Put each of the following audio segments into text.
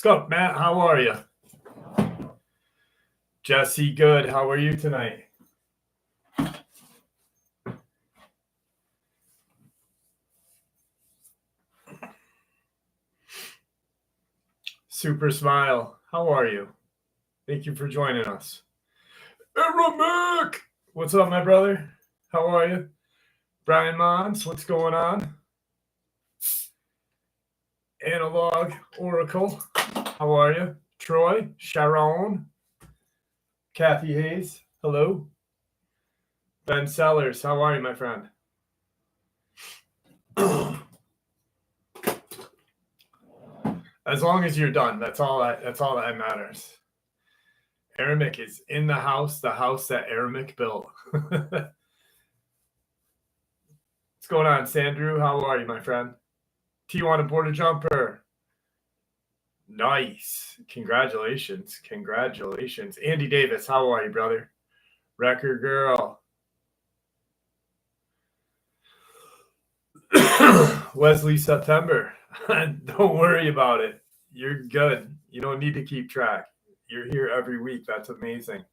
Let's go, Matt. How are you? Jesse, good. How are you tonight? Super Smile, how are you? Thank you for joining us. Eramic! What's up, my brother? How are you? Brian Mons, what's going on? Analog Oracle, how are you? Troy, Sharon, Kathy Hayes, hello. Ben Sellers, how are you, my friend? As long as you're done, that's all that matters. Eramic is in the house that Eramic built. What's going on, Sandrew? How are you, my friend? T1 Border Jumper. Nice. Congratulations. Andy Davis, how are you, brother? Record Girl. Wesley September. Don't worry about it. You're good. You don't need to keep track. You're here every week. That's amazing.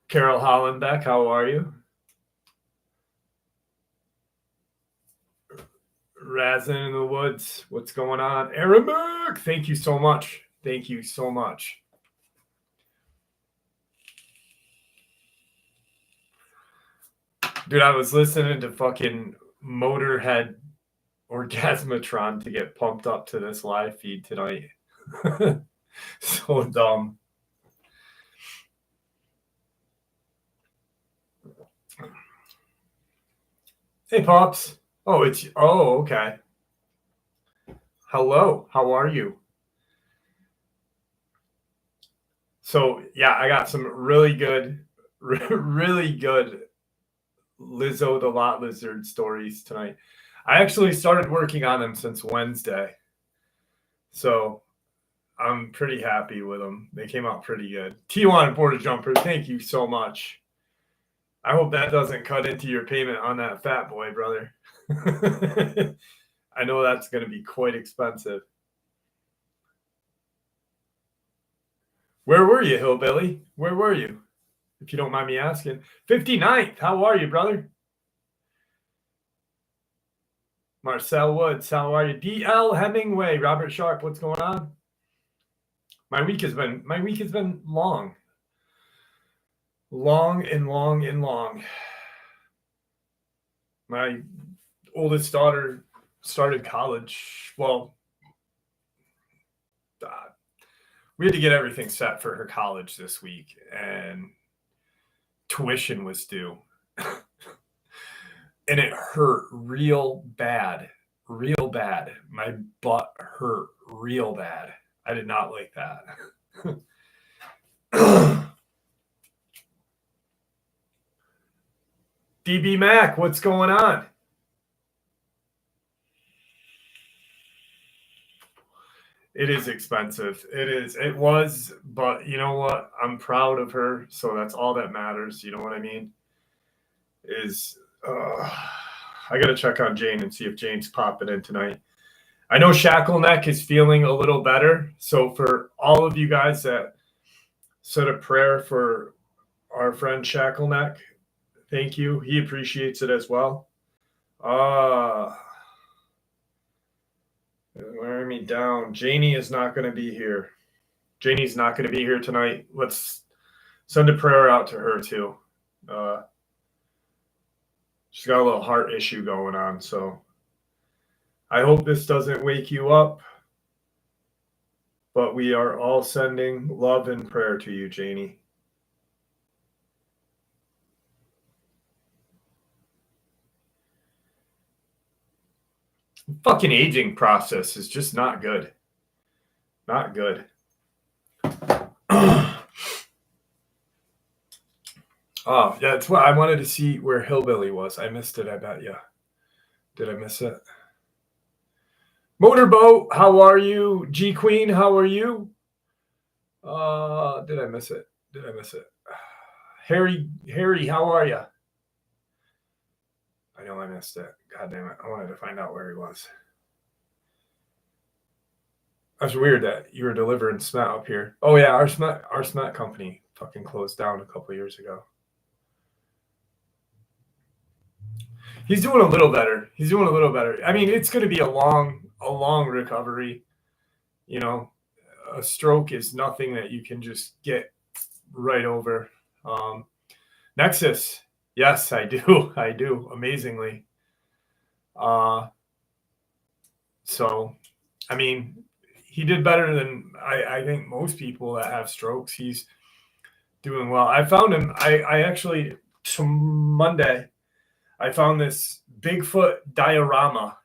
Carol Hollenbeck, how are you? Razin in the Woods, what's going on? Arabic, thank you so much. Dude, I was listening to fucking Motorhead Orgasmatron to get pumped up to this live feed tonight. So dumb. Hey, Pops. Oh, okay. Hello, how are you? So, yeah, I got some really good Lizzo the Lot Lizard stories tonight. I actually started working on them since Wednesday. So, I'm pretty happy with them. They came out pretty good. T1 Border Jumper, thank you so much. I hope that doesn't cut into your payment on that Fat Boy, brother. I know that's going to be quite expensive. Where were you, Hillbilly? Where were you? If you don't mind me asking. 59th, how are you, brother? Marcel Woods, how are you? D.L. Hemingway, Robert Sharp, what's going on? My week has been long. Long. My oldest daughter started college. Well, we had to get everything set for her college this week, and tuition was due. And it hurt real bad. My butt hurt real bad. I did not like that. DB Mac, what's going on? It is expensive. It was, but you know what? I'm proud of her, so that's all that matters. You know what I mean? I got to check on Jane and see if Jane's popping in tonight. I know Shackleneck is feeling a little better. So for all of you guys that said a prayer for our friend Shackleneck, thank you. He appreciates it as well. Wearing me down. Janie is not going to be here. Janie's not going to be here tonight. Let's send a prayer out to her too. She's got a little heart issue going on, so I hope this doesn't wake you up. But we are all sending love and prayer to you, Janie. Fucking aging process is just not good. Not good. Oh, yeah, that's what I wanted to see where Hillbilly was. I missed it, I bet you. Did I miss it? Motorboat, how are you? G Queen, how are you? Did I miss it? Harry, how are you? I know I missed it. God damn it. I wanted to find out where he was. That's weird that you were delivering smet up here. Oh yeah, our smet company fucking closed down a couple of years ago. He's doing a little better. I mean, it's going to be a long recovery. You know, a stroke is nothing that you can just get right over. Nexus, yes, I do. I do, amazingly. So, I mean, he did better than I think most people that have strokes. He's doing well. I found him. I actually, Monday, I found this Bigfoot diorama.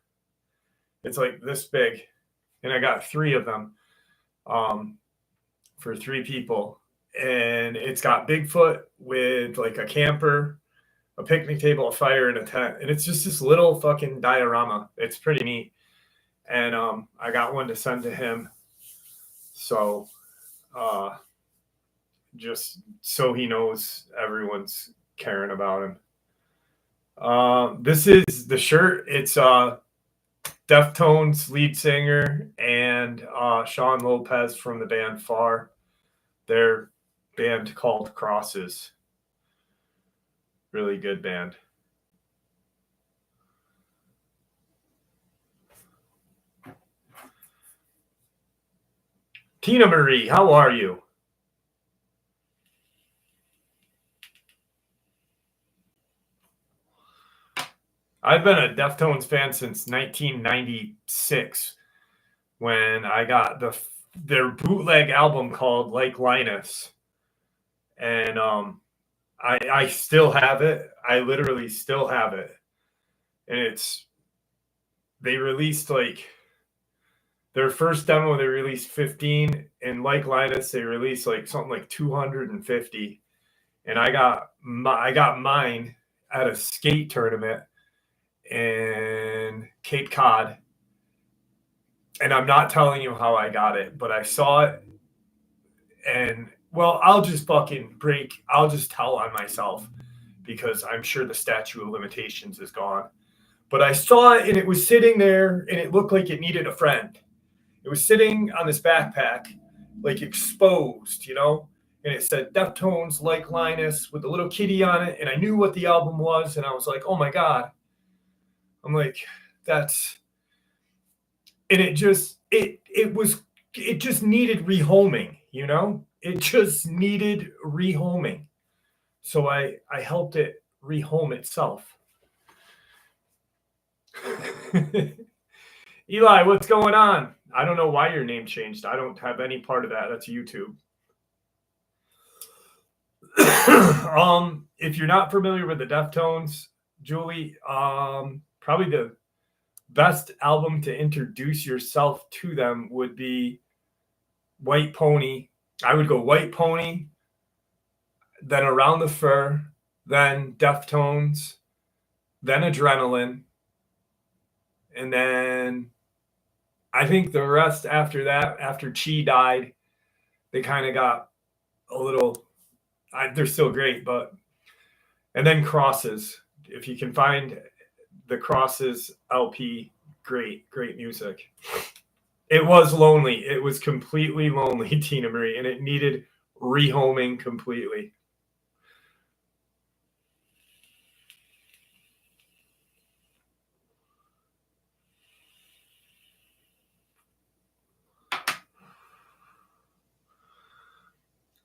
It's like this big, and I got 3 of them for 3 people. And it's got Bigfoot with like a camper, a picnic table, a fire, and a tent. And it's just this little fucking diorama. It's pretty neat. And I got one to send to him. So just so he knows everyone's caring about him. This is the shirt. It's Deftones lead singer and Sean Lopez from the band Far. Their band called Crosses. Really good band. Tina Marie, how are you? I've been a Deftones fan since 1996 when I got their bootleg album called Like Linus. And I still have it. I literally still have it. And they released like their first demo, they released 15, and Like Linus, they released like something like 250. And I got mine at a skate tournament in Cape Cod. And I'm not telling you how I got it, but I saw it. And well, I'll just tell on myself because I'm sure the statute of limitations is gone. But I saw it and it was sitting there and it looked like it needed a friend. It was sitting on this backpack, like exposed, you know? And it said Deftones, Like Linus, with a little kitty on it. And I knew what the album was. And I was like, oh my God. I'm like, that's... And it just needed rehoming, you know? It just needed rehoming. So I helped it rehome itself. Eli, what's going on? I don't know why your name changed. I don't have any part of that. That's YouTube. If you're not familiar with the Deftones, Julie, probably the best album to introduce yourself to them would be White Pony. I would go White Pony, then Around the Fur, then Deftones, then Adrenaline, and then I think the rest after that, after Chi died, they kind of got a little, they're still great, but, and then Crosses. If you can find the Crosses LP, great music. It was lonely. It was completely lonely, Tina Marie, and it needed rehoming completely.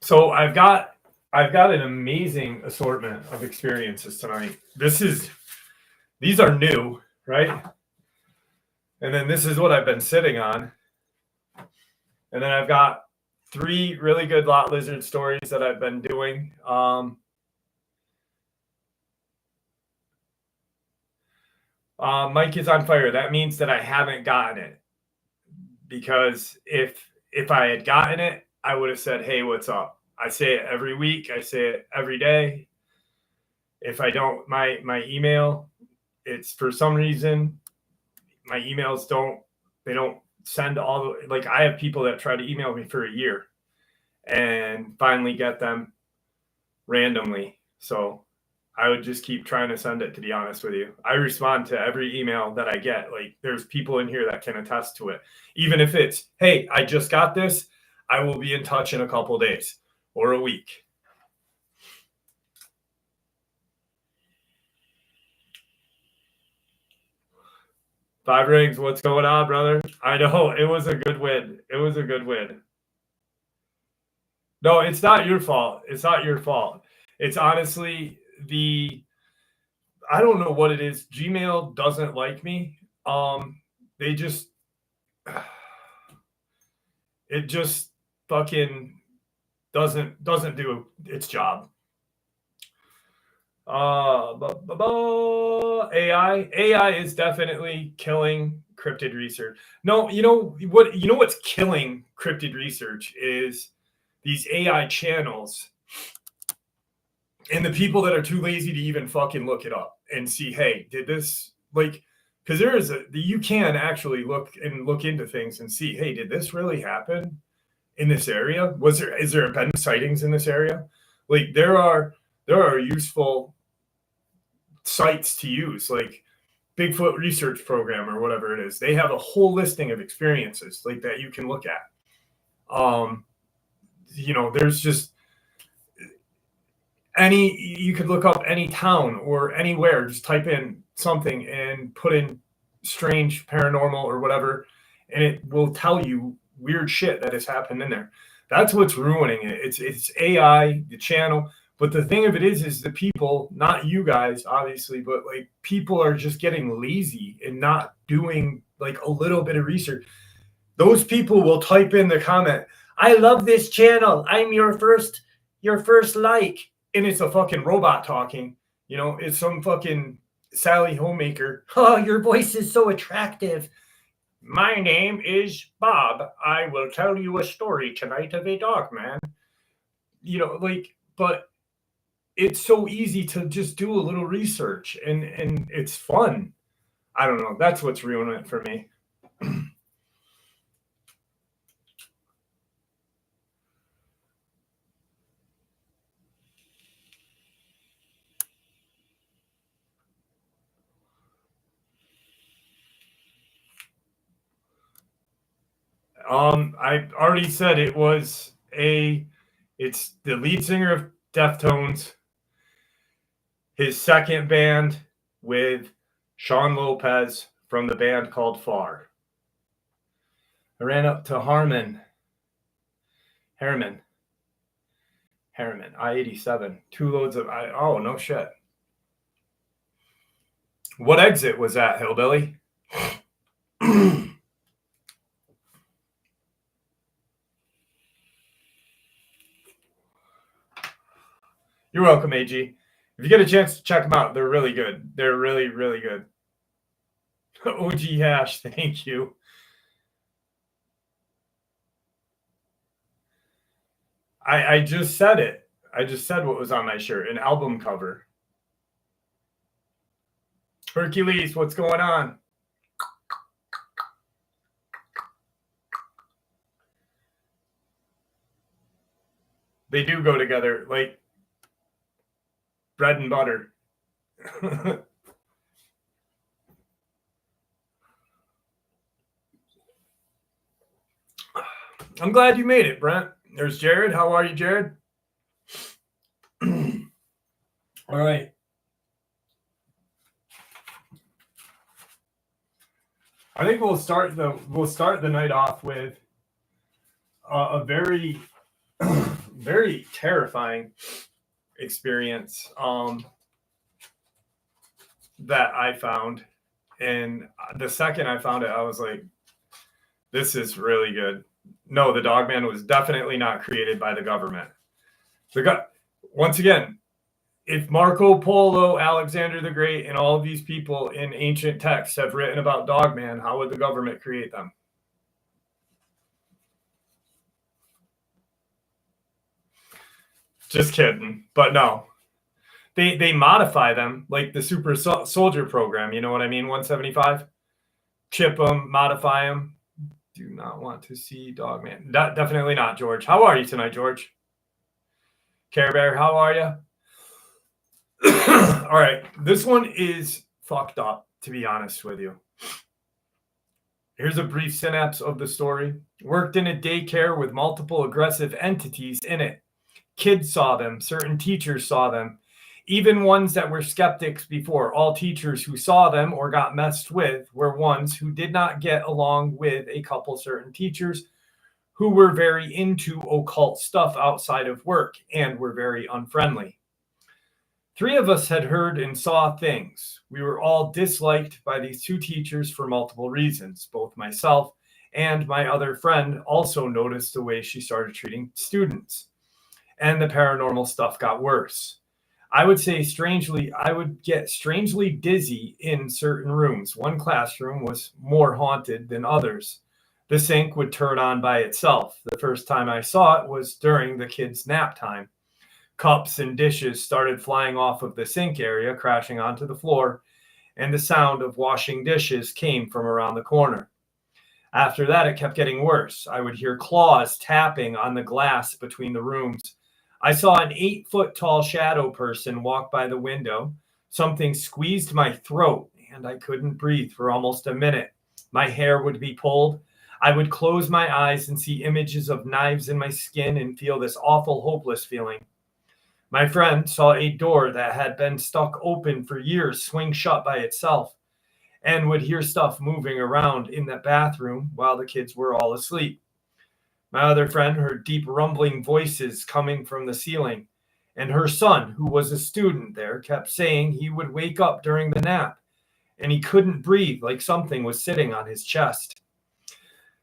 So I've got an amazing assortment of experiences tonight. These are new, right? And then this is what I've been sitting on. And then I've got 3 really good lot lizard stories that I've been doing. Mike is on fire. That means that I haven't gotten it. Because if I had gotten it, I would have said, hey, what's up? I say it every week. I say it every day. If I don't, my email, it's for some reason, my emails don't send all the, like, I have people that try to email me for a year and finally get them randomly. So I would just keep trying to send it, to be honest with you. I respond to every email that I get. Like, there's people in here that can attest to it. Even if it's, hey, I just got this, I will be in touch in a couple days or a week. Five Rigs, what's going on, brother? I know, it was a good win. It was a good win. No, it's not your fault. It's not your fault. It's honestly I don't know what it is. Gmail doesn't like me. They just, it just fucking doesn't do its job. AI is definitely killing cryptid research. No, you know what's killing cryptid research is these AI channels and the people that are too lazy to even fucking look it up and see, hey, did this, like, because you can actually look into things and see, hey, did this really happen in this area? Is there been sightings in this area? Like, there are useful sites to use, like Bigfoot research program or whatever it is. They have a whole listing of experiences like that you can look at. There's just you could look up any town or anywhere, just type in something and put in strange paranormal or whatever, and it will tell you weird shit that has happened in there. That's what's ruining it. It's AI, the channel. But the thing of it is the people, not you guys, obviously, but like people are just getting lazy and not doing like a little bit of research. Those people will type in the comment, I love this channel. I'm your first like. And it's a fucking robot talking. It's some fucking Sally Homemaker. Oh, your voice is so attractive. My name is Bob. I will tell you a story tonight of a Dogman. But it's so easy to just do a little research and it's fun. I don't know. That's what's ruining it for me. I already said it's the lead singer of Deftones, his second band with Sean Lopez from the band called Far. I ran up to Harriman, I-87, 2 loads of, oh, no shit. What exit was that, Hillbilly? You're welcome, AG. If you get a chance to check them out, they're really good. They're really, really good. OG Hash, thank you. I just said it. I just said what was on my shirt, an album cover. Hercules, what's going on? They do go together, like bread and butter. I'm glad you made it, Brent. There's Jared. How are you, Jared? All right. I think we'll start the night off with a very, very terrifying experience that I found. And the second I found it, I was like, this is really good. No, the Dogman was definitely not created by the government. Once again, if Marco Polo, Alexander the Great, and all of these people in ancient texts have written about Dogman, how would the government create them? Just kidding. But no. They modify them like the super soldier program. You know what I mean? 175. chip them, modify them. Do not want to see Dogman. Definitely not, George. How are you tonight, George? Care Bear, how are you? All right, this one is fucked up, to be honest with you. Here's a brief synapse of the story. Worked in a daycare with multiple aggressive entities in it. Kids saw them, certain teachers saw them, even ones that were skeptics before. All teachers who saw them or got messed with were ones who did not get along with a couple certain teachers who were very into occult stuff outside of work and were very unfriendly. 3 of us had heard and saw things. We were all disliked by these 2 teachers for multiple reasons. Both myself and my other friend also noticed the way she started treating students. And the paranormal stuff got worse. I would get strangely dizzy in certain rooms. One classroom was more haunted than others. The sink would turn on by itself. The first time I saw it was during the kids' nap time. Cups and dishes started flying off of the sink area, crashing onto the floor, and the sound of washing dishes came from around the corner. After that, it kept getting worse. I would hear claws tapping on the glass between the rooms. I saw an 8-foot-tall shadow person walk by the window. Something squeezed my throat, and I couldn't breathe for almost a minute. My hair would be pulled. I would close my eyes and see images of knives in my skin and feel this awful, hopeless feeling. My friend saw a door that had been stuck open for years swing shut by itself and would hear stuff moving around in that bathroom while the kids were all asleep. My other friend heard deep rumbling voices coming from the ceiling, and her son, who was a student there, kept saying he would wake up during the nap and he couldn't breathe, like something was sitting on his chest.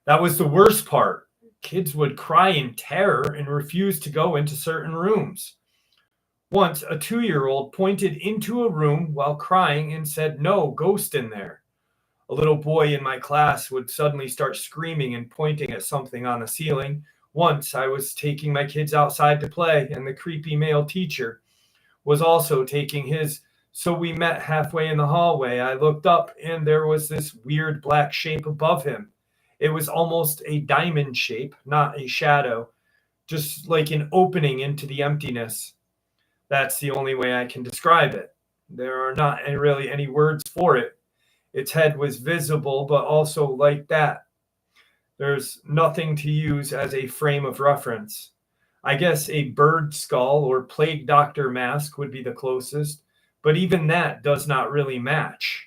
That was the worst part. Kids would cry in terror and refuse to go into certain rooms. Once, a 2-year-old pointed into a room while crying and said, "No, ghost in there." A little boy in my class would suddenly start screaming and pointing at something on the ceiling. Once, I was taking my kids outside to play, and the creepy male teacher was also taking his, so we met halfway in the hallway. I looked up, and there was this weird black shape above him. It was almost a diamond shape, not a shadow, just like an opening into the emptiness. That's the only way I can describe it. There are not really any words for it. Its head was visible, but also like that. There's nothing to use as a frame of reference. I guess a bird skull or plague doctor mask would be the closest, but even that does not really match.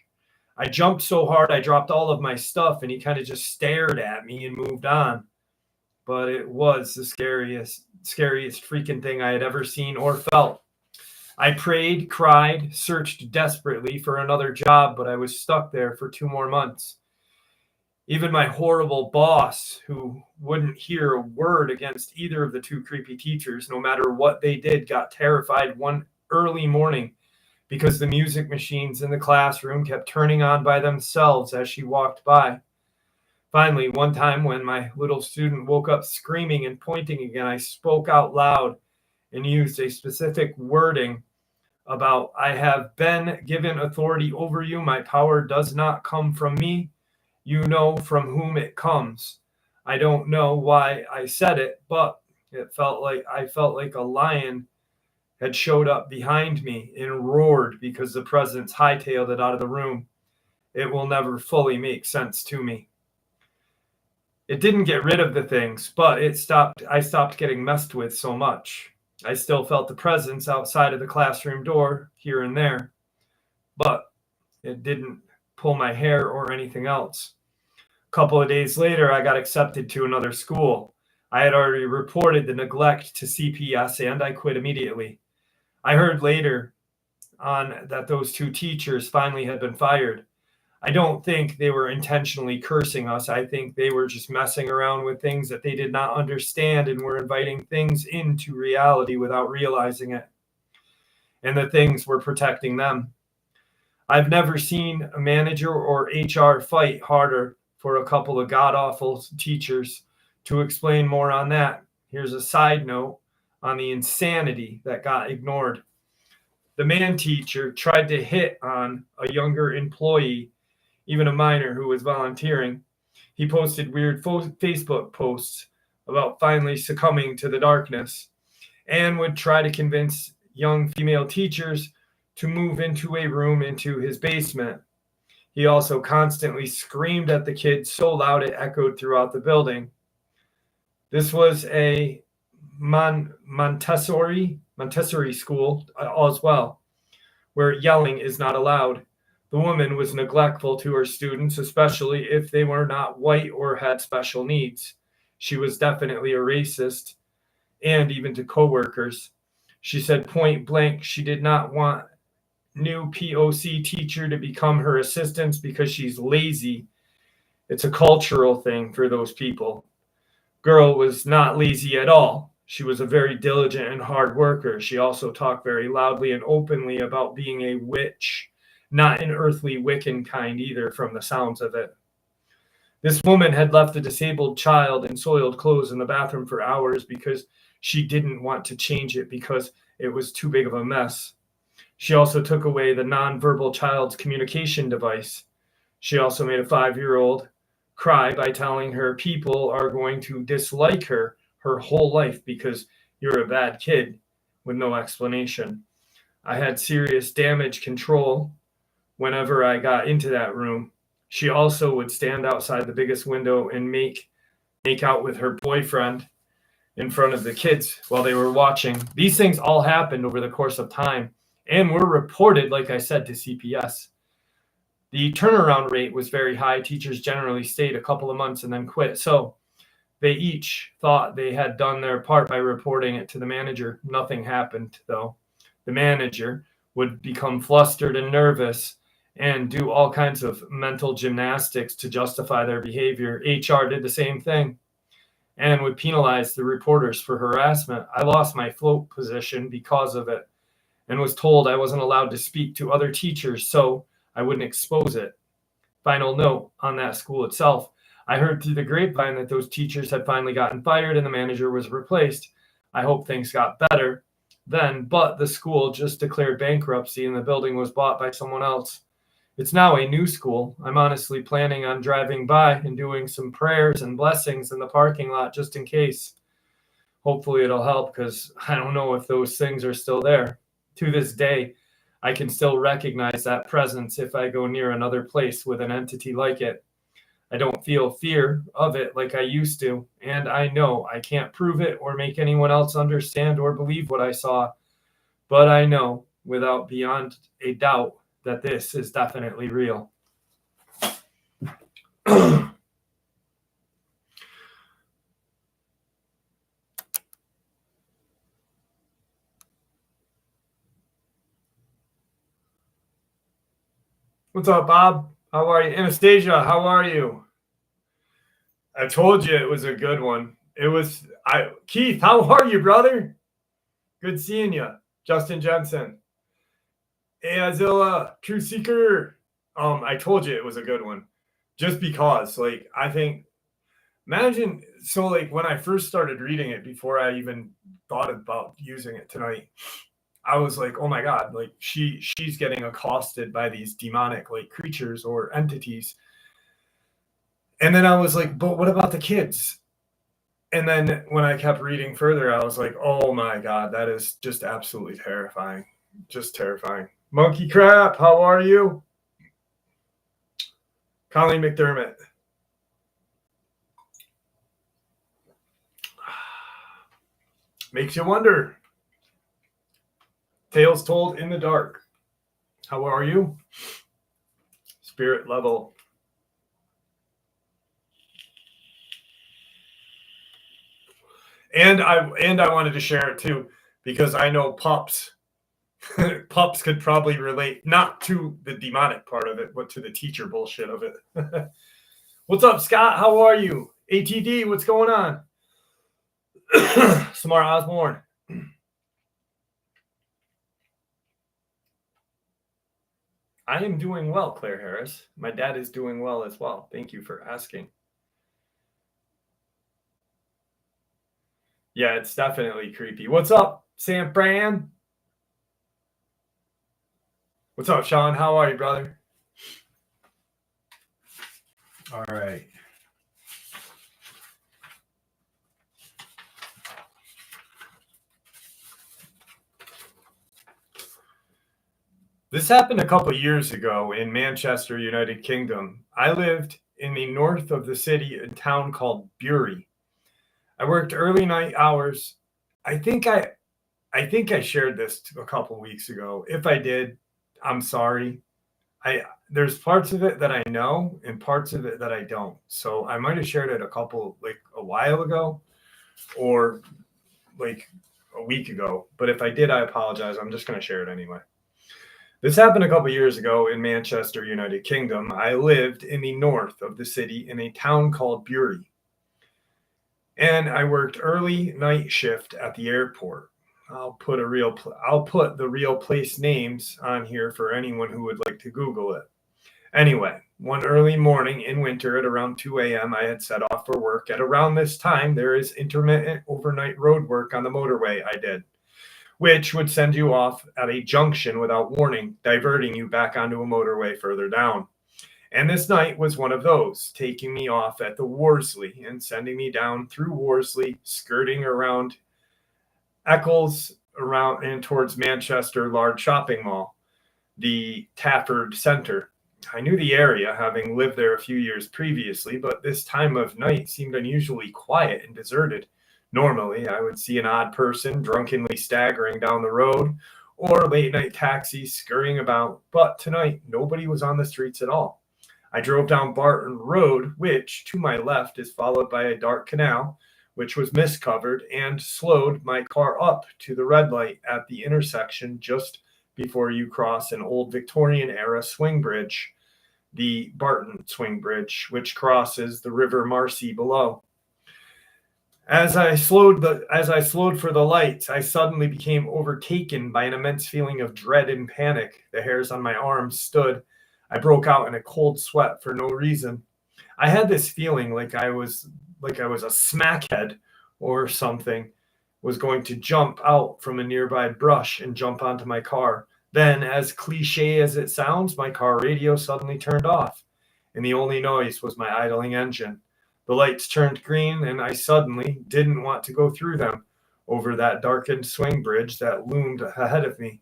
I jumped so hard I dropped all of my stuff, and he kind of just stared at me and moved on. But it was the scariest freaking thing I had ever seen or felt. I prayed, cried, searched desperately for another job, but I was stuck there for 2 more months. Even my horrible boss, who wouldn't hear a word against either of the 2 creepy teachers, no matter what they did, got terrified one early morning because the music machines in the classroom kept turning on by themselves as she walked by. Finally, one time when my little student woke up screaming and pointing again, I spoke out loud and used a specific wording about, "I have been given authority over you. My power does not come from me. You know from whom it comes." I don't know why I said it, but I felt like a lion had showed up behind me and roared because the presence hightailed it out of the room. It will never fully make sense to me. It didn't get rid of the things, but I stopped getting messed with so much. I still felt the presence outside of the classroom door here and there, but it didn't pull my hair or anything else. A couple of days later, I got accepted to another school. I had already reported the neglect to CPS, and I quit immediately. I heard later on that those 2 teachers finally had been fired. I don't think they were intentionally cursing us. I think they were just messing around with things that they did not understand and were inviting things into reality without realizing it. And the things were protecting them. I've never seen a manager or HR fight harder for a couple of god-awful teachers. To explain more on that, here's a side note on the insanity that got ignored. The man teacher tried to hit on a younger employee even a minor who was volunteering. He posted weird Facebook posts about finally succumbing to the darkness and would try to convince young female teachers to move into a room into his basement. He also constantly screamed at the kids so loud it echoed throughout the building. This was a Montessori school as well, where yelling is not allowed. The woman was neglectful to her students, especially if they were not white or had special needs. She was definitely a racist, and even to coworkers. She said point blank she did not want new POC teacher to become her assistants because she's lazy. It's a cultural thing for those people. Girl was not lazy at all. She was a very diligent and hard worker. She also talked very loudly and openly about being a witch, not an earthly Wiccan kind either, from the sounds of it. This woman had left a disabled child in soiled clothes in the bathroom for hours because she didn't want to change it because it was too big of a mess. She also took away the nonverbal child's communication device. She also made a 5-year-old cry by telling her people are going to dislike her whole life because you're a bad kid, with no explanation. I had serious damage control whenever I got into that room. She also would stand outside the biggest window and make out with her boyfriend in front of the kids while they were watching. These things all happened over the course of time and were reported, like I said, to CPS. The turnaround rate was very high. Teachers generally stayed a couple of months and then quit. So they each thought they had done their part by reporting it to the manager. Nothing happened, though. The manager would become flustered and nervous and do all kinds of mental gymnastics to justify their behavior. HR did the same thing and would penalize the reporters for harassment. I lost my float position because of it and was told I wasn't allowed to speak to other teachers, so I wouldn't expose it. Final note on that school itself. I heard through the grapevine that those teachers had finally gotten fired and the manager was replaced. I hope things got better then, but the school just declared bankruptcy and the building was bought by someone else. It's now a new school. I'm honestly planning on driving by and doing some prayers and blessings in the parking lot just in case. Hopefully it'll help because I don't know if those things are still there. To this day, I can still recognize that presence if I go near another place with an entity like it. I don't feel fear of it like I used to, and I know I can't prove it or make anyone else understand or believe what I saw, but I know without beyond a doubt that this is definitely real. What's up, Bob? How are you? Anastasia, how are you? I told you it was a good one. Keith, how are you, brother? Good seeing you. Justin Jensen. Hey, Azilla, True Seeker. I told you it was a good one. Just because, I think, imagine, when I first started reading it, before I even thought about using it tonight, I was like, oh my God, she's getting accosted by these demonic, creatures or entities. And then I was like, but what about the kids? And then when I kept reading further, I was like, oh my God, that is just absolutely terrifying. Just terrifying. Monkey Crap, how are you? Colleen McDermott. Makes you wonder. Tales Told in the Dark. How are you? Spirit level. And I wanted to share it too, because I know pups could probably relate, not to the demonic part of it, but to the teacher bullshit of it. What's up, Scott? How are you? ATD, what's going on? Samara Osborne. I am doing well, Claire Harris. My dad is doing well as well. Thank you for asking. Yeah, it's definitely creepy. What's up, Sam Fran? What's up, Sean? How are you, brother? All right. This happened a couple of years ago in Manchester, United Kingdom. I lived in the north of the city, a town called Bury. I worked early night hours. I think I shared this a couple of weeks ago. If I did, I'm sorry. I There's parts of it that I know and parts of it that I don't. So I might have shared it a while ago or like a week ago. But if I did, I apologize. I'm just going to share it anyway. This happened a couple years ago in Manchester, United Kingdom. I lived in the north of the city in a town called Bury. And I worked early night shift at the airport. I'll put the real place names on here for anyone who would like to Google it. Anyway, one early morning in winter at around 2 a.m., I had set off for work. At around this time, there is intermittent overnight road work on the motorway I did, which would send you off at a junction without warning, diverting you back onto a motorway further down. And this night was one of those, taking me off at the Worsley and sending me down through Worsley, skirting around Eccles, around and towards Manchester Large Shopping Mall, the Tafford Centre. I knew the area, having lived there a few years previously, but this time of night seemed unusually quiet and deserted. Normally, I would see an odd person drunkenly staggering down the road or late night taxis scurrying about, but tonight nobody was on the streets at all. I drove down Barton Road, which to my left is followed by a dark canal, which was mist covered, and slowed my car up to the red light at the intersection just before you cross an old Victorian era swing bridge, the Barton Swing Bridge, which crosses the River Marcy below. As I slowed for the lights, I suddenly became overtaken by an immense feeling of dread and panic. The hairs on my arms stood. I broke out in a cold sweat for no reason. I had this feeling like I was a smackhead or something was going to jump out from a nearby brush and jump onto my car. Then, as cliche as it sounds, my car radio suddenly turned off, and the only noise was my idling engine. The lights turned green, and I suddenly didn't want to go through them over that darkened swing bridge that loomed ahead of me.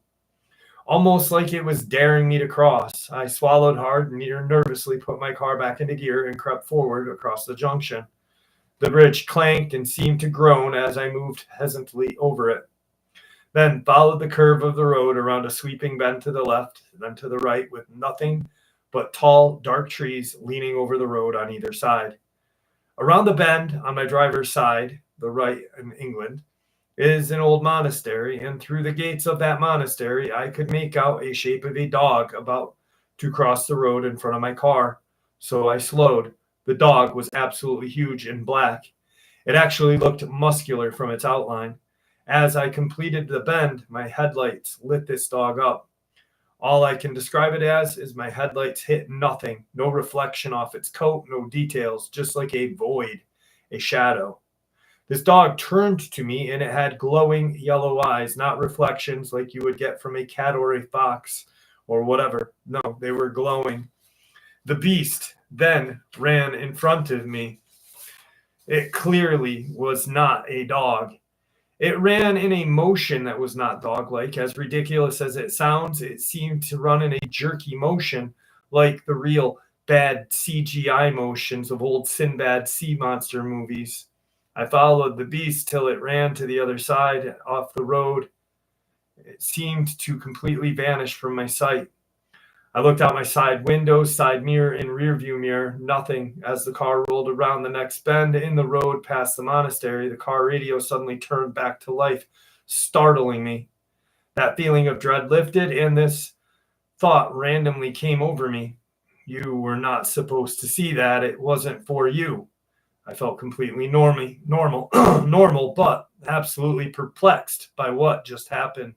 Almost like it was daring me to cross, I swallowed hard and nervously put my car back into gear and crept forward across the junction. The bridge clanked and seemed to groan as I moved hesitantly over it. Then followed the curve of the road around a sweeping bend to the left, then to the right, with nothing but tall, dark trees leaning over the road on either side. Around the bend, on my driver's side, the right in England, is an old monastery, and through the gates of that monastery I could make out a shape of a dog about to cross the road in front of my car. So I slowed. The dog was absolutely huge and black. It actually looked muscular from its outline. As I completed the bend, my headlights lit this dog up. All I can describe it as is my headlights hit nothing. No reflection off its coat, no details, just like a void, a shadow. This dog turned to me, and it had glowing yellow eyes, not reflections like you would get from a cat or a fox or whatever. No, they were glowing. The beast then ran in front of me. It clearly was not a dog. It ran in a motion that was not dog-like. As ridiculous as it sounds, it seemed to run in a jerky motion like the real bad CGI motions of old Sinbad sea monster movies. I followed the beast till it ran to the other side off the road. It seemed to completely vanish from my sight. I looked out my side window, side mirror, and rear view mirror. Nothing. As the car rolled around the next bend in the road past the monastery, the car radio suddenly turned back to life, startling me. That feeling of dread lifted, and this thought randomly came over me. You were not supposed to see that. It wasn't for you. I felt completely normal, but absolutely perplexed by what just happened.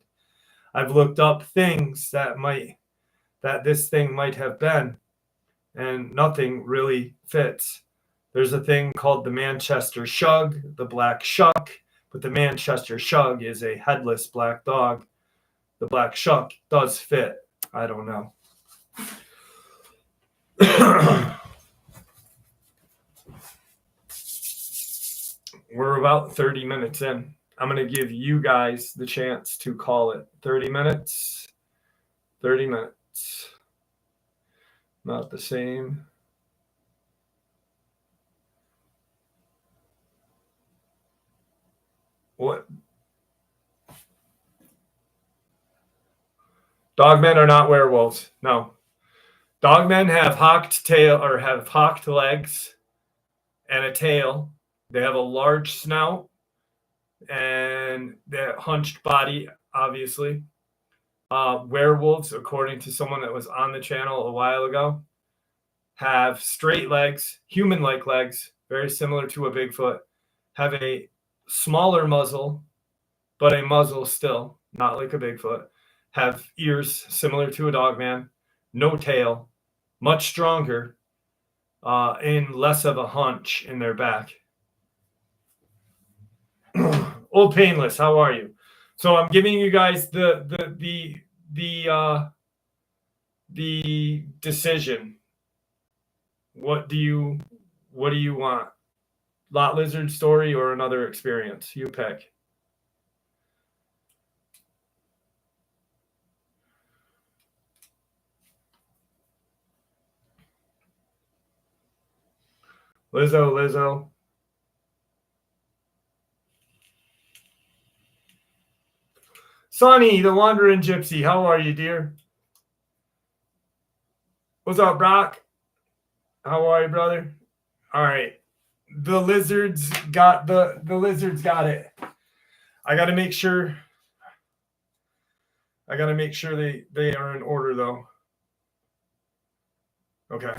I've looked up things that this thing might have been, and nothing really fits. There's a thing called the Manchester Shug, the Black Shuck, but the Manchester Shug is a headless black dog. The Black Shuck does fit. I don't know. We're about 30 minutes in. I'm going to give you guys the chance to call it. 30 minutes. 30 minutes. Not the same. What? Dogmen are not werewolves. No. Dogmen have hawked tail or have hawked legs and a tail. They have a large snout and that hunched body, obviously. Werewolves, according to someone that was on the channel a while ago, have straight legs, human-like legs, very similar to a Bigfoot, have a smaller muzzle, but a muzzle still, not like a Bigfoot, have ears similar to a Dogman, no tail, much stronger, and less of a hunch in their back. Old Painless, how are you? So I'm giving you guys the decision. What do you want? Lot lizard story or another experience? You pick. Lizzo. Sonny, the wandering gypsy, how are you, dear? What's up, Brock? How are you, brother? All right. The lizards got it. I got to make sure they are in order though. Okay.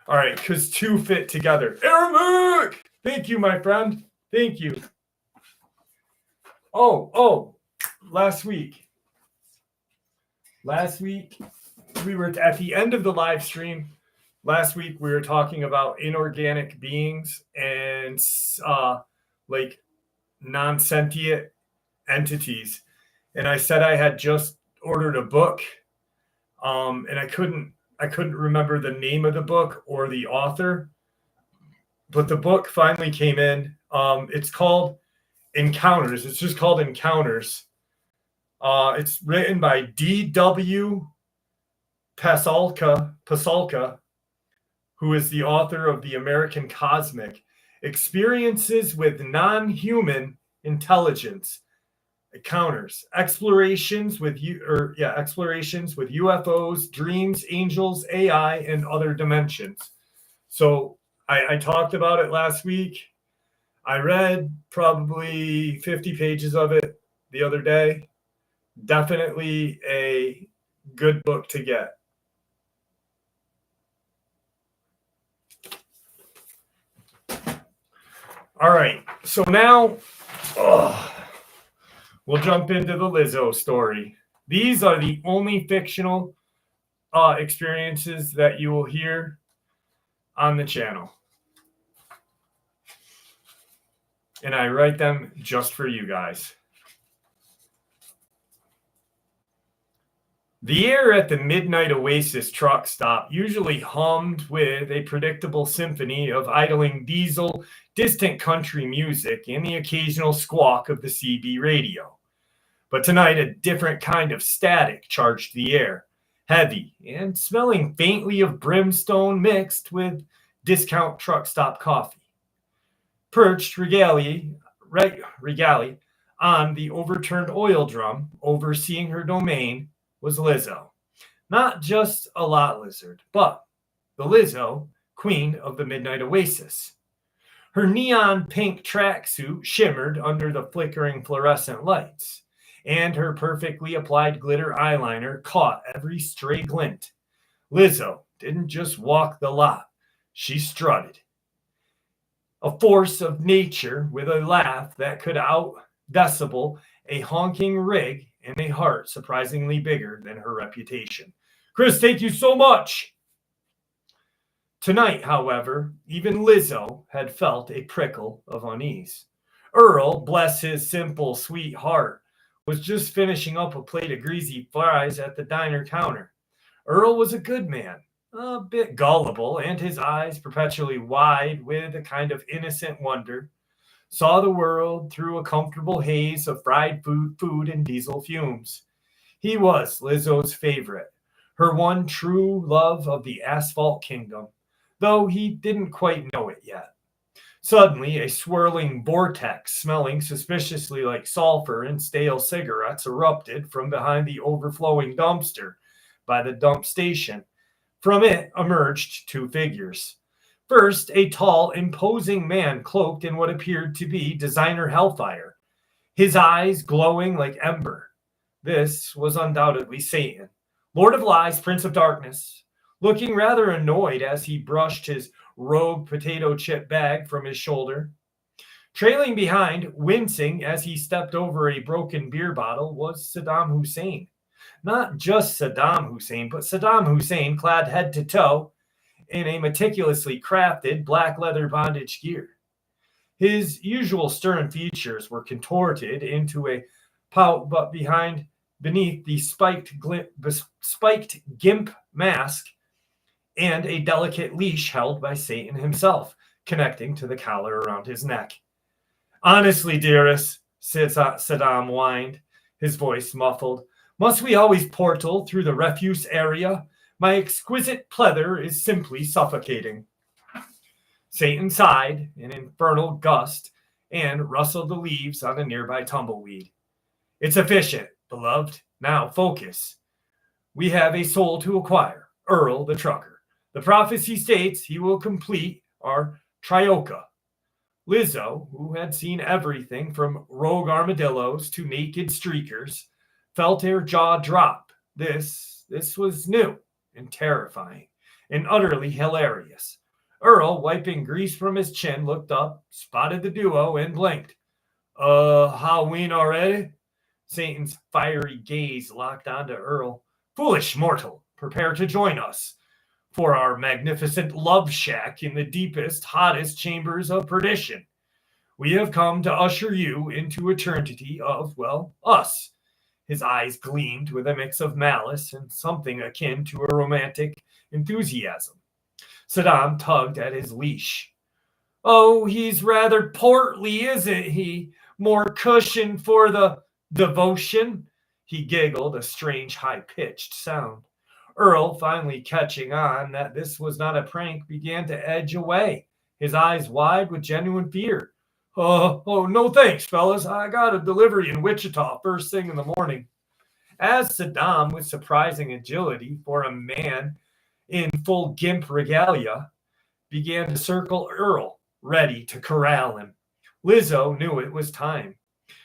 All right, because two fit together. Arabic! Thank you, my friend. Thank you. Oh, last week, we were at the end of the live stream. Last week, we were talking about inorganic beings and like non-sentient entities. And I said I had just ordered a book, and I couldn't remember the name of the book or the author, but the book finally came in. It's called Encounters. It's just called Encounters. It's written by D.W. Pasulka, who is the author of The American Cosmic: Experiences with Non-Human Intelligence. Encounters, explorations with UFOs, dreams, angels, AI, and other dimensions. So I talked about it last week. I read probably 50 pages of it the other day. Definitely a good book to get. All right, so now we'll jump into the Lizzo story. These are the only fictional experiences that you will hear on the channel. And I write them just for you guys. The air at the Midnight Oasis truck stop usually hummed with a predictable symphony of idling diesel, distant country music, and the occasional squawk of the CB radio. But tonight, a different kind of static charged the air, heavy and smelling faintly of brimstone mixed with discount truck stop coffee. Perched regally on the overturned oil drum, overseeing her domain, was Lizzo. Not just a lot lizard, but the Lizzo, queen of the Midnight Oasis. Her neon pink tracksuit shimmered under the flickering fluorescent lights, and her perfectly applied glitter eyeliner caught every stray glint. Lizzo didn't just walk the lot, she strutted. A force of nature with a laugh that could out-decibel a honking rig and a heart surprisingly bigger than her reputation. Chris, thank you so much. Tonight, however, even Lizzo had felt a prickle of unease. Earl, bless his simple, sweet heart, was just finishing up a plate of greasy fries at the diner counter. Earl was a good man, a bit gullible, and his eyes perpetually wide with a kind of innocent wonder, saw the world through a comfortable haze of fried food and diesel fumes. He was Lizzo's favorite, her one true love of the asphalt kingdom, though he didn't quite know it yet. Suddenly, a swirling vortex smelling suspiciously like sulfur and stale cigarettes erupted from behind the overflowing dumpster by the dump station. From it emerged two figures. First, a tall, imposing man cloaked in what appeared to be designer hellfire, his eyes glowing like ember. This was undoubtedly Satan, Lord of Lies, Prince of Darkness, looking rather annoyed as he brushed his rogue potato chip bag from his shoulder. Trailing behind, wincing as he stepped over a broken beer bottle, was Saddam Hussein. Not just Saddam Hussein, but Saddam Hussein clad head to toe in a meticulously crafted black leather bondage gear. His usual stern features were contorted into a pout, but beneath the spiked gimp mask and a delicate leash held by Satan himself, connecting to the collar around his neck. Honestly, dearest, Saddam whined, his voice muffled, must we always portal through the refuse area? My exquisite pleather is simply suffocating. Satan sighed, an infernal gust, and rustled the leaves on a nearby tumbleweed. It's efficient, beloved. Now focus. We have a soul to acquire, Earl the trucker. The prophecy states he will complete our trioca. Lizzo, who had seen everything from rogue armadillos to naked streakers, felt her jaw drop. This was new and terrifying and utterly hilarious. Earl, wiping grease from his chin, looked up, spotted the duo, and blinked. Halloween already? Satan's fiery gaze locked onto Earl. Foolish mortal, prepare to join us for our magnificent love shack in the deepest, hottest chambers of perdition. We have come to usher you into eternity of, well, us. His eyes gleamed with a mix of malice and something akin to a romantic enthusiasm. Saddam tugged at his leash. Oh, he's rather portly, isn't he? More cushion for the devotion? He giggled, a strange high-pitched sound. Earl, finally catching on that this was not a prank, began to edge away, his eyes wide with genuine fear. Oh, no thanks, fellas. I got a delivery in Wichita first thing in the morning. As Saddam, with surprising agility for a man in full gimp regalia, began to circle Earl, ready to corral him. Lizzo knew it was time.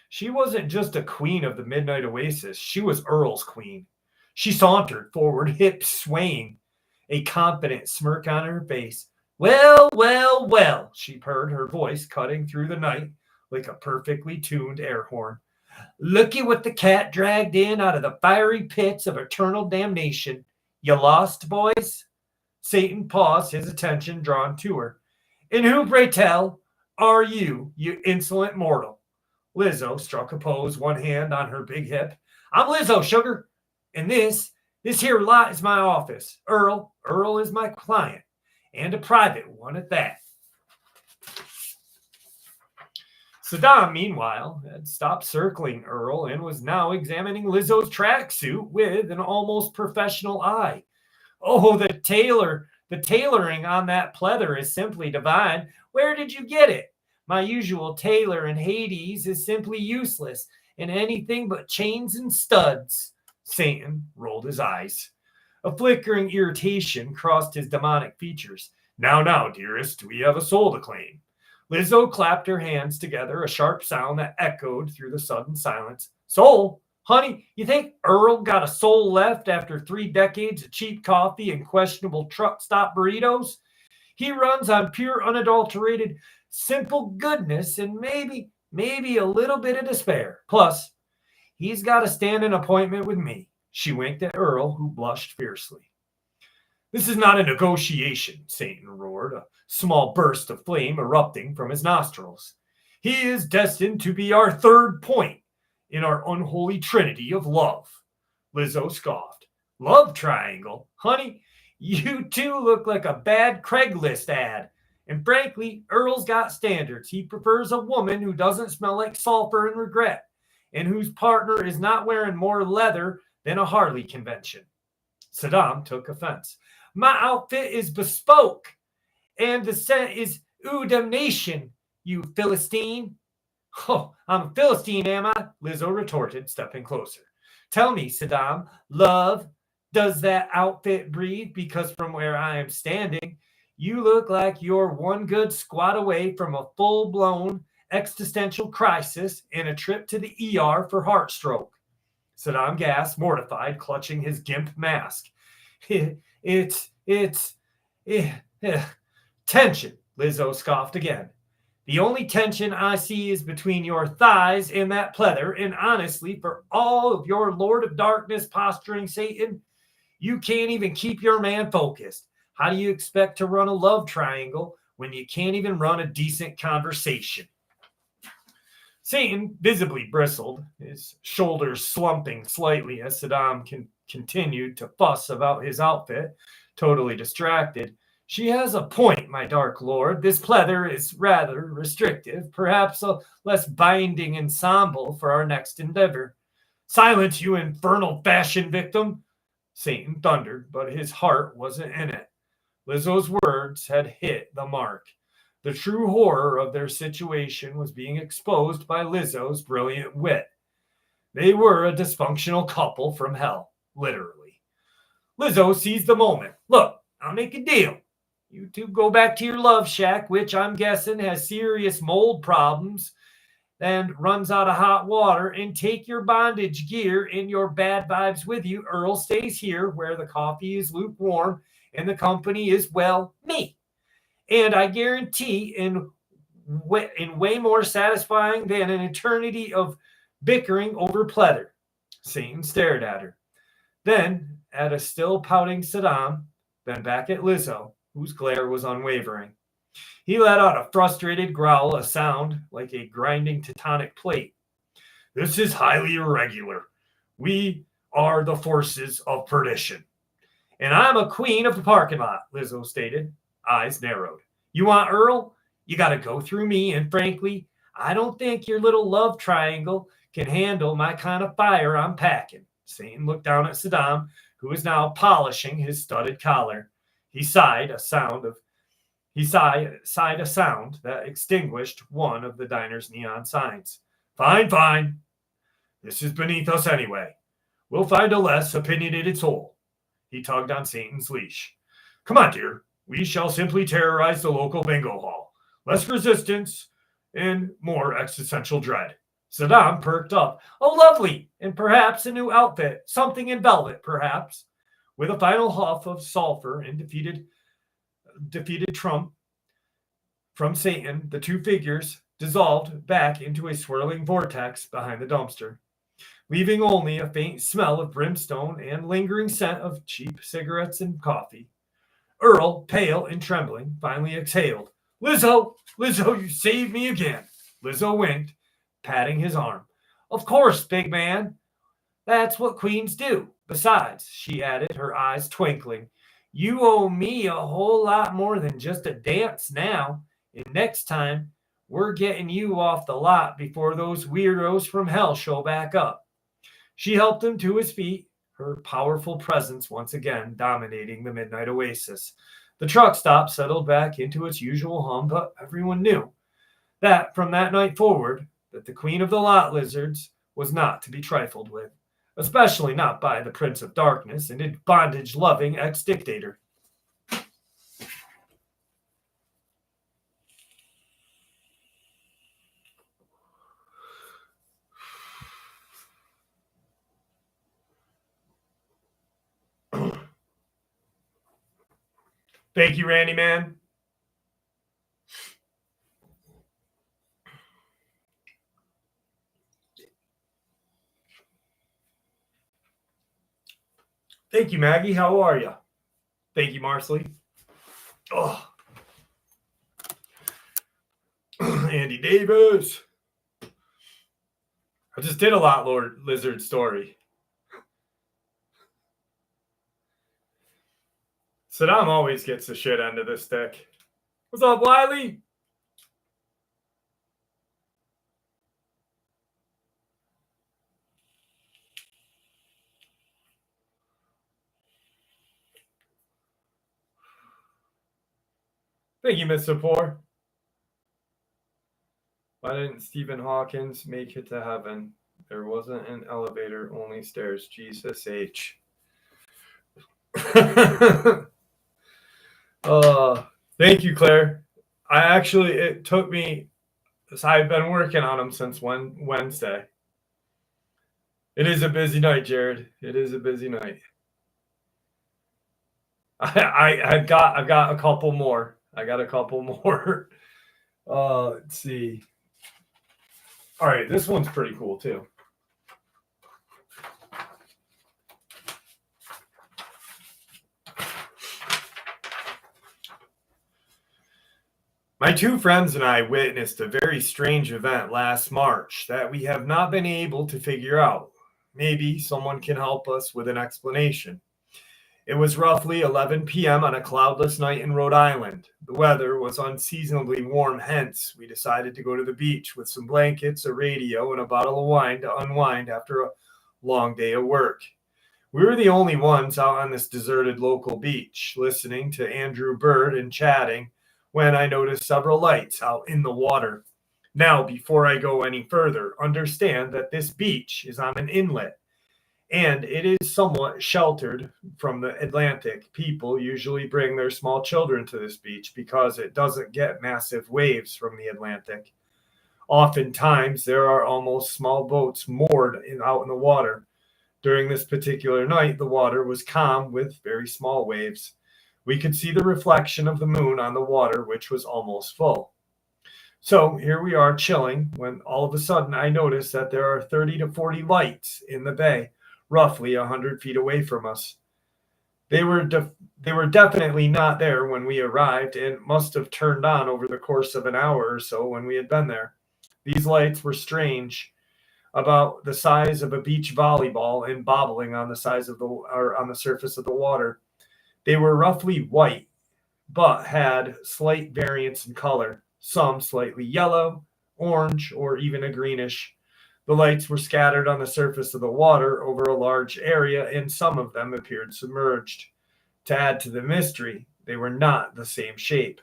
She wasn't just a queen of the Midnight Oasis. She was Earl's queen. She sauntered forward, hips swaying, a confident smirk on her face. Well, she purred, her voice cutting through the night like a perfectly tuned air horn. Looky what the cat dragged in out of the fiery pits of eternal damnation. You lost, boys? Satan paused, his attention drawn to her. And who, pray tell, are you, you insolent mortal? Lizzo struck a pose, one hand on her big hip. I'm Lizzo, sugar. And this here lot is my office. Earl is my client. And a private one at that. Saddam, meanwhile, had stopped circling Earl and was now examining Lizzo's tracksuit with an almost professional eye. Oh, the tailoring on that pleather is simply divine. Where did you get it? My usual tailor in Hades is simply useless in anything but chains and studs. Satan rolled his eyes. A flickering irritation crossed his demonic features. Now, dearest, we have a soul to claim. Lizzo clapped her hands together, a sharp sound that echoed through the sudden silence. Soul? Honey, you think Earl got a soul left after 3 decades of cheap coffee and questionable truck stop burritos? He runs on pure, unadulterated, simple goodness and maybe a little bit of despair. Plus, he's got to stand an appointment with me. She winked at Earl, who blushed fiercely. This is not a negotiation, Satan roared, a small burst of flame erupting from his nostrils. He is destined to be our third point in our unholy trinity of love. Lizzo scoffed. Love triangle? Honey, You two look like a bad Craigslist ad. And frankly, Earl's got standards. He prefers a woman who doesn't smell like sulfur and regret, and whose partner is not wearing more leather than a Harley convention. Saddam took offense. My outfit is bespoke, and the scent is ooh damnation, you Philistine. Oh, I'm a Philistine, am I? Lizzo retorted, stepping closer. Tell me, Saddam, love, does that outfit breathe? Because from where I am standing, you look like you're one good squat away from a full-blown existential crisis and a trip to the ER for heart stroke. Saddam gasped, mortified, clutching his gimp mask. It's tension, Lizzo scoffed again. The only tension I see is between your thighs and that pleather, and honestly, for all of your Lord of Darkness posturing Satan, you can't even keep your man focused. How do you expect to run a love triangle when you can't even run a decent conversation? Satan visibly bristled, his shoulders slumping slightly as Saddam continued to fuss about his outfit, totally distracted. She has a point, my dark lord. This pleather is rather restrictive, perhaps a less binding ensemble for our next endeavor. Silence, you infernal fashion victim! Satan thundered, but his heart wasn't in it. Lizzo's words had hit the mark. The true horror of their situation was being exposed by Lizzo's brilliant wit. They were a dysfunctional couple from hell, literally. Lizzo seized the moment. Look, I'll make a deal. You two go back to your love shack, which I'm guessing has serious mold problems and runs out of hot water, and take your bondage gear and your bad vibes with you. Earl stays here where the coffee is lukewarm and the company is, well, me. And I guarantee in way more satisfying than an eternity of bickering over pleather. Satan stared at her, then at a still pouting Saddam, then back at Lizzo, whose glare was unwavering. He let out a frustrated growl, a sound like a grinding tectonic plate. This is highly irregular. We are the forces of perdition. And I'm a queen of the parking lot, Lizzo stated, eyes narrowed. You want Earl? You got to go through me, and frankly, I don't think your little love triangle can handle my kind of fire I'm packing. Satan looked down at Saddam, who was now polishing his studded collar. He sighed a sound that extinguished one of the diner's neon signs. Fine, fine. This is beneath us anyway. We'll find a less opinionated soul. He tugged on Satan's leash. Come on, dear. We shall simply terrorize the local bingo hall. Less resistance and more existential dread. Saddam perked up. Oh, lovely. And perhaps a new outfit. Something in velvet, perhaps. With a final huff of sulfur and defeated Trump from Satan, the two figures dissolved back into a swirling vortex behind the dumpster, leaving only a faint smell of brimstone and lingering scent of cheap cigarettes and coffee. Earl, pale and trembling, finally exhaled. Lizzo, you saved me again. Lizzo winked, patting his arm. Of course, big man. That's what queens do. Besides, she added, her eyes twinkling, you owe me a whole lot more than just a dance now. And next time, we're getting you off the lot before those weirdos from hell show back up. She helped him to his feet, her powerful presence once again dominating the midnight oasis. The truck stop settled back into its usual hum, but everyone knew that from that night forward, that the queen of the lot lizards was not to be trifled with, especially not by the Prince of Darkness and his bondage-loving ex-dictator. Thank you, Randy, man. Thank you, Maggie. How are you? Thank you, Marsley. Oh. Andy Davis. I just did a lot Lord Lizard story. Saddam always gets the shit end of the stick. What's up, Wiley? Thank you, Mr. Poor. Why didn't Stephen Hawkins make it to heaven? There wasn't an elevator, only stairs. Jesus H. Thank you, Claire. It took me, I've been working on them since Wednesday. It is a busy night, Jared. It is a busy night. I've got a couple more. I got a couple more. Let's see. All right, this one's pretty cool too. My two friends and I witnessed a very strange event last March that we have not been able to figure out. Maybe someone can help us with an explanation. It was roughly 11 p.m. on a cloudless night in Rhode Island. The weather was unseasonably warm, hence we decided to go to the beach with some blankets, a radio, and a bottle of wine to unwind after a long day of work. We were the only ones out on this deserted local beach, listening to Andrew Bird and chatting, when I noticed several lights out in the water. Now, before I go any further, understand that this beach is on an inlet, and it is somewhat sheltered from the Atlantic. People usually bring their small children to this beach because it doesn't get massive waves from the Atlantic. Oftentimes, there are almost small boats moored out in the water. During this particular night, the water was calm with very small waves. We could see the reflection of the moon on the water, which was almost full. So here we are chilling when all of a sudden I notice that there are 30 to 40 lights in the bay, roughly 100 feet away from us. They were definitely not there when we arrived and must have turned on over the course of an hour or so when we had been there. These lights were strange, about the size of a beach volleyball and bobbling on the surface of the water. They were roughly white, but had slight variance in color, some slightly yellow, orange, or even a greenish. The lights were scattered on the surface of the water over a large area, and some of them appeared submerged. To add to the mystery, they were not the same shape.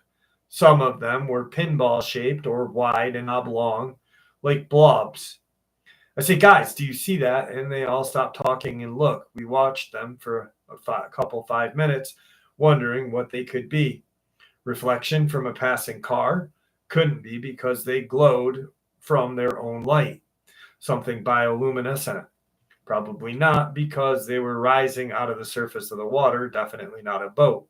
Some of them were pinball-shaped or wide and oblong, like blobs. I say, guys, do you see that? And they all stopped talking and look. We watched them for a couple 5 minutes, wondering what they could be. Reflection from a passing car? Couldn't be because they glowed from their own light. Something bioluminescent? Probably not because they were rising out of the surface of the water, definitely not a boat.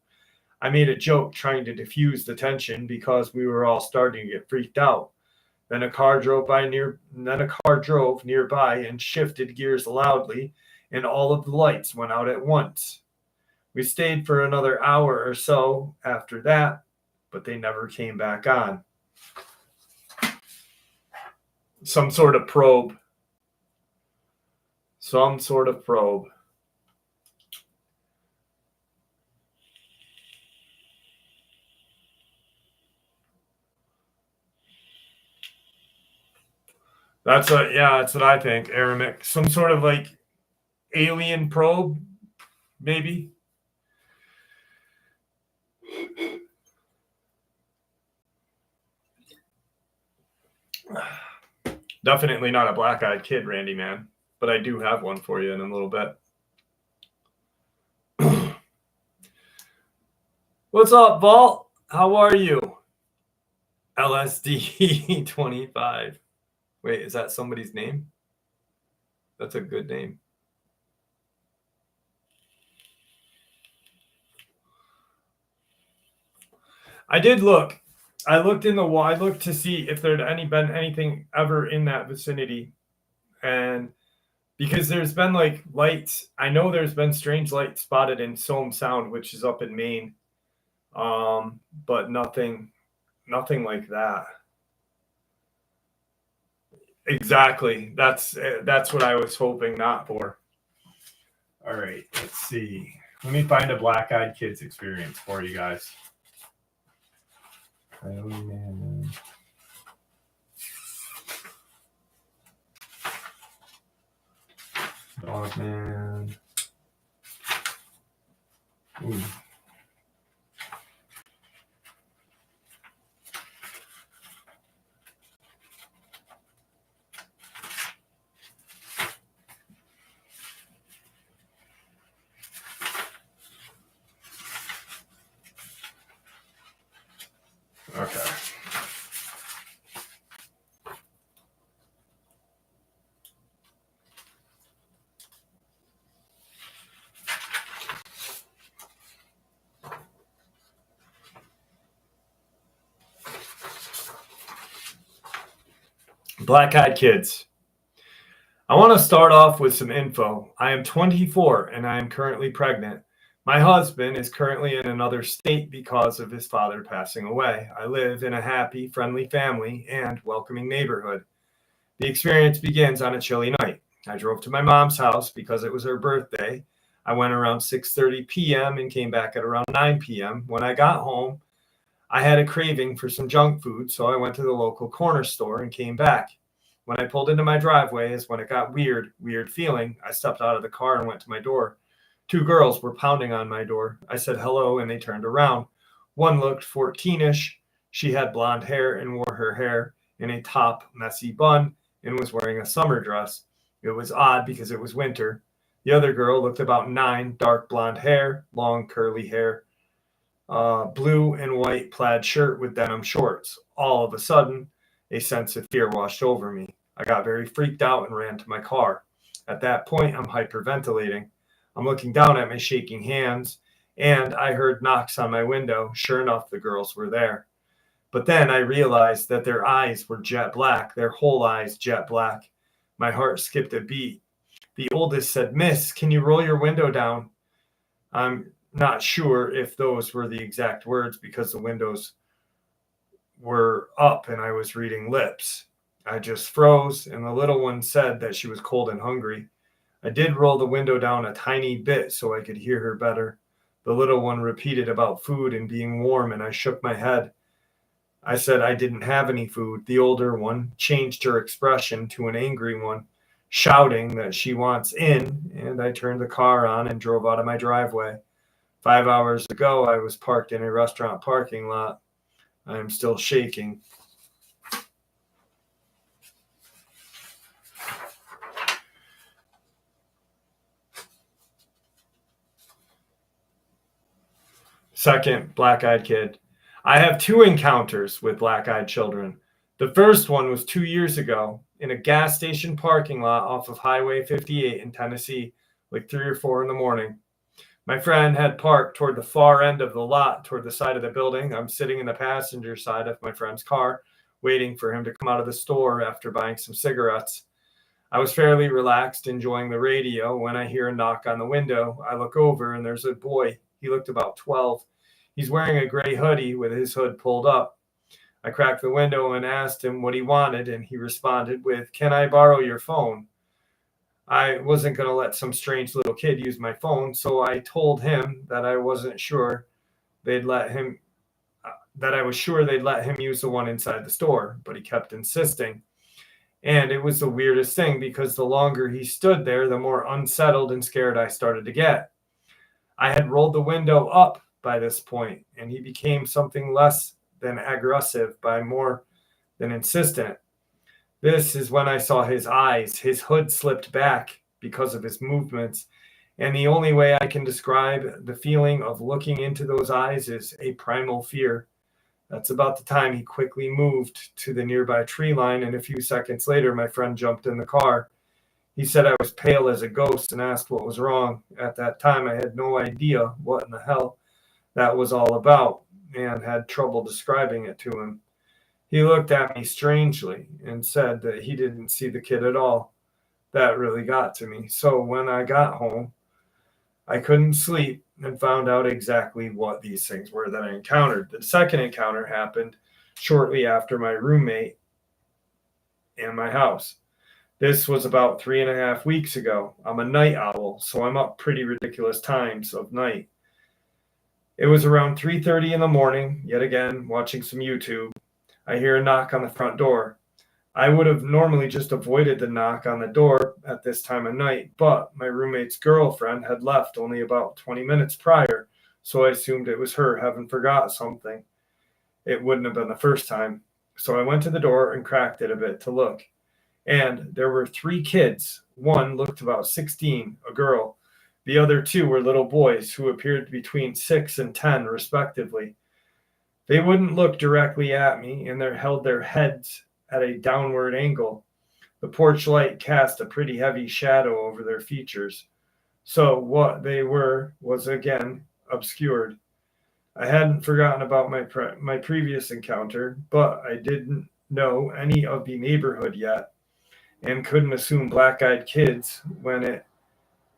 I made a joke trying to diffuse the tension because we were all starting to get freaked out. Then a car drove nearby and shifted gears loudly, and all of the lights went out at once. We stayed for another hour or so after that, but they never came back on. Some sort of probe. That's what I think, Aramic. Some sort of like alien probe, maybe. Definitely not a black-eyed kid, Randy, man. But I do have one for you in a little bit. What's up, Vault? How are you? LSD 25. Wait, is that somebody's name? That's a good name. I did look. I looked to see if there'd been anything ever in that vicinity. And because there's been like lights, I know there's been strange lights spotted in Somme Sound, which is up in Maine. But nothing like that. Exactly. That's what I was hoping not for. All right, let's see. Let me find a black-eyed kids experience for you guys. Coyote man. Dogman. Ooh. Okay. Black-eyed kids. I want to start off with some info. I am 24 and I am currently pregnant. My husband is currently in another state because of his father passing away. I live in a happy, friendly family and welcoming neighborhood. The experience begins on a chilly night. I drove to my mom's house because it was her birthday. I went around 6:30 p.m. and came back at around 9 p.m. When I got home, I had a craving for some junk food, so I went to the local corner store and came back. When I pulled into my driveway is when it got weird feeling. I stepped out of the car and went to my door. Two girls were pounding on my door. I said hello and they turned around. One looked 14-ish. She had blonde hair and wore her hair in a top, messy bun and was wearing a summer dress. It was odd because it was winter. The other girl looked about 9, dark blonde hair, long curly hair, blue and white plaid shirt with denim shorts. All of a sudden, a sense of fear washed over me. I got very freaked out and ran to my car. At that point, I'm hyperventilating. I'm looking down at my shaking hands, and I heard knocks on my window. Sure enough, the girls were there. But then I realized that their eyes were jet black, their whole eyes jet black. My heart skipped a beat. The oldest said, "Miss, can you roll your window down?" I'm not sure if those were the exact words because the windows were up and I was reading lips. I just froze, and the little one said that she was cold and hungry. I did roll the window down a tiny bit so I could hear her better. The little one repeated about food and being warm, and I shook my head. I said I didn't have any food. The older one changed her expression to an angry one, shouting that she wants in, and I turned the car on and drove out of my driveway. 5 hours ago, I was parked in a restaurant parking lot. I am still shaking. Second, black-eyed kid. I have 2 encounters with black-eyed children. The first one was 2 years ago in a gas station parking lot off of Highway 58 in Tennessee, like 3 or 4 in the morning. My friend had parked toward the far end of the lot, toward the side of the building. I'm sitting in the passenger side of my friend's car, waiting for him to come out of the store after buying some cigarettes. I was fairly relaxed, enjoying the radio, when I hear a knock on the window. I look over, and there's a boy. He looked about 12. He's wearing a gray hoodie with his hood pulled up. I cracked the window and asked him what he wanted, and he responded with, "Can I borrow your phone?" I wasn't going to let some strange little kid use my phone, so I told him that I wasn't sure they'd let him, that I was sure they'd let him use the one inside the store, but he kept insisting. And it was the weirdest thing because the longer he stood there, the more unsettled and scared I started to get. I had rolled the window up by this point, and he became something less than aggressive, by more than insistent. This is when I saw his eyes. His hood slipped back because of his movements. And the only way I can describe the feeling of looking into those eyes is a primal fear. That's about the time he quickly moved to the nearby tree line, and a few seconds later, my friend jumped in the car. He said I was pale as a ghost and asked what was wrong. At that time, I had no idea what in the hell that was all about and had trouble describing it to him. He looked at me strangely and said that he didn't see the kid at all. That really got to me. So when I got home, I couldn't sleep and found out exactly what these things were that I encountered. The second encounter happened shortly after my roommate and my house. This was about 3.5 weeks ago. I'm a night owl, so I'm up pretty ridiculous times of night. It was around 3:30 in the morning, yet again, watching some YouTube. I hear a knock on the front door. I would have normally just avoided the knock on the door at this time of night, but my roommate's girlfriend had left only about 20 minutes prior, so I assumed it was her having forgot something. It wouldn't have been the first time. So I went to the door and cracked it a bit to look. And there were 3 kids. One looked about 16, a girl. The other 2 were little boys who appeared between 6 and 10, respectively. They wouldn't look directly at me, and they held their heads at a downward angle. The porch light cast a pretty heavy shadow over their features. So what they were was again obscured. I hadn't forgotten about my previous encounter, but I didn't know any of the neighborhood yet, and couldn't assume black-eyed kids when it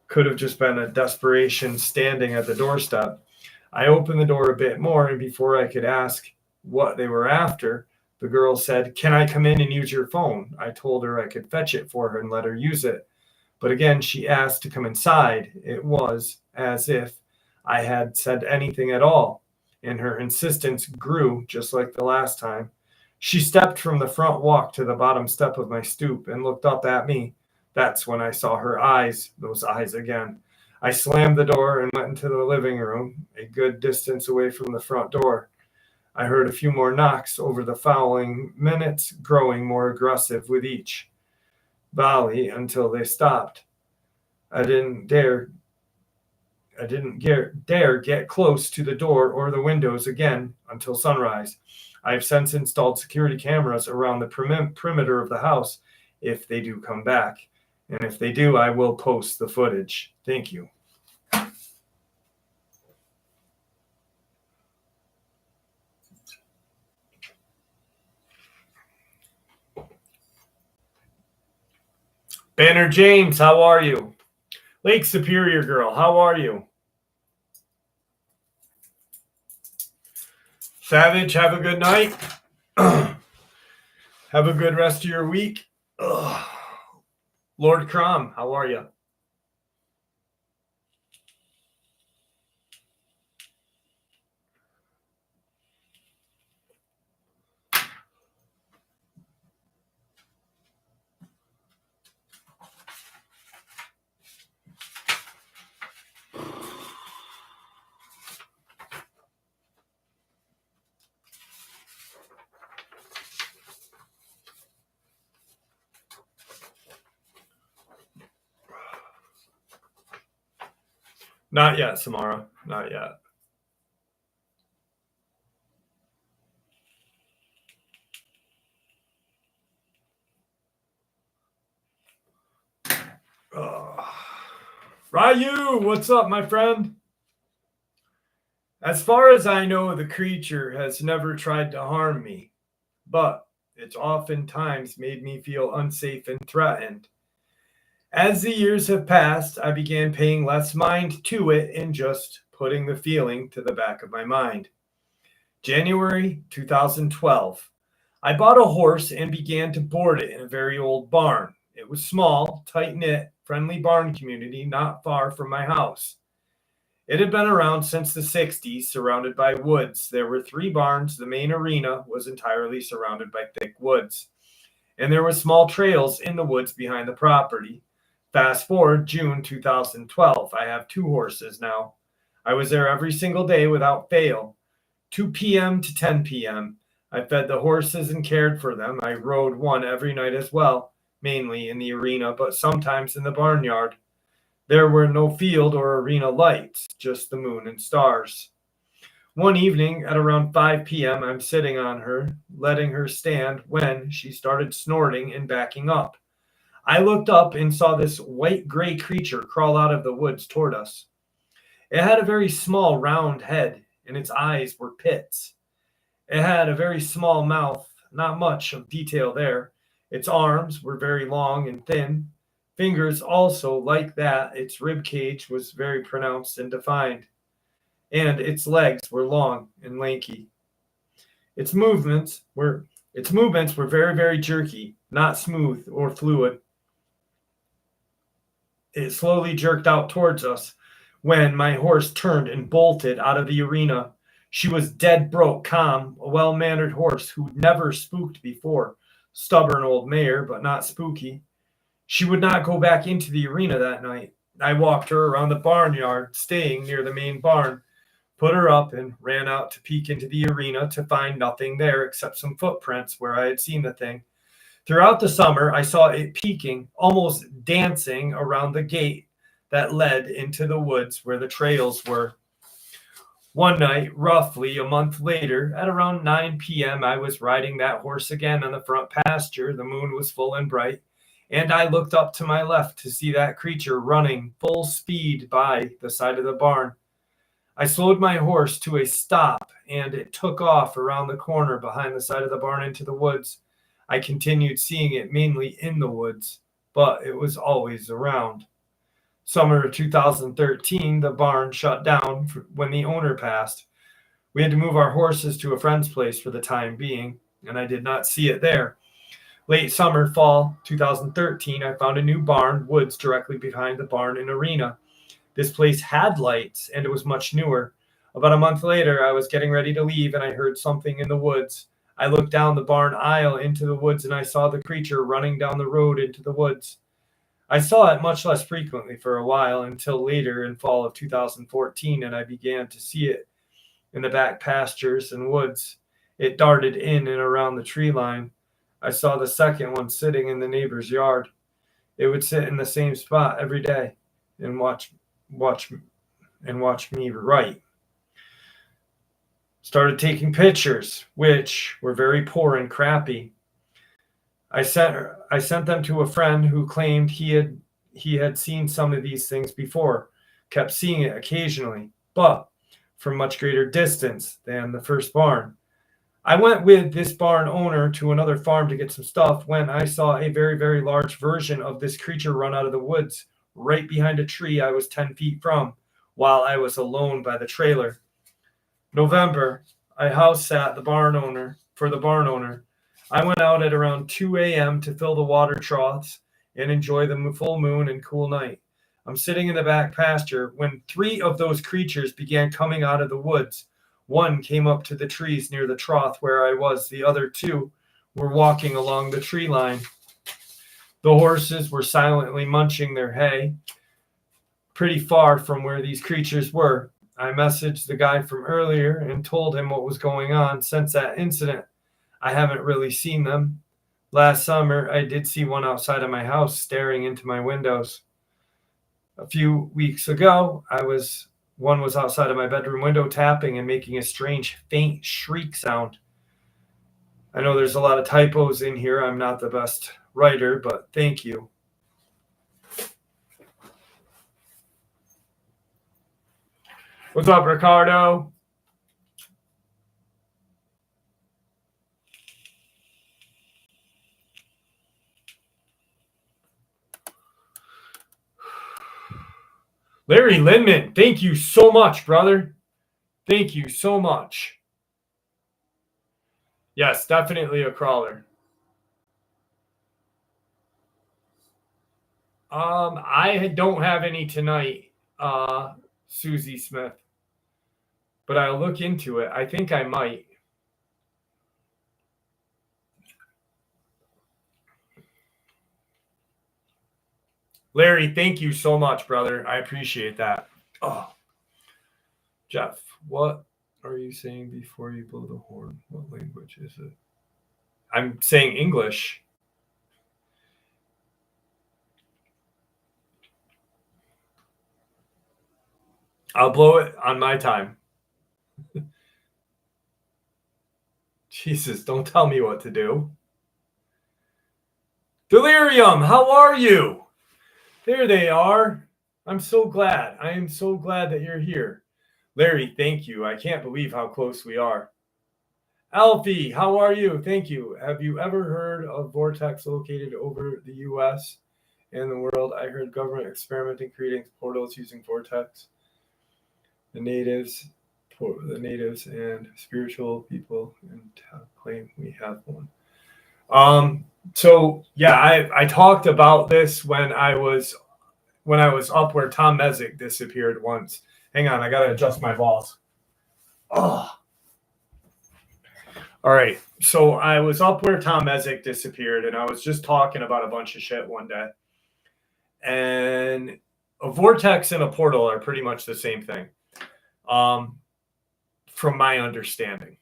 could have just been a desperation standing at the doorstep. I opened the door a bit more, and before I could ask what they were after, the girl said, "Can I come in and use your phone?" I told her I could fetch it for her and let her use it. But again, she asked to come inside. It was as if I had said anything at all, and her insistence grew just like the last time. She stepped from the front walk to the bottom step of my stoop and looked up at me. That's when I saw her eyes, those eyes again. I slammed the door and went into the living room, a good distance away from the front door. I heard a few more knocks over the following minutes, growing more aggressive with each volley until they stopped. I didn't dare get close to the door or the windows again until sunrise. I have since installed security cameras around the perimeter of the house if they do come back. And if they do, I will post the footage. Thank you. Banner James, how are you? Lake Superior Girl, how are you? Savage, have a good night. Have a good rest of your week. Ugh. Lord Crom, how are you? Not yet, Samara. Not yet. Ryu, what's up, my friend? As far as I know, the creature has never tried to harm me, but it's oftentimes made me feel unsafe and threatened. As the years have passed, I began paying less mind to it and just putting the feeling to the back of my mind. January 2012. I bought a horse and began to board it in a very old barn. It was small, tight-knit, friendly barn community not far from my house. It had been around since the 60s, surrounded by woods. There were 3 barns. The main arena was entirely surrounded by thick woods, and there were small trails in the woods behind the property. Fast forward June 2012. I have 2 horses now. I was there every single day without fail, 2 p.m. to 10 p.m. I fed the horses and cared for them. I rode one every night as well, mainly in the arena, but sometimes in the barnyard. There were no field or arena lights, just the moon and stars. One evening at around 5 p.m., I'm sitting on her, letting her stand, when she started snorting and backing up. I looked up and saw this white-gray creature crawl out of the woods toward us. It had a very small, round head, and its eyes were pits. It had a very small mouth, not much of detail there. Its arms were very long and thin. Fingers also like that. Its rib cage was very pronounced and defined, and its legs were long and lanky. Its movements were very, very jerky, not smooth or fluid. It slowly jerked out towards us when my horse turned and bolted out of the arena. She was dead broke, calm, a well-mannered horse who'd never spooked before. Stubborn old mare, but not spooky. She would not go back into the arena that night. I walked her around the barnyard, staying near the main barn, put her up, and ran out to peek into the arena to find nothing there except some footprints where I had seen the thing. Throughout the summer, I saw it peeking, almost dancing around the gate that led into the woods where the trails were. One night, roughly a month later, at around 9 p.m., I was riding that horse again on the front pasture. The moon was full and bright, and I looked up to my left to see that creature running full speed by the side of the barn. I slowed my horse to a stop, and it took off around the corner behind the side of the barn into the woods. I continued seeing it mainly in the woods, but it was always around. Summer of 2013, the barn shut down when the owner passed. We had to move our horses to a friend's place for the time being, and I did not see it there. Late summer, fall 2013, I found a new barn, woods directly behind the barn and arena. This place had lights, and it was much newer. About a month later, I was getting ready to leave, and I heard something in the woods. I looked down the barn aisle into the woods, and I saw the creature running down the road into the woods. I saw it much less frequently for a while until later in fall of 2014, and I began to see it in the back pastures and woods. It darted in and around the tree line. I saw the second one sitting in the neighbor's yard. It would sit in the same spot every day and watch me write. Started taking pictures, which were very poor and crappy. I sent them to a friend who claimed he had seen some of these things before, kept seeing it occasionally, but from much greater distance than the first barn. I went with this barn owner to another farm to get some stuff when I saw a very, very large version of this creature run out of the woods right behind a tree I was 10 feet from while I was alone by the trailer. November, I house sat for the barn owner. I went out at around 2 a.m. to fill the water troughs and enjoy the full moon and cool night. I'm sitting in the back pasture when 3 of those creatures began coming out of the woods. One came up to the trees near the trough where I was. The other 2 were walking along the tree line. The horses were silently munching their hay pretty far from where these creatures were. I messaged the guy from earlier and told him what was going on. Since that incident, I haven't really seen them. Last summer, I did see one outside of my house staring into my windows. A few weeks ago, one was outside of my bedroom window tapping and making a strange, faint shriek sound. I know there's a lot of typos in here. I'm not the best writer, but thank you. What's up, Ricardo? Larry Lindman, thank you so much, brother. Thank you so much. Yes, definitely a crawler. I don't have any tonight, Susie Smith, but I'll look into it. I think I might. Larry, thank you so much, brother. I appreciate that. Oh, Jeff, what are you saying before you blow the horn? What language is it? I'm saying English. I'll blow it on my time. Jesus, don't tell me what to do. Delirium, how are you? There they are. I'm so glad. I am so glad that you're here. Larry, thank you. I can't believe how close we are. Alfie, how are you? Thank you. Have you ever heard of vortex located over the U.S. and the world? I heard government experimenting creating portals using vortex. The natives and spiritual people claim we have one. So yeah, I talked about this when I was when I was up where Tom Mezek disappeared once. Hang on, I gotta adjust my balls. Oh. All right, so I was up where Tom Mezek disappeared, and I was just talking about a bunch of shit one day. And a vortex and a portal are pretty much the same thing, from my understanding.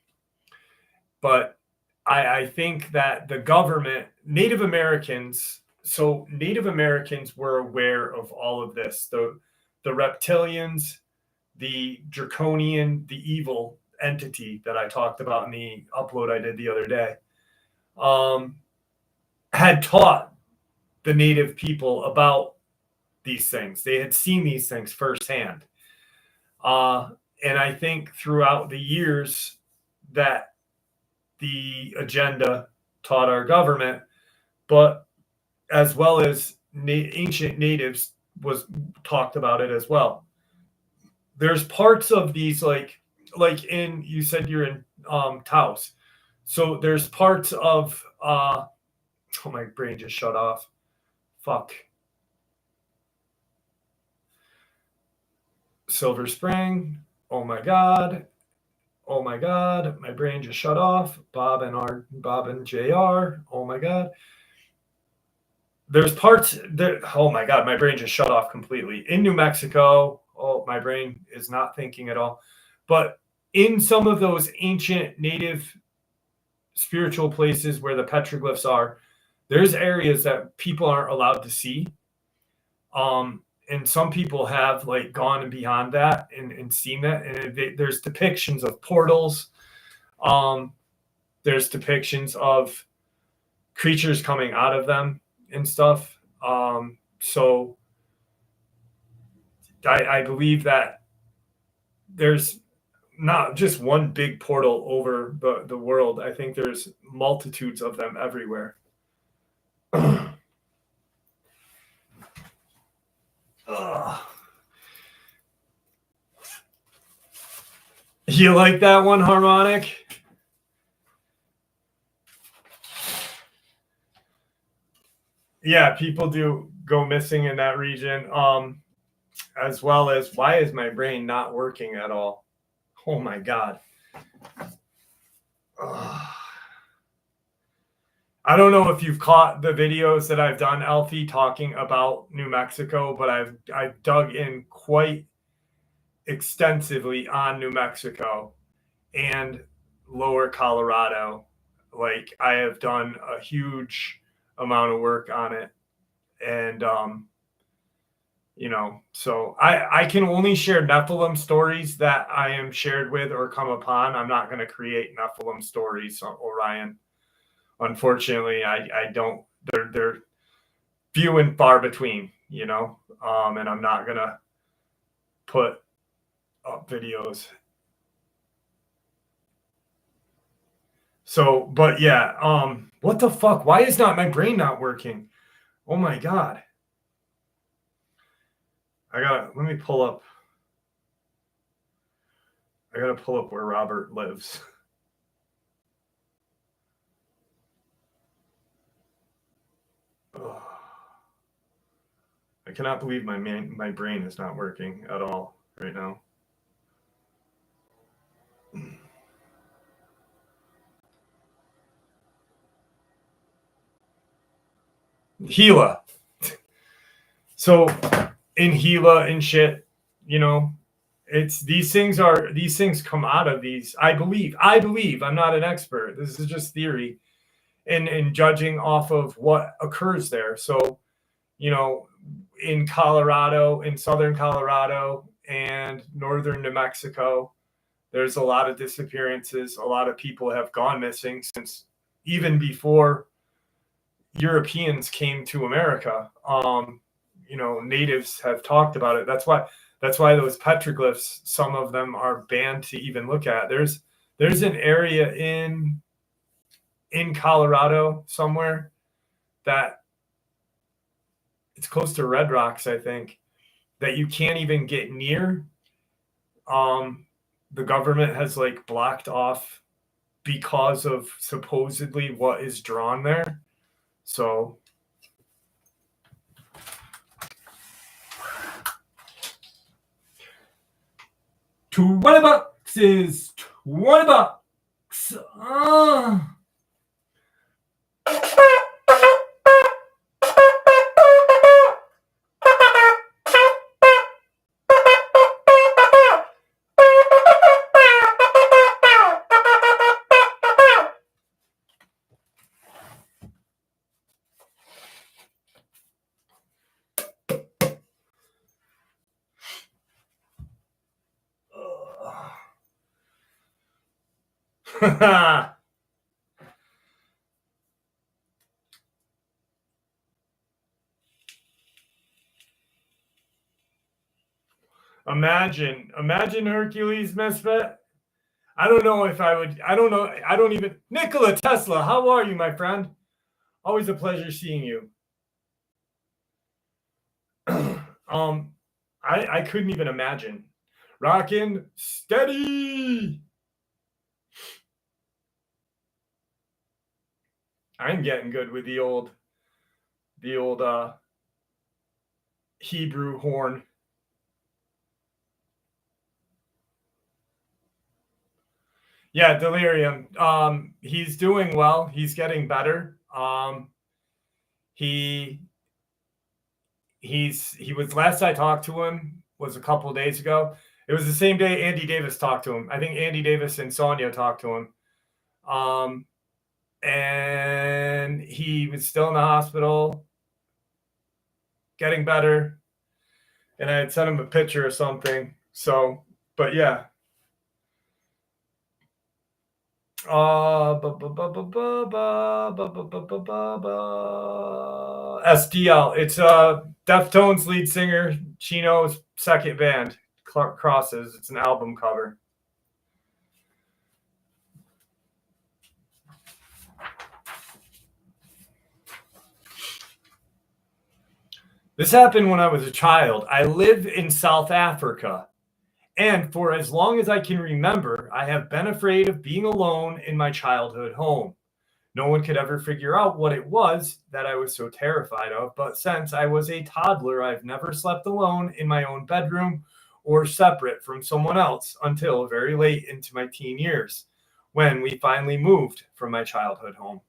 But I think that the government, Native Americans were aware of all of this. The reptilians, the draconian, the evil entity that I talked about in the upload I did the other day, had taught the native people about these things. They had seen these things firsthand. And I think throughout the years that the agenda taught our government, but as well as ancient natives was talked about it as well. There's parts of these like in, you said you're in Taos. So there's parts of oh, my brain just shut off. Fuck. Silver Spring. Oh my God. Oh my God. My brain just shut off. Bob and JR. Oh my God. There's parts there. Oh my God. My brain just shut off completely. In New Mexico. Oh, my brain is not thinking at all. But in some of those ancient native spiritual places where the petroglyphs are, there's areas that people aren't allowed to see. And some people have like gone beyond that and seen that. And there's depictions of portals. There's depictions of creatures coming out of them and stuff. So I believe that there's not just one big portal over the world. I think there's multitudes of them everywhere. You like that one, Harmonic? Yeah, people do go missing in that region. As well as, why is my brain not working at all? Oh my God. I don't know if you've caught the videos that I've done, Alfie, talking about New Mexico, but I've dug in quite extensively on New Mexico and Lower Colorado. Like, I have done a huge amount of work on it. And, so I can only share Nephilim stories that I am shared with or come upon. I'm not going to create Nephilim stories, Orion. Unfortunately, I don't. They're few and far between, and I'm not going to put up videos. So, but yeah, what the fuck? Why is not my brain not working? Oh my God. Let me pull up. I gotta pull up where Robert lives. I cannot believe my brain is not working at all right now. Gila. So in Gila and shit, it's these things come out of these. I believe, I'm not an expert. This is just theory and judging off of what occurs there. So, in Colorado, in southern Colorado and northern New Mexico, there's a lot of disappearances. A lot of people have gone missing since even before Europeans came to America. Natives have talked about it. That's why those petroglyphs, some of them are banned to even look at. There's an area in Colorado somewhere that it's close to Red Rocks, I think, that you can't even get near. The government has like blocked off because of supposedly what is drawn there. So $20 is $20. Imagine Hercules, Misfit. I don't know if I would. I don't know. I don't even. Nikola Tesla, how are you, my friend? Always a pleasure seeing you. I couldn't even imagine. Rockin' steady. I'm getting good with the old Hebrew horn. Yeah, Delirium. He's doing well. He's getting better. He was, last I talked to him was a couple of days ago. It was the same day Andy Davis talked to him. I think Andy Davis and Sonia talked to him. And he was still in the hospital, getting better. And I had sent him a picture or something. So, but yeah. SDL. It's Deftones lead singer Chino's second band, Clark Crosses. It's an album cover. This happened when I was a child. I live in South Africa. And for as long as I can remember, I have been afraid of being alone in my childhood home. No one could ever figure out what it was that I was so terrified of, but since I was a toddler, I've never slept alone in my own bedroom or separate from someone else until very late into my teen years, when we finally moved from my childhood home.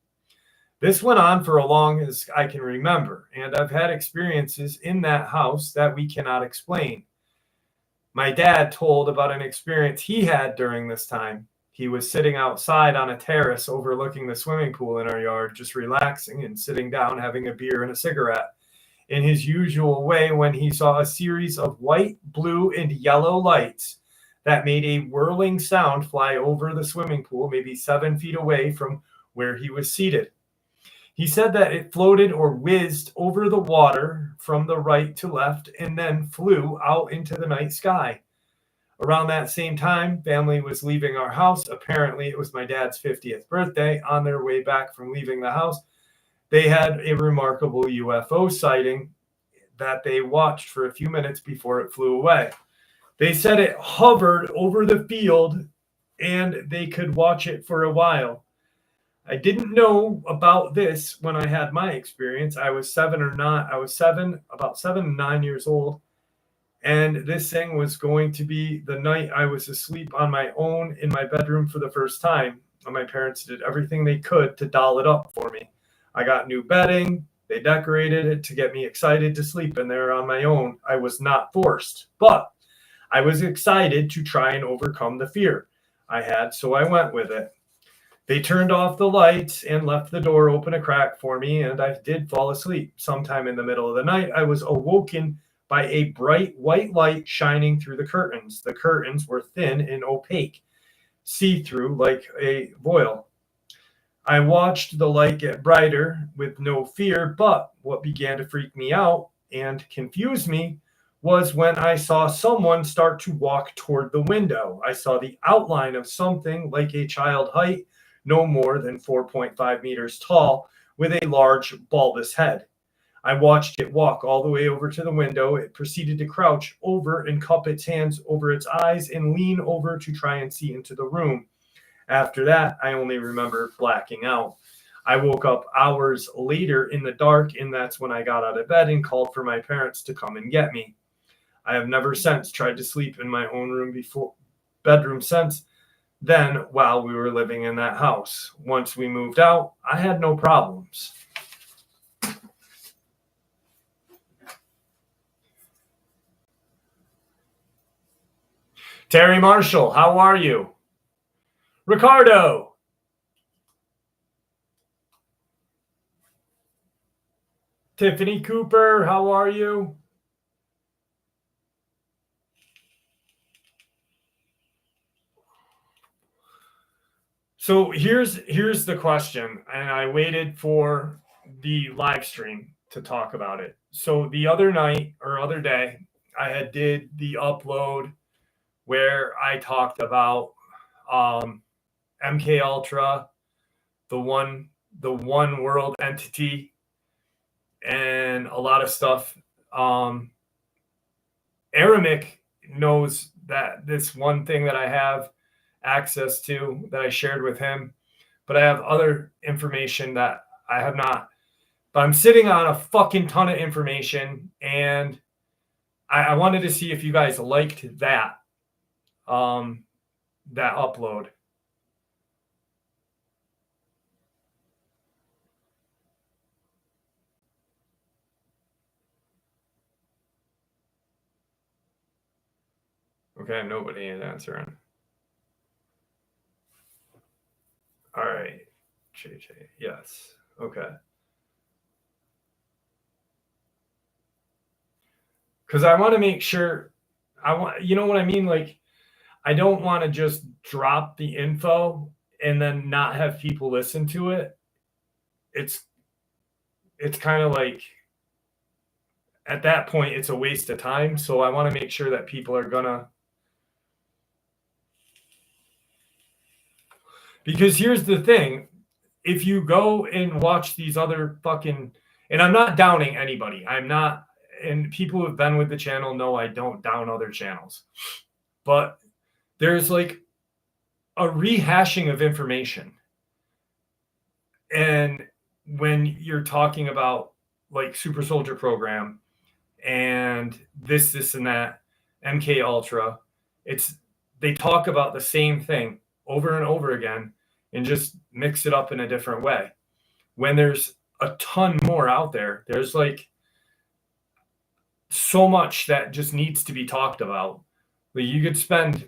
This went on for as long as I can remember, and I've had experiences in that house that we cannot explain. My dad told about an experience he had during this time. He was sitting outside on a terrace overlooking the swimming pool in our yard, just relaxing and sitting down, having a beer and a cigarette. In his usual way, when he saw a series of white, blue, and yellow lights that made a whirling sound fly over the swimming pool, maybe 7 feet away from where he was seated. He said that it floated or whizzed over the water from the right to left and then flew out into the night sky. Around that same time, family was leaving our house. Apparently, it was my dad's 50th birthday. On their way back from leaving the house, they had a remarkable UFO sighting that they watched for a few minutes before it flew away. They said it hovered over the field and they could watch it for a while. I didn't know about this when I had my experience. I was about 7 and 9 years old. And this thing was going to be the night I was asleep on my own in my bedroom for the first time. And my parents did everything they could to doll it up for me. I got new bedding. They decorated it to get me excited to sleep in there on my own. I was not forced, but I was excited to try and overcome the fear I had, so I went with it. They turned off the lights and left the door open a crack for me, and I did fall asleep. Sometime in the middle of the night, I was awoken by a bright white light shining through the curtains. The curtains were thin and opaque, see-through like a voile. I watched the light get brighter with no fear, but what began to freak me out and confuse me was when I saw someone start to walk toward the window. I saw the outline of something like a child height, no more than 4.5 meters tall, with a large bulbous head. I watched it walk all the way over to the window. It proceeded to crouch over and cup its hands over its eyes and lean over to try and see into the room. After that, I only remember blacking out. I woke up hours later in the dark, and that's when I got out of bed and called for my parents to come and get me. I have never since tried to sleep in my own room bedroom since then while we were living in that house. Once we moved out, I had no problems. Terry Marshall, how are you? Ricardo. Tiffany Cooper, how are you? So here's the question, and I waited for the live stream to talk about it. So the other day, I did the upload where I talked about MK Ultra, the one world entity, and a lot of stuff. Aramic knows that this one thing that I have access to that I shared with him, but I have other information that I have not. But I'm sitting on a fucking ton of information, and I wanted to see if you guys liked that that upload. Okay, nobody is answering. All right, JJ, yes, okay. Because I want to make sure, you know what I mean? Like, I don't want to just drop the info and then not have people listen to it. It's kind of like, at that point, it's a waste of time. So I want to make sure that people are gonna. Because here's the thing, if you go and watch these other fucking, and I'm not downing anybody. I'm not, and people who have been with the channel know I don't down other channels. But there's like a rehashing of information. And when you're talking about like Super Soldier Program and this and that, MK Ultra, they talk about the same thing over and over again and just mix it up in a different way. When there's a ton more out there, there's like so much that just needs to be talked about. Like, you could spend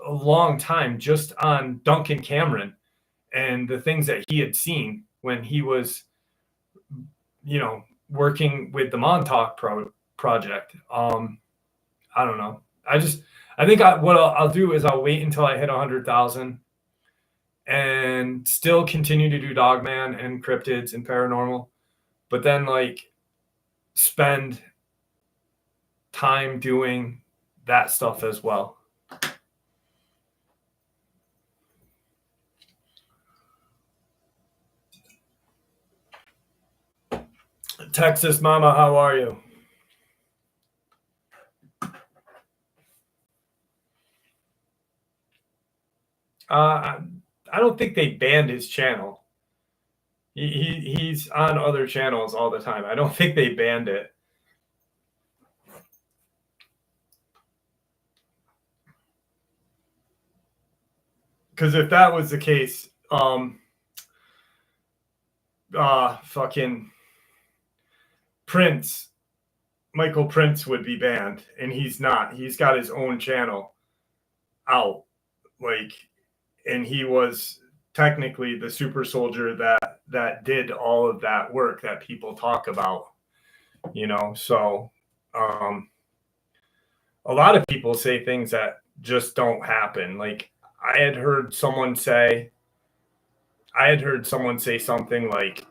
a long time just on Duncan Cameron and the things that he had seen when he was, working with the Montauk project. I don't know. I think what I'll do is I'll wait until I hit 100,000 and still continue to do Dogman and cryptids and paranormal, but then like spend time doing that stuff as well. Texas Mama, how are you? I don't think they banned his channel. He's on other channels all the time. I don't think they banned it. Because if that was the case, fucking Michael Prince would be banned, and he's not. He's got his own channel out, like, and he was technically the super soldier that did all of that work that people talk about, so a lot of people say things that just don't happen. Like, I had heard someone say something like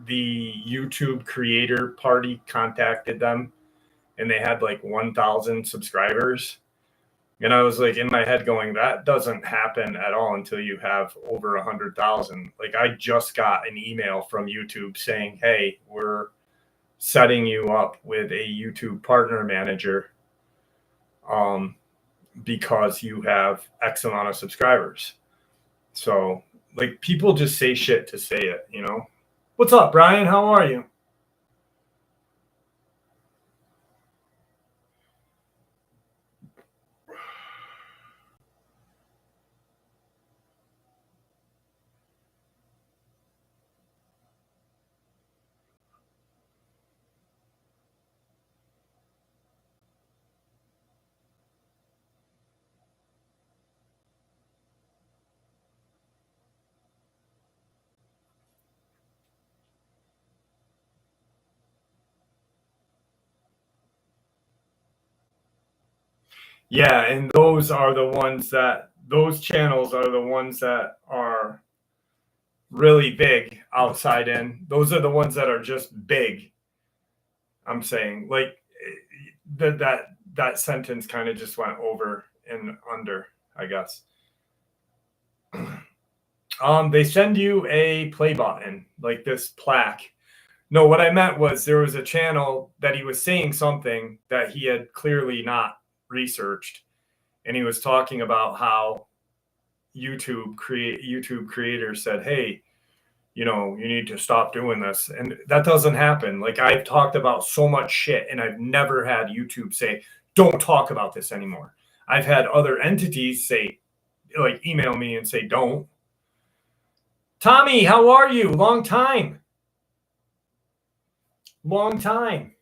the YouTube creator party contacted them and they had like 1,000 subscribers. And I was like in my head going, that doesn't happen at all until you have over 100,000. Like, I just got an email from YouTube saying, hey, we're setting you up with a YouTube partner manager because you have X amount of subscribers. So like, people just say shit to say it, What's up, Brian? How are you? Yeah, and those channels are the ones that are really big outside in. Those are the ones that are just big. I'm saying, like, that sentence kind of just went over and under, I guess. They send you a play button, like this plaque. No, what I meant was there was a channel that he was saying something that he had clearly not researched, and he was talking about how YouTube creators said, "Hey, you need to stop doing this," and that doesn't happen. Like, I've talked about so much shit, and I've never had YouTube say, "Don't talk about this anymore." I've had other entities say, like, email me and say, "Don't." Tommy, how are you? Long time. Long time.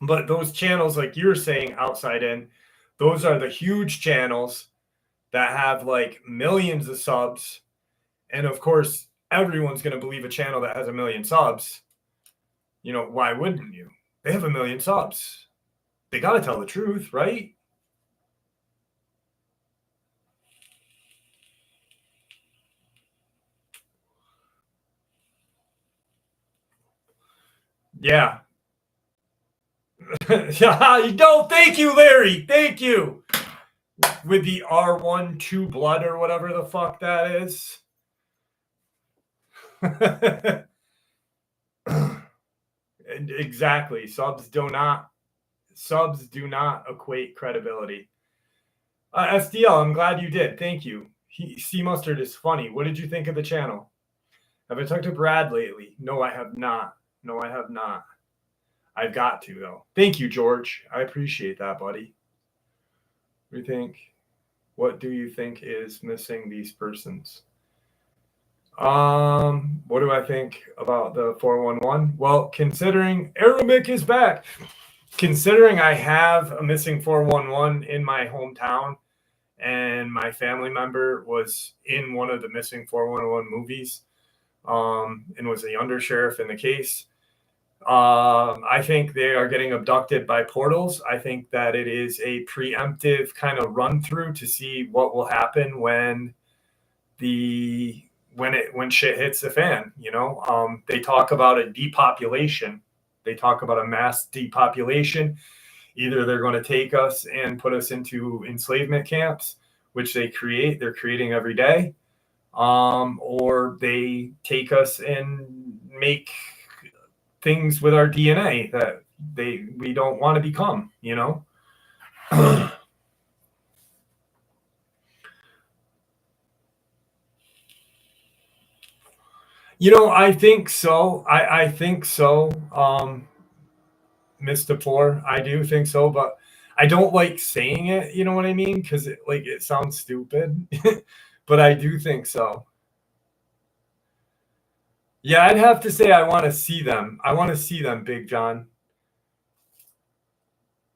But those channels, like you're saying, outside in, those are the huge channels that have like millions of subs. And of course, everyone's going to believe a channel that has 1 million subs. Why wouldn't you? They have 1 million subs. They got to tell the truth, right? Yeah. Yeah, you don't. Thank you, Larry. Thank you. With the R12 blood or whatever the fuck that is. Exactly. Subs do not equate credibility. SDL, I'm glad you did. Thank you. Sea Mustard is funny. What did you think of the channel? Have I talked to Brad lately? No, I have not. I've got to, though. Thank you, George. I appreciate that, buddy. What do you think is missing these persons? What do I think about the 411? Well, considering Aramik is back, considering I have a missing 411 in my hometown, and my family member was in one of the missing 411 movies, and was the undersheriff in the case. I think they are getting abducted by portals. I think that it is a preemptive kind of run through to see what will happen when shit hits the fan. They talk about a depopulation. They talk about a mass depopulation. Either they're going to take us and put us into enslavement camps, which they're creating every day, or they take us and make things with our DNA that we don't want to become. I think so. I think so. Mr. Poor, I do think so, but I don't like saying it, you know what I mean? Because it sounds stupid. But I do think so. Yeah, I'd have to say I want to see them. I want to see them, Big John.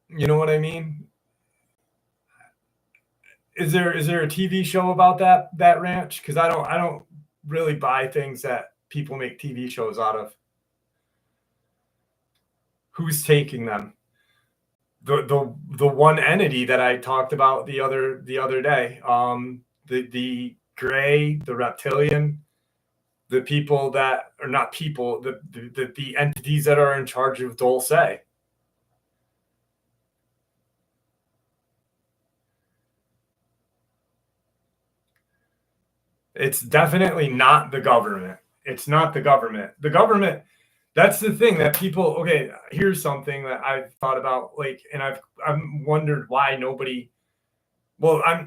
You know what I mean? Is there a TV show about that ranch? Because I don't really buy things that people make TV shows out of. Who's taking them? The one entity that I talked about the other day. The gray, the reptilian, the people that are not people, the entities that are in charge of Dulce. It's definitely not the government. It's not the government. The government, that's the thing that people, okay, here's something that I've thought about, and I've wondered why nobody,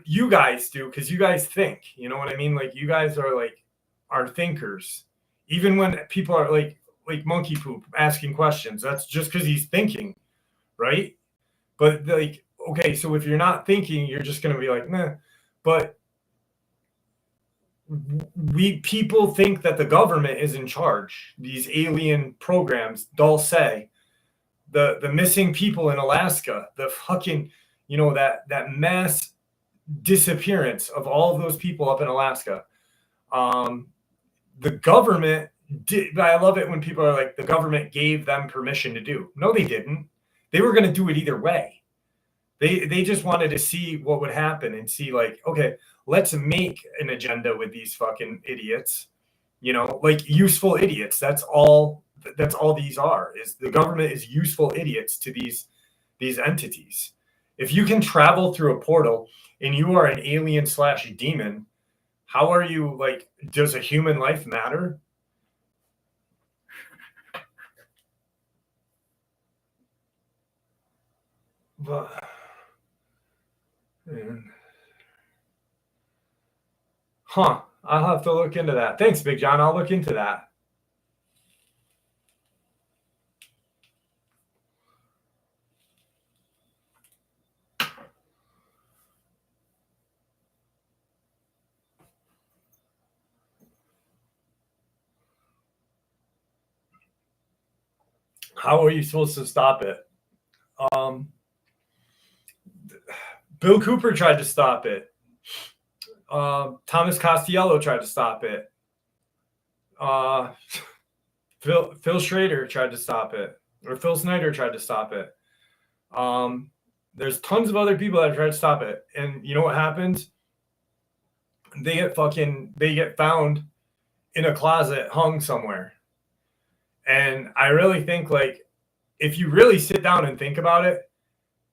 you guys do, because you guys think, you know what I mean? Like, you guys are thinkers. Even when people are like Monkey Poop asking questions, that's just because he's thinking, right? But okay, so if you're not thinking, you're just going to be like, meh. But people think that the government is in charge. These alien programs, Dulce, the missing people in Alaska, the fucking, that mass disappearance of all of those people up in Alaska. The government did. I love it when people are like, the government gave them permission to do. No, they didn't. They were going to do it either way. They just wanted to see what would happen and see like, okay, let's make an agenda with these fucking idiots, like useful idiots. That's all these are, is the government is useful idiots to these entities. If you can travel through a portal and you are an alien / demon, how are you like, does a human life matter? But, huh. I'll have to look into that. Thanks, Big John. I'll look into that. How are you supposed to stop it? Bill Cooper tried to stop it. Thomas Costello tried to stop it. Phil Schrader tried to stop it, or Phil Snyder tried to stop it. There's tons of other people that tried to stop it, and you know what happens? They get found in a closet, hung somewhere. And I really think, like, if you really sit down and think about it,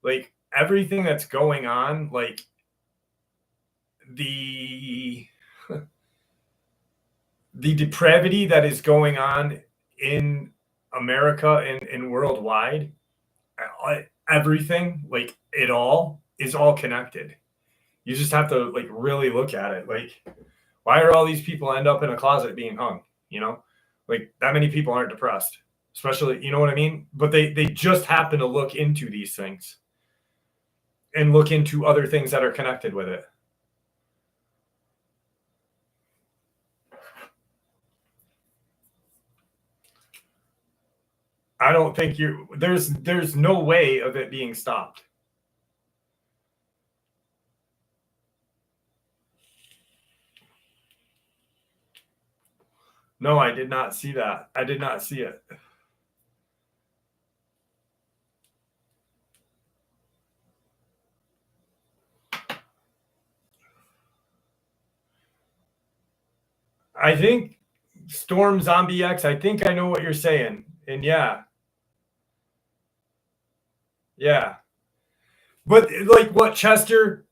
like everything that's going on, like the depravity that is going on in America and worldwide, everything, like it all is all connected. You just have to like really look at it. Like, why are all these people end up in a closet being hung? Like that many people aren't depressed, especially, you know what I mean? But they just happen to look into these things and look into other things that are connected with it. I don't think there's no way of it being stopped. No, I did not see that. I did not see it. I think Storm Zombie X, I think I know what you're saying. And yeah. Yeah. But like what Chester,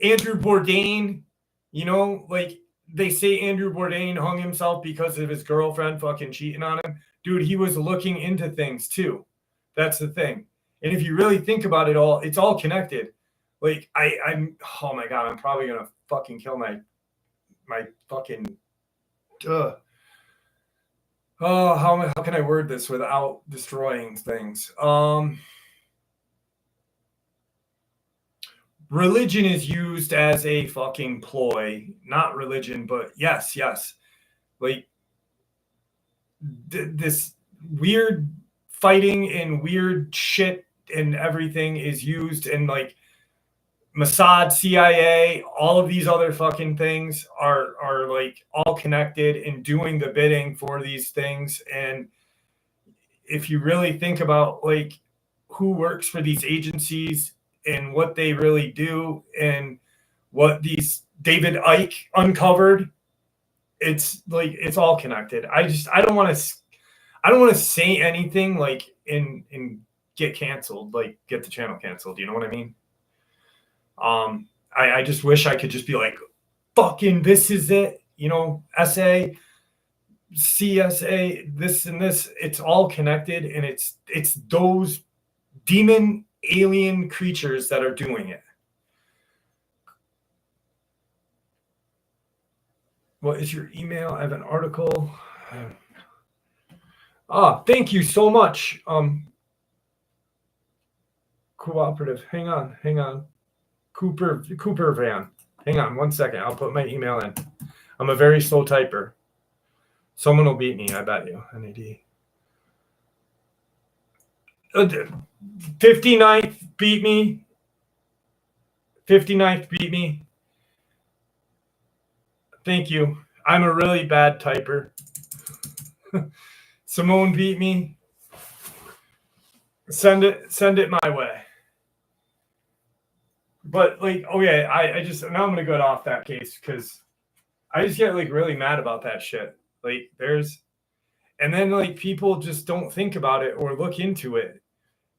Andrew Bourdain, like they say Andrew Bourdain hung himself because of his girlfriend fucking cheating on him. Dude, he was looking into things too. That's the thing. And if you really think about it all, it's all connected. Like I'm oh my God, I'm probably gonna fucking kill my fucking oh, how can I word this without destroying things? Religion is used as a fucking ploy. Not religion, but yes. Like this weird fighting and weird shit and everything is used, and like Mossad, CIA, all of these other fucking things are like all connected and doing the bidding for these things. And if you really think about like who works for these agencies and what they really do and what these David Icke uncovered, it's like it's all connected. I don't want to say anything like and get canceled, like get the channel canceled. You know what I mean? I just wish I could just be like, fucking this is it, SA, CSA, this and this. It's all connected, and it's those demon alien creatures that are doing it. What is your email? I have an article. Thank you so much. Cooperative. Hang on. Cooper Van. Hang on 1 second. I'll put my email in. I'm a very slow typer. Someone will beat me, I bet you. NAD. 59th beat me. 59th beat me. Thank you. I'm a really bad typer. Simone beat me. Send it my way. But like, okay, I just now I'm gonna go off that case because I just get like really mad about that shit. Like and then like people just don't think about it or look into it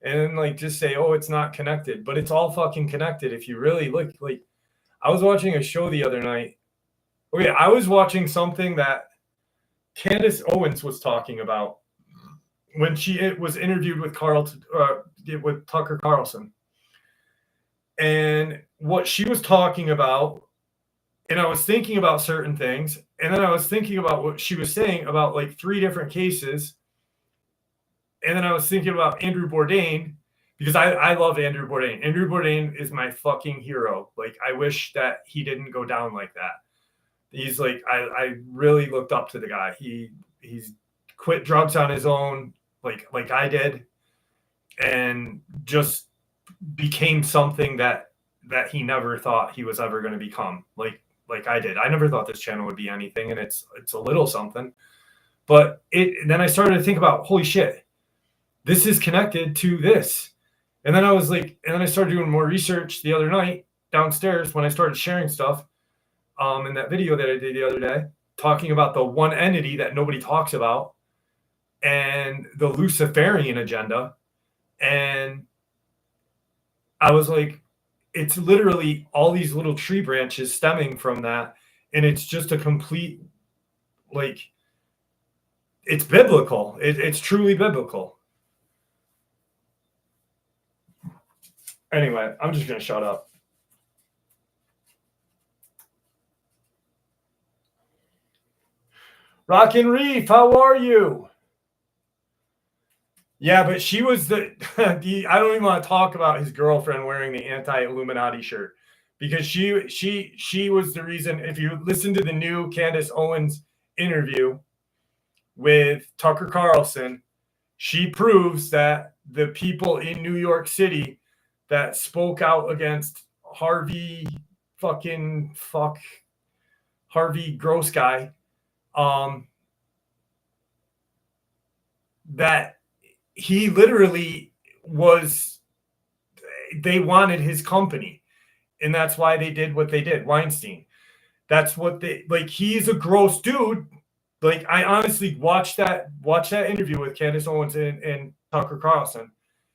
and then like just say, oh, it's not connected, but it's all fucking connected if you really look. Like I was watching a show the other night. Okay, I was watching something that Candace Owens was talking about when she was interviewed with with Tucker Carlson. And what she was talking about, and I was thinking about certain things, and then I was thinking about what she was saying about like 3 different cases. And then I was thinking about Andrew Bourdain because I love Andrew Bourdain. Andrew Bourdain is my fucking hero. Like I wish that he didn't go down like that. He's like I really looked up to the guy. He's quit drugs on his own, like I did, and just became something that he never thought he was ever going to become. Like I did. I never thought this channel would be anything, and it's a little something. But then I started to think about, holy shit, this is connected to this. And then I was like, and then I started doing more research the other night downstairs when I started sharing stuff in that video that I did the other day, talking about the one entity that nobody talks about and the Luciferian agenda. And I was like, it's literally all these little tree branches stemming from that. And it's just a complete, like, it's biblical. It's truly biblical. Anyway, I'm just going to shut up. Rockin' Reef, how are you? Yeah, but she was I don't even want to talk about his girlfriend wearing the anti-Illuminati shirt because she was the reason. If you listen to the new Candace Owens interview with Tucker Carlson, she proves that the people in New York City that spoke out against Harvey gross guy, that he literally they wanted his company, and that's why they did what they did. Weinstein. That's what he's a gross dude. Like I honestly watched that interview with Candace Owens and Tucker Carlson.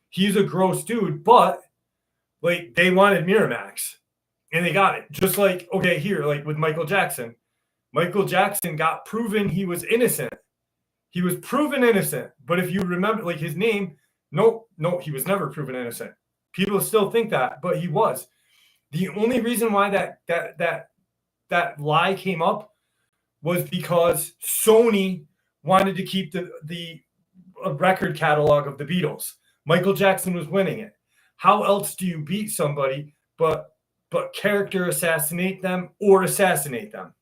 He's a gross dude, but like they wanted Miramax and they got it. Just like, okay, here, like with Michael Jackson. Michael Jackson got proven he was innocent. He was proven innocent. But if you remember, like his name, no, he was never proven innocent. People still think that, but he was. The only reason why that lie came up was because Sony wanted to keep the record catalog of the Beatles. Michael Jackson was winning it. How else do you beat somebody but character assassinate them or assassinate them?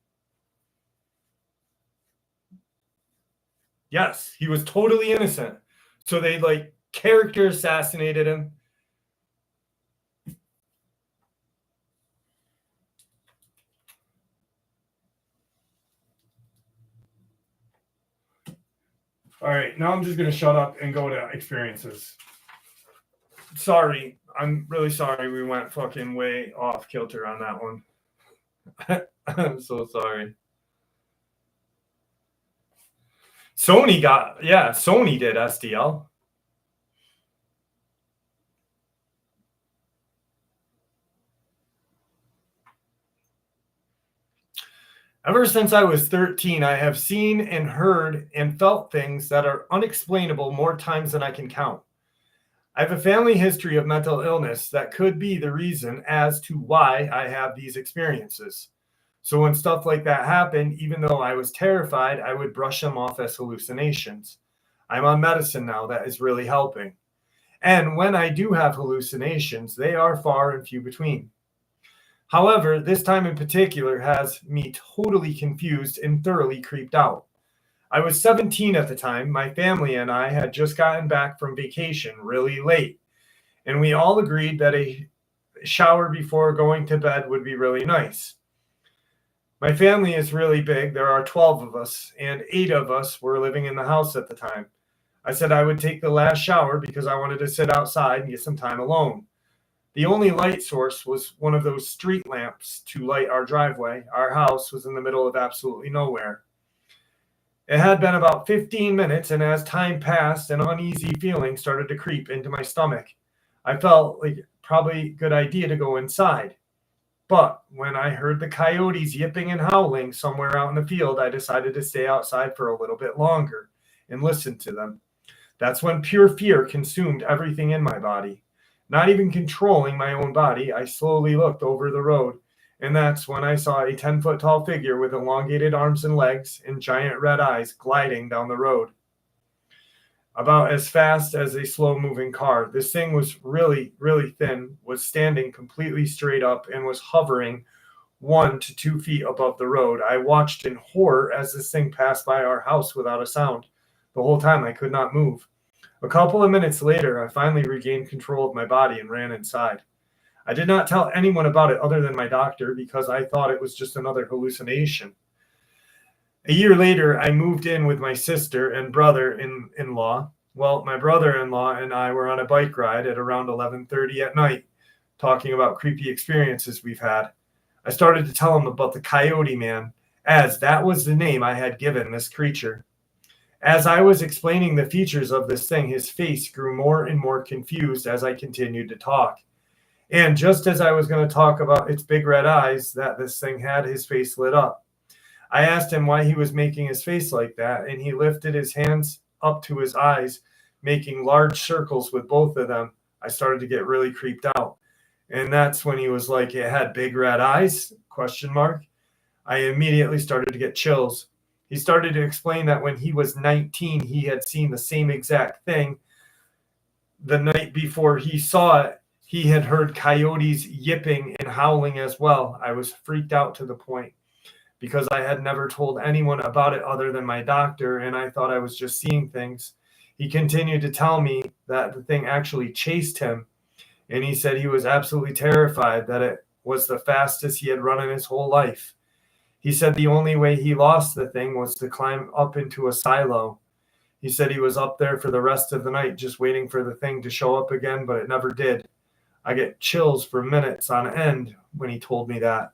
Yes, he was totally innocent. So they like character assassinated him. All right, now I'm just going to shut up and go to experiences. Sorry, I'm really sorry we went fucking way off kilter on that one. I'm so sorry. Sony did SDL. Ever since I was 13, I have seen and heard and felt things that are unexplainable more times than I can count. I have a family history of mental illness that could be the reason as to why I have these experiences. So when stuff like that happened, even though I was terrified, I would brush them off as hallucinations. I'm on medicine now that is really helping. And when I do have hallucinations, they are far and few between. However, this time in particular has me totally confused and thoroughly creeped out. I was 17 at the time. My family and I had just gotten back from vacation really late, and we all agreed that a shower before going to bed would be really nice. My family is really big. There are 12 of us, and 8 of us were living in the house at the time. I said I would take the last shower because I wanted to sit outside and get some time alone. The only light source was one of those street lamps to light our driveway. Our house was in the middle of absolutely nowhere. It had been about 15 minutes, and as time passed, an uneasy feeling started to creep into my stomach. I felt like probably a good idea to go inside. But when I heard the coyotes yipping and howling somewhere out in the field, I decided to stay outside for a little bit longer and listen to them. That's when pure fear consumed everything in my body. Not even controlling my own body, I slowly looked over the road, and that's when I saw a 10-foot tall figure with elongated arms and legs and giant red eyes gliding down the road. About as fast as a slow-moving car. This thing was really, really thin, was standing completely straight up, and was hovering 1 to 2 feet above the road. I watched in horror as this thing passed by our house without a sound. The whole time I could not move. A couple of minutes later, I finally regained control of my body and ran inside. I did not tell anyone about it other than my doctor because I thought it was just another hallucination. A year later, I moved in with my sister and brother-in-law. Well, my brother-in-law and I were on a bike ride at around 11:30 at night, talking about creepy experiences we've had. I started to tell him about the Coyote Man, as that was the name I had given this creature. As I was explaining the features of this thing, his face grew more and more confused as I continued to talk. And just as I was going to talk about its big red eyes that this thing had, his face lit up. I asked him why he was making his face like that, and he lifted his hands up to his eyes, making large circles with both of them. I started to get really creeped out. And that's when he was like, it had big red eyes, ? I immediately started to get chills. He started to explain that when he was 19, he had seen the same exact thing. The night before he saw it, he had heard coyotes yipping and howling as well. I was freaked out to the point because I had never told anyone about it other than my doctor, and I thought I was just seeing things. He continued to tell me that the thing actually chased him, and he said he was absolutely terrified that it was the fastest he had run in his whole life. He said the only way he lost the thing was to climb up into a silo. He said he was up there for the rest of the night just waiting for the thing to show up again, but it never did. I get chills for minutes on end when he told me that.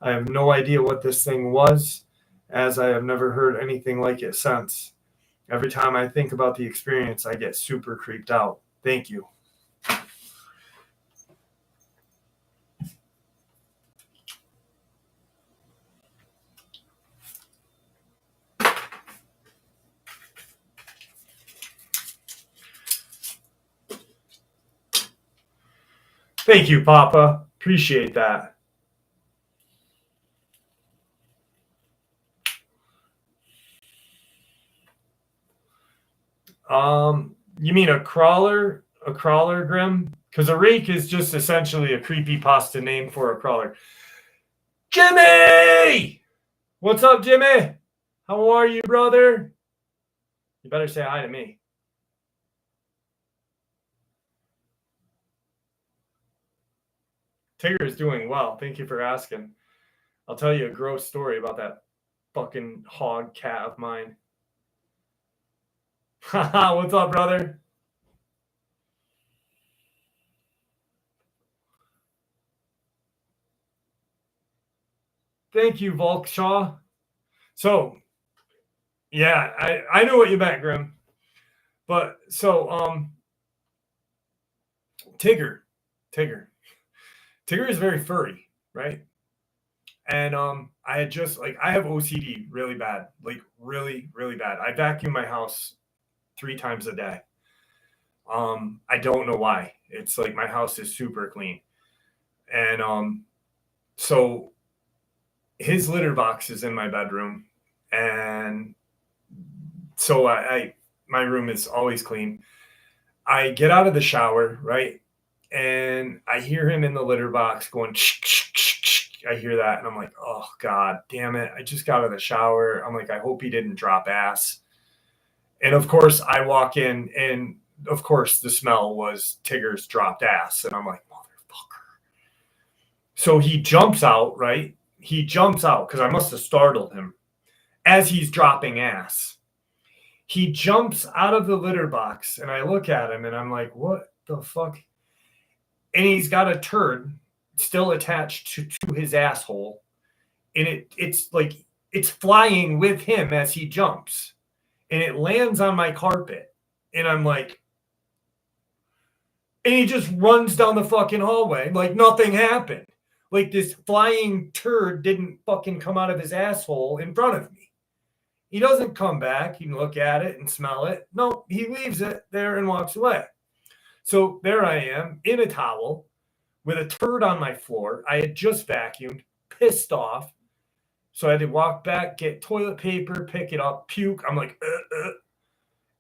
I have no idea what this thing was, as I have never heard anything like it since. Every time I think about the experience, I get super creeped out. Thank you. Thank you, Papa. Appreciate that. You mean a crawler? A crawler, Grim? Because a rake is just essentially a creepypasta name for a crawler. Jimmy! What's up, Jimmy? How are you, brother? You better say hi to me. Tigger is doing well. Thank you for asking. I'll tell you a gross story about that fucking hog cat of mine. Haha, what's up, brother? Thank you, Volkshaw. So, yeah, I know what you meant, Grim. But, so, Tigger is very furry, right? And I had just, like, I have OCD really bad, like, really, really bad. I vacuum my house 3 times a day. I don't know why. It's like my house is super clean. And so his litter box is in my bedroom, and so my room is always clean. I get out of the shower, right? And I hear him in the litter box going, I hear that, and I'm like, oh, God damn it. I just got out of the shower. I'm like, I hope he didn't drop ass. And, of course, I walk in, and, of course, the smell was Tigger's dropped ass. And I'm like, motherfucker. So he jumps out, right? He jumps out because I must have startled him as he's dropping ass. He jumps out of the litter box, and I look at him, and I'm like, what the fuck? and he's got a turd still attached to his asshole, and it's flying with him as he jumps, and it lands on my carpet, and I'm like, and he just runs down the fucking hallway like nothing happened. Like this flying turd didn't fucking come out of his asshole in front of me. He doesn't come back. He can look at it and smell it. No, he leaves it there and walks away. So there I am in a towel with a turd on my floor. I had just vacuumed, pissed off. So I had to walk back, get toilet paper, pick it up, puke. I'm like,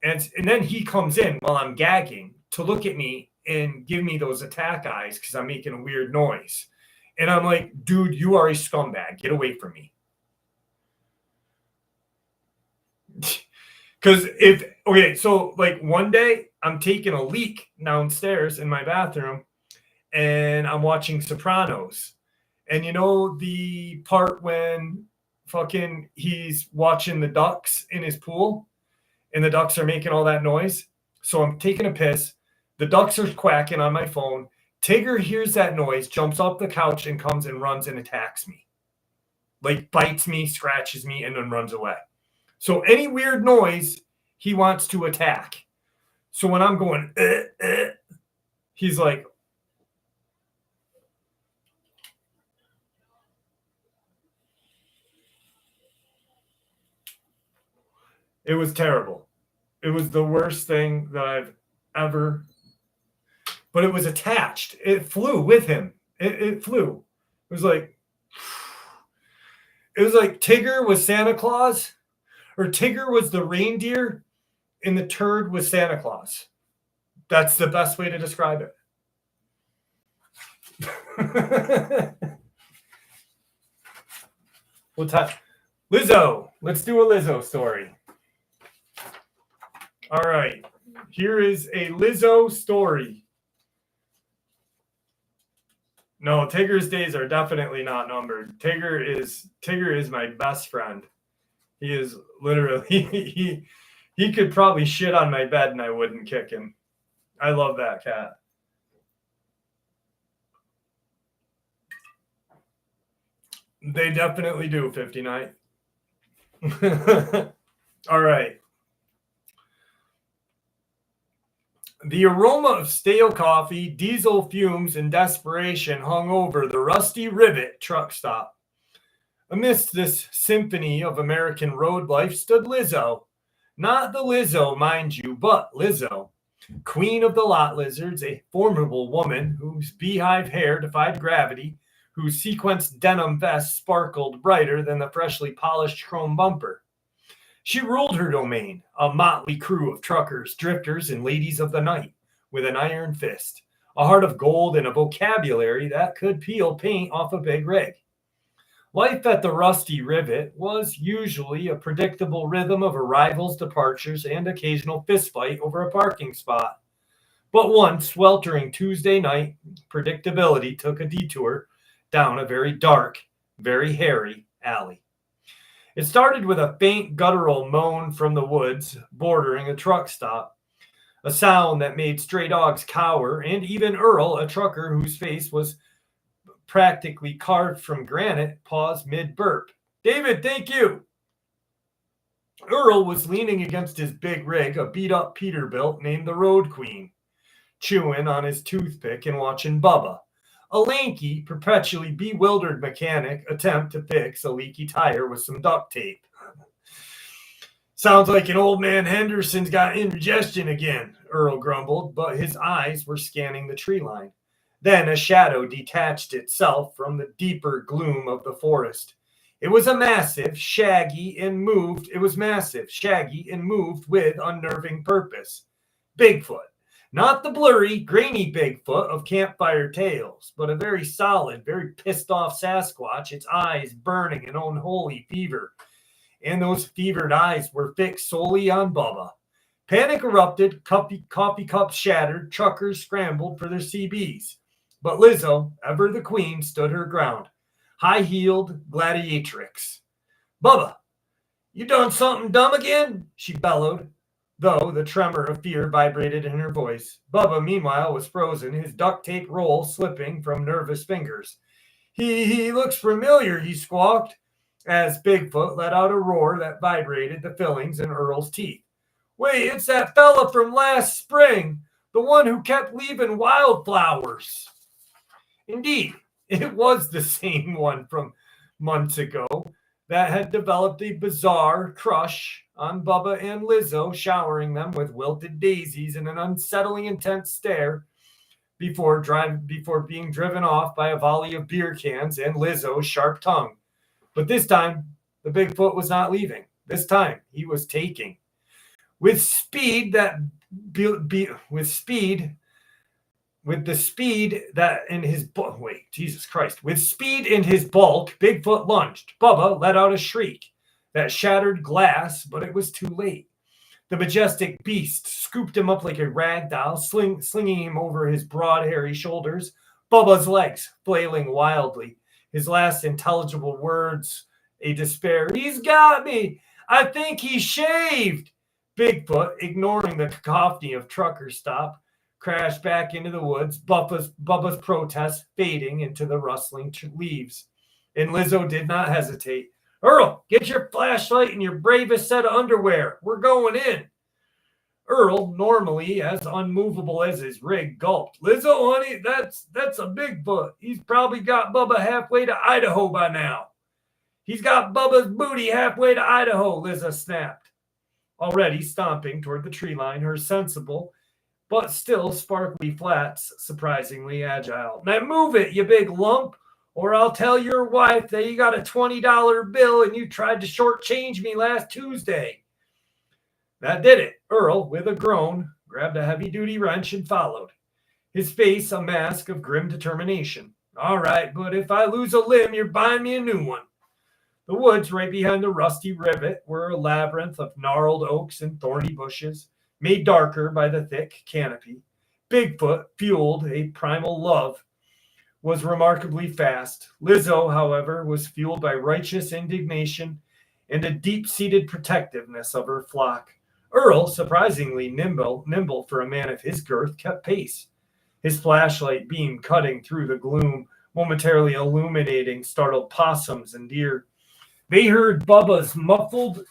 And then he comes in while I'm gagging to look at me and give me those attack eyes because I'm making a weird noise. And I'm like, dude, you are a scumbag. Get away from me. Because so like one day I'm taking a leak downstairs in my bathroom and I'm watching Sopranos. And you know the part when fucking he's watching the ducks in his pool and the ducks are making all that noise? So I'm taking a piss. The ducks are quacking on my phone. Tigger hears that noise, jumps off the couch, and comes and runs and attacks me. Like bites me, scratches me, and then runs away. So any weird noise, he wants to attack. So when I'm going, he's like, it was terrible. It was the worst thing that I've ever, but it was attached. It flew with him. It flew. It was like Tigger was Santa Claus, or Tigger was the reindeer, and the turd was Santa Claus. That's the best way to describe it. Lizzo. Let's do a Lizzo story. All right. Here is a Lizzo story. No, Tigger's days are definitely not numbered. Tigger is my best friend. He is literally he could probably shit on my bed and I wouldn't kick him. I love that cat. They definitely do, 59. All right. The aroma of stale coffee, diesel fumes, and desperation hung over the Rusty Rivet truck stop. Amidst this symphony of American road life stood Lizzo. Not the Lizzo, mind you, but Lizzo, queen of the lot lizards, a formidable woman whose beehive hair defied gravity, whose sequenced denim vest sparkled brighter than the freshly polished chrome bumper. She ruled her domain, a motley crew of truckers, drifters, and ladies of the night, with an iron fist, a heart of gold, and a vocabulary that could peel paint off a big rig. Life at the Rusty Rivet was usually a predictable rhythm of arrivals, departures, and occasional fistfight over a parking spot. But one sweltering Tuesday night, predictability took a detour down a very dark, very hairy alley. It started with a faint guttural moan from the woods bordering a truck stop, a sound that made stray dogs cower, and even Earl, a trucker whose face was practically carved from granite, paused mid-burp. David, thank you. Earl was leaning against his big rig, a beat-up Peterbilt named the Road Queen, chewing on his toothpick and watching Bubba, a lanky, perpetually bewildered mechanic, attempt to fix a leaky tire with some duct tape. Sounds like an old man Henderson's got indigestion again, Earl grumbled, but his eyes were scanning the tree line. Then a shadow detached itself from the deeper gloom of the forest. It was massive, shaggy, and moved with unnerving purpose. Bigfoot. Not the blurry, grainy Bigfoot of campfire tales, but a very solid, very pissed-off Sasquatch, its eyes burning in unholy fever. And those fevered eyes were fixed solely on Bubba. Panic erupted, coffee cups shattered, truckers scrambled for their CBs. But Lizzo, ever the queen, stood her ground. High-heeled gladiatrix. Bubba, you done something dumb again? She bellowed. though the tremor of fear vibrated in her voice. Bubba, meanwhile, was frozen, his duct tape roll slipping from nervous fingers. He looks familiar, he squawked, as Bigfoot let out a roar that vibrated the fillings in Earl's teeth. Wait, it's that fella from last spring, the one who kept leaving wildflowers. Indeed, it was the same one from months ago that had developed a bizarre crush on Bubba and Lizo, showering them with wilted daisies and an unsettling intense stare before being driven off by a volley of beer cans and Lizzo's sharp tongue. But this time, the Bigfoot was not leaving. This time, he was taking. With the speed that in his bulk, Bigfoot lunged. Bubba let out a shriek that shattered glass, but it was too late. The majestic beast scooped him up like a rag doll, slinging him over his broad, hairy shoulders, Bubba's legs flailing wildly. His last intelligible words, a despair. He's got me. I think he shaved. Bigfoot, ignoring the cacophony of trucker stop, crashed back into the woods, Bubba's protest fading into the rustling leaves. And Lizzo did not hesitate. Earl, get your flashlight and your bravest set of underwear. We're going in. Earl, normally as unmovable as his rig, gulped. Lizzo, honey, that's a Bigfoot. He's probably got Bubba halfway to Idaho by now. He's got Bubba's booty halfway to Idaho, Lizzo snapped, already stomping toward the tree line, her sensible but still sparkly flats surprisingly agile. Now move it, you big lump, or I'll tell your wife that you got a $20 bill and you tried to shortchange me last Tuesday. That did it. Earl, with a groan, grabbed a heavy-duty wrench and followed, his face a mask of grim determination. All right, but if I lose a limb, you're buying me a new one. The woods right behind the rusty rivet were a labyrinth of gnarled oaks and thorny bushes, made darker by the thick canopy. Bigfoot, fueled a primal love, was remarkably fast. Lizzo, however, was fueled by righteous indignation and a deep-seated protectiveness of her flock. Earl, surprisingly nimble for a man of his girth, kept pace, his flashlight beam cutting through the gloom, momentarily illuminating startled possums and deer. They heard Bubba's muffled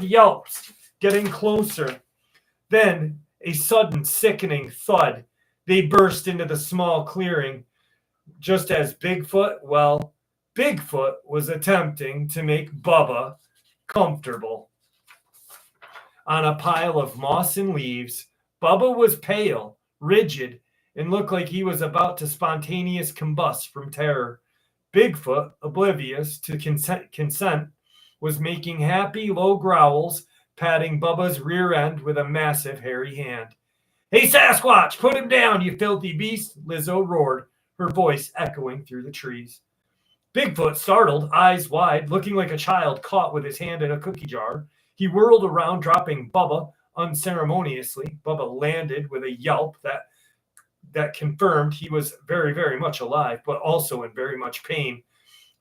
yelps getting closer. Then, a sudden sickening thud. They burst into the small clearing, just as Bigfoot was attempting to make Bubba comfortable. On a pile of moss and leaves, Bubba was pale, rigid, and looked like he was about to spontaneous combust from terror. Bigfoot, oblivious to consent, was making happy low growls, patting Bubba's rear end with a massive hairy hand. Hey, Sasquatch, put him down, you filthy beast, Lizzo roared, her voice echoing through the trees. Bigfoot, startled, eyes wide, looking like a child caught with his hand in a cookie jar, he whirled around, dropping Bubba unceremoniously. Bubba landed with a yelp that confirmed he was very, very much alive, but also in very much pain.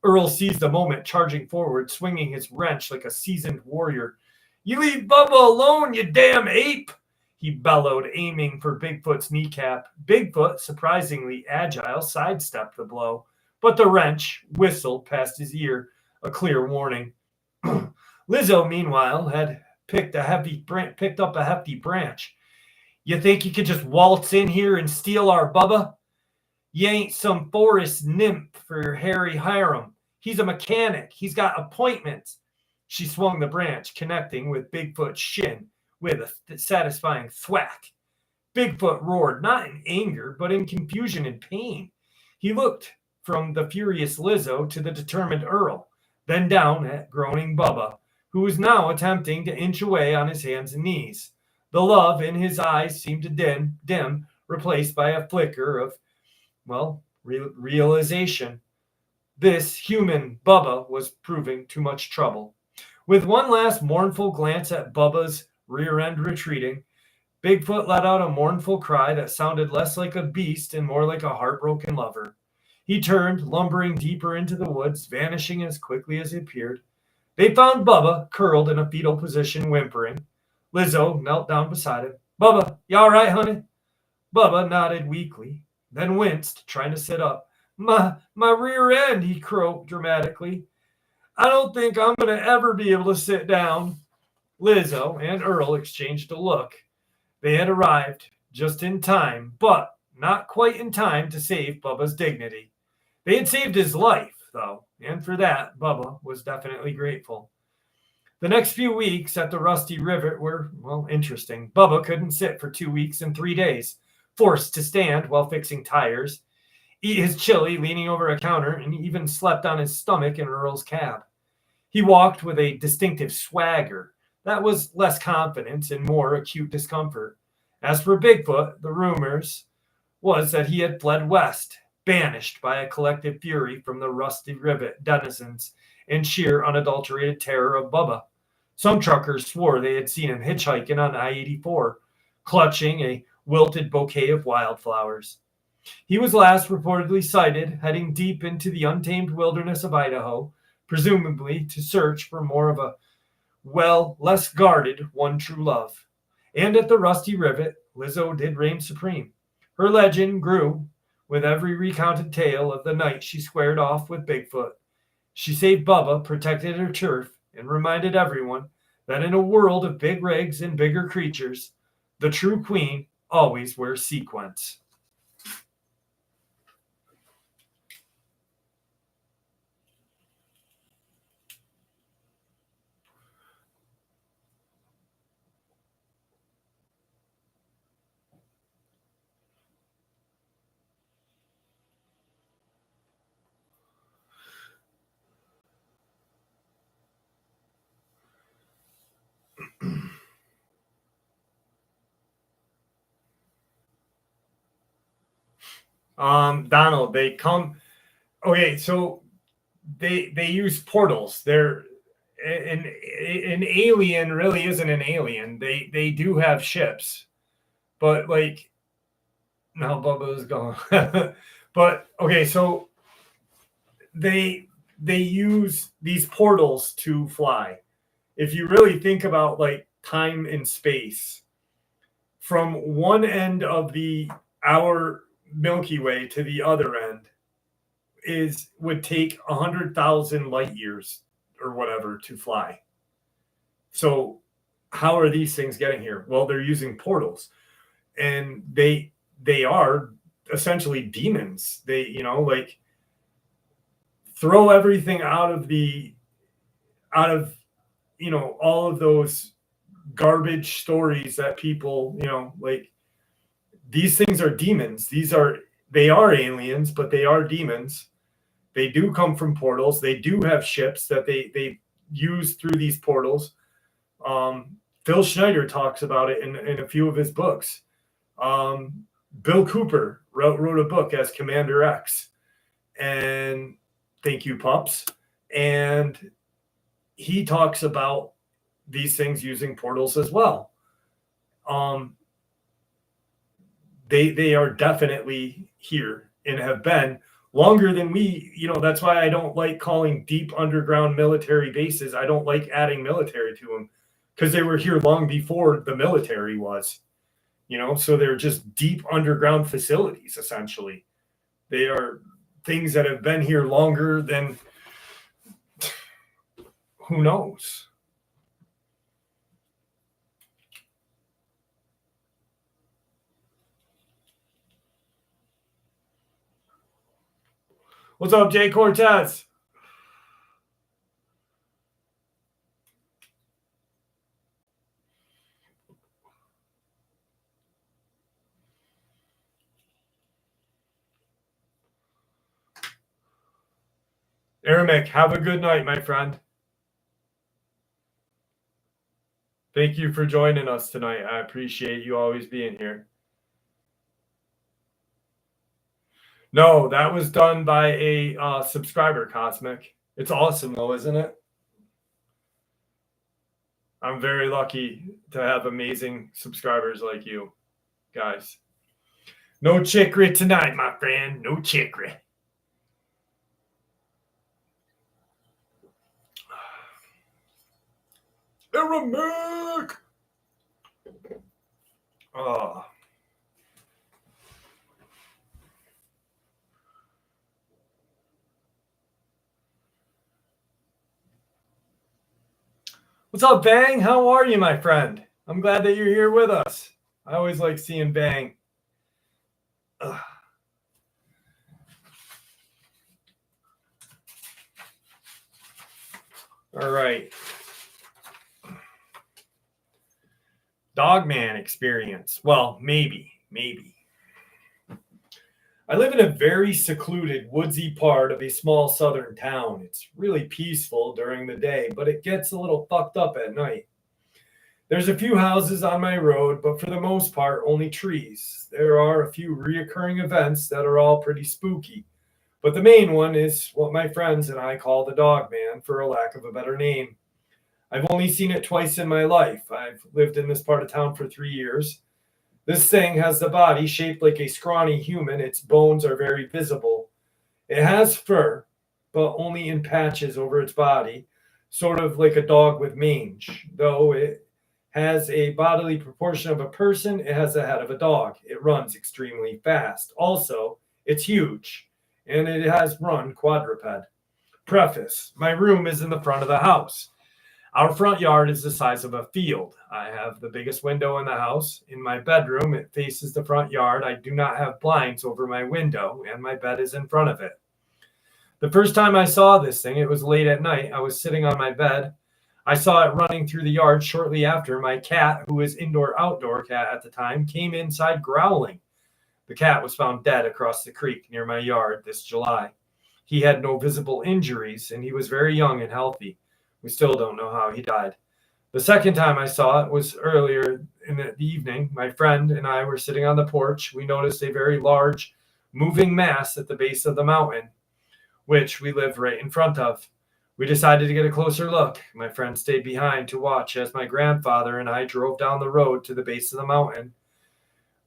Earl seized the moment, charging forward, swinging his wrench like a seasoned warrior. You leave Bubba alone, you damn ape! He bellowed, aiming for Bigfoot's kneecap. Bigfoot, surprisingly agile, sidestepped the blow, but the wrench whistled past his ear, a clear warning. Lizzo, meanwhile, had picked up a hefty branch. You think you could just waltz in here and steal our Bubba? You ain't some forest nymph for your hairy harem. He's a mechanic. He's got appointments. She swung the branch, connecting with Bigfoot's shin with a satisfying thwack. Bigfoot roared, not in anger, but in confusion and pain. He looked from the furious Lizzo to the determined Earl, then down at groaning Bubba, who was now attempting to inch away on his hands and knees. The love in his eyes seemed to dim, replaced by a flicker of, realization. This human Bubba was proving too much trouble. With one last mournful glance at Bubba's rear end retreating, Bigfoot let out a mournful cry that sounded less like a beast and more like a heartbroken lover. He turned, lumbering deeper into the woods, vanishing as quickly as he appeared. They found Bubba curled in a fetal position, whimpering. Lizo knelt down beside him. Bubba, you all right, honey? Bubba nodded weakly, then winced, trying to sit up. My rear end, he croaked dramatically. I don't think I'm going to ever be able to sit down. Lizo and Earl exchanged a look. They had arrived just in time, but not quite in time to save Bubba's dignity. They had saved his life, though, and for that, Bubba was definitely grateful. The next few weeks at the Rusty Rivet were, well, interesting. Bubba couldn't sit for 2 weeks and 3 days, forced to stand while fixing tires, eat his chili leaning over a counter, and even slept on his stomach in Earl's cab. He walked with a distinctive swagger that was less confidence and more acute discomfort. As for Bigfoot, the rumors was that he had fled west, banished by a collective fury from the Rusty Rivet denizens in sheer unadulterated terror of Bubba. Some truckers swore they had seen him hitchhiking on I-84, clutching a wilted bouquet of wildflowers. He was last reportedly sighted heading deep into the untamed wilderness of Idaho, presumably to search for more of a, well, less guarded one true love. And at the Rusty Rivet, Lizo did reign supreme. Her legend grew with every recounted tale of the night she squared off with Bigfoot. She saved Bubba, protected her turf, and reminded everyone that in a world of big rigs and bigger creatures, the true queen always wears sequins. Donald, they come. Okay, so they use portals. They're an alien really isn't an alien. They do have ships, but like now Bubba's gone. But okay, so they use these portals to fly. If you really think about like time and space, from one end of the our Milky Way to the other end would take 100,000 light years or whatever to fly. So how are these things getting here? Well, they're using portals, and they are essentially demons. They, like throw everything out of all of those garbage stories that people, like these things are demons. They are aliens, but they are demons. They do come from portals. They do have ships that they use through these portals. Phil Schneider talks about it in a few of his books. Bill Cooper wrote a book as Commander X, and thank you, pups. And he talks about these things using portals as well. They are definitely here and have been longer than we, that's why I don't like calling deep underground military bases. I don't like adding military to them because they were here long before the military was, so they're just deep underground facilities, essentially. They are things that have been here longer than who knows. What's up, Jay Cortez? Aramek, have a good night, my friend. Thank you for joining us tonight. I appreciate you always being here. No, that was done by a subscriber, Cosmic. It's awesome, though, isn't it? I'm very lucky to have amazing subscribers like you guys. No chicory tonight, my friend. No chicory. Aramek! Oh. What's up, Bang? How are you, my friend? I'm glad that you're here with us. I always like seeing Bang. Ugh. All right. Dogman experience. Well, maybe. I live in a very secluded, woodsy part of a small southern town. It's really peaceful during the day, but it gets a little fucked up at night. There's a few houses on my road, but for the most part, only trees. There are a few reoccurring events that are all pretty spooky. But the main one is what my friends and I call the Dogman, for a lack of a better name. I've only seen it twice in my life. I've lived in this part of town for 3 years. This thing has the body shaped like a scrawny human. Its bones are very visible. It has fur, but only in patches over its body, sort of like a dog with mange. Though it has a bodily proportion of a person, it has the head of a dog. It runs extremely fast. Also, it's huge, and it has run quadruped. Preface: my room is in the front of the house. Our front yard is the size of a field. I have the biggest window in the house. In my bedroom, it faces the front yard. I do not have blinds over my window, and my bed is in front of it. The first time I saw this thing, it was late at night. I was sitting on my bed. I saw it running through the yard shortly after. My cat, who was indoor-outdoor cat at the time, came inside growling. The cat was found dead across the creek near my yard this July. He had no visible injuries, and he was very young and healthy. We still don't know how he died. The second time I saw it was earlier in the evening. My friend and I were sitting on the porch. We noticed a very large moving mass at the base of the mountain, which we live right in front of. We decided to get a closer look. My friend stayed behind to watch as my grandfather and I drove down the road to the base of the mountain.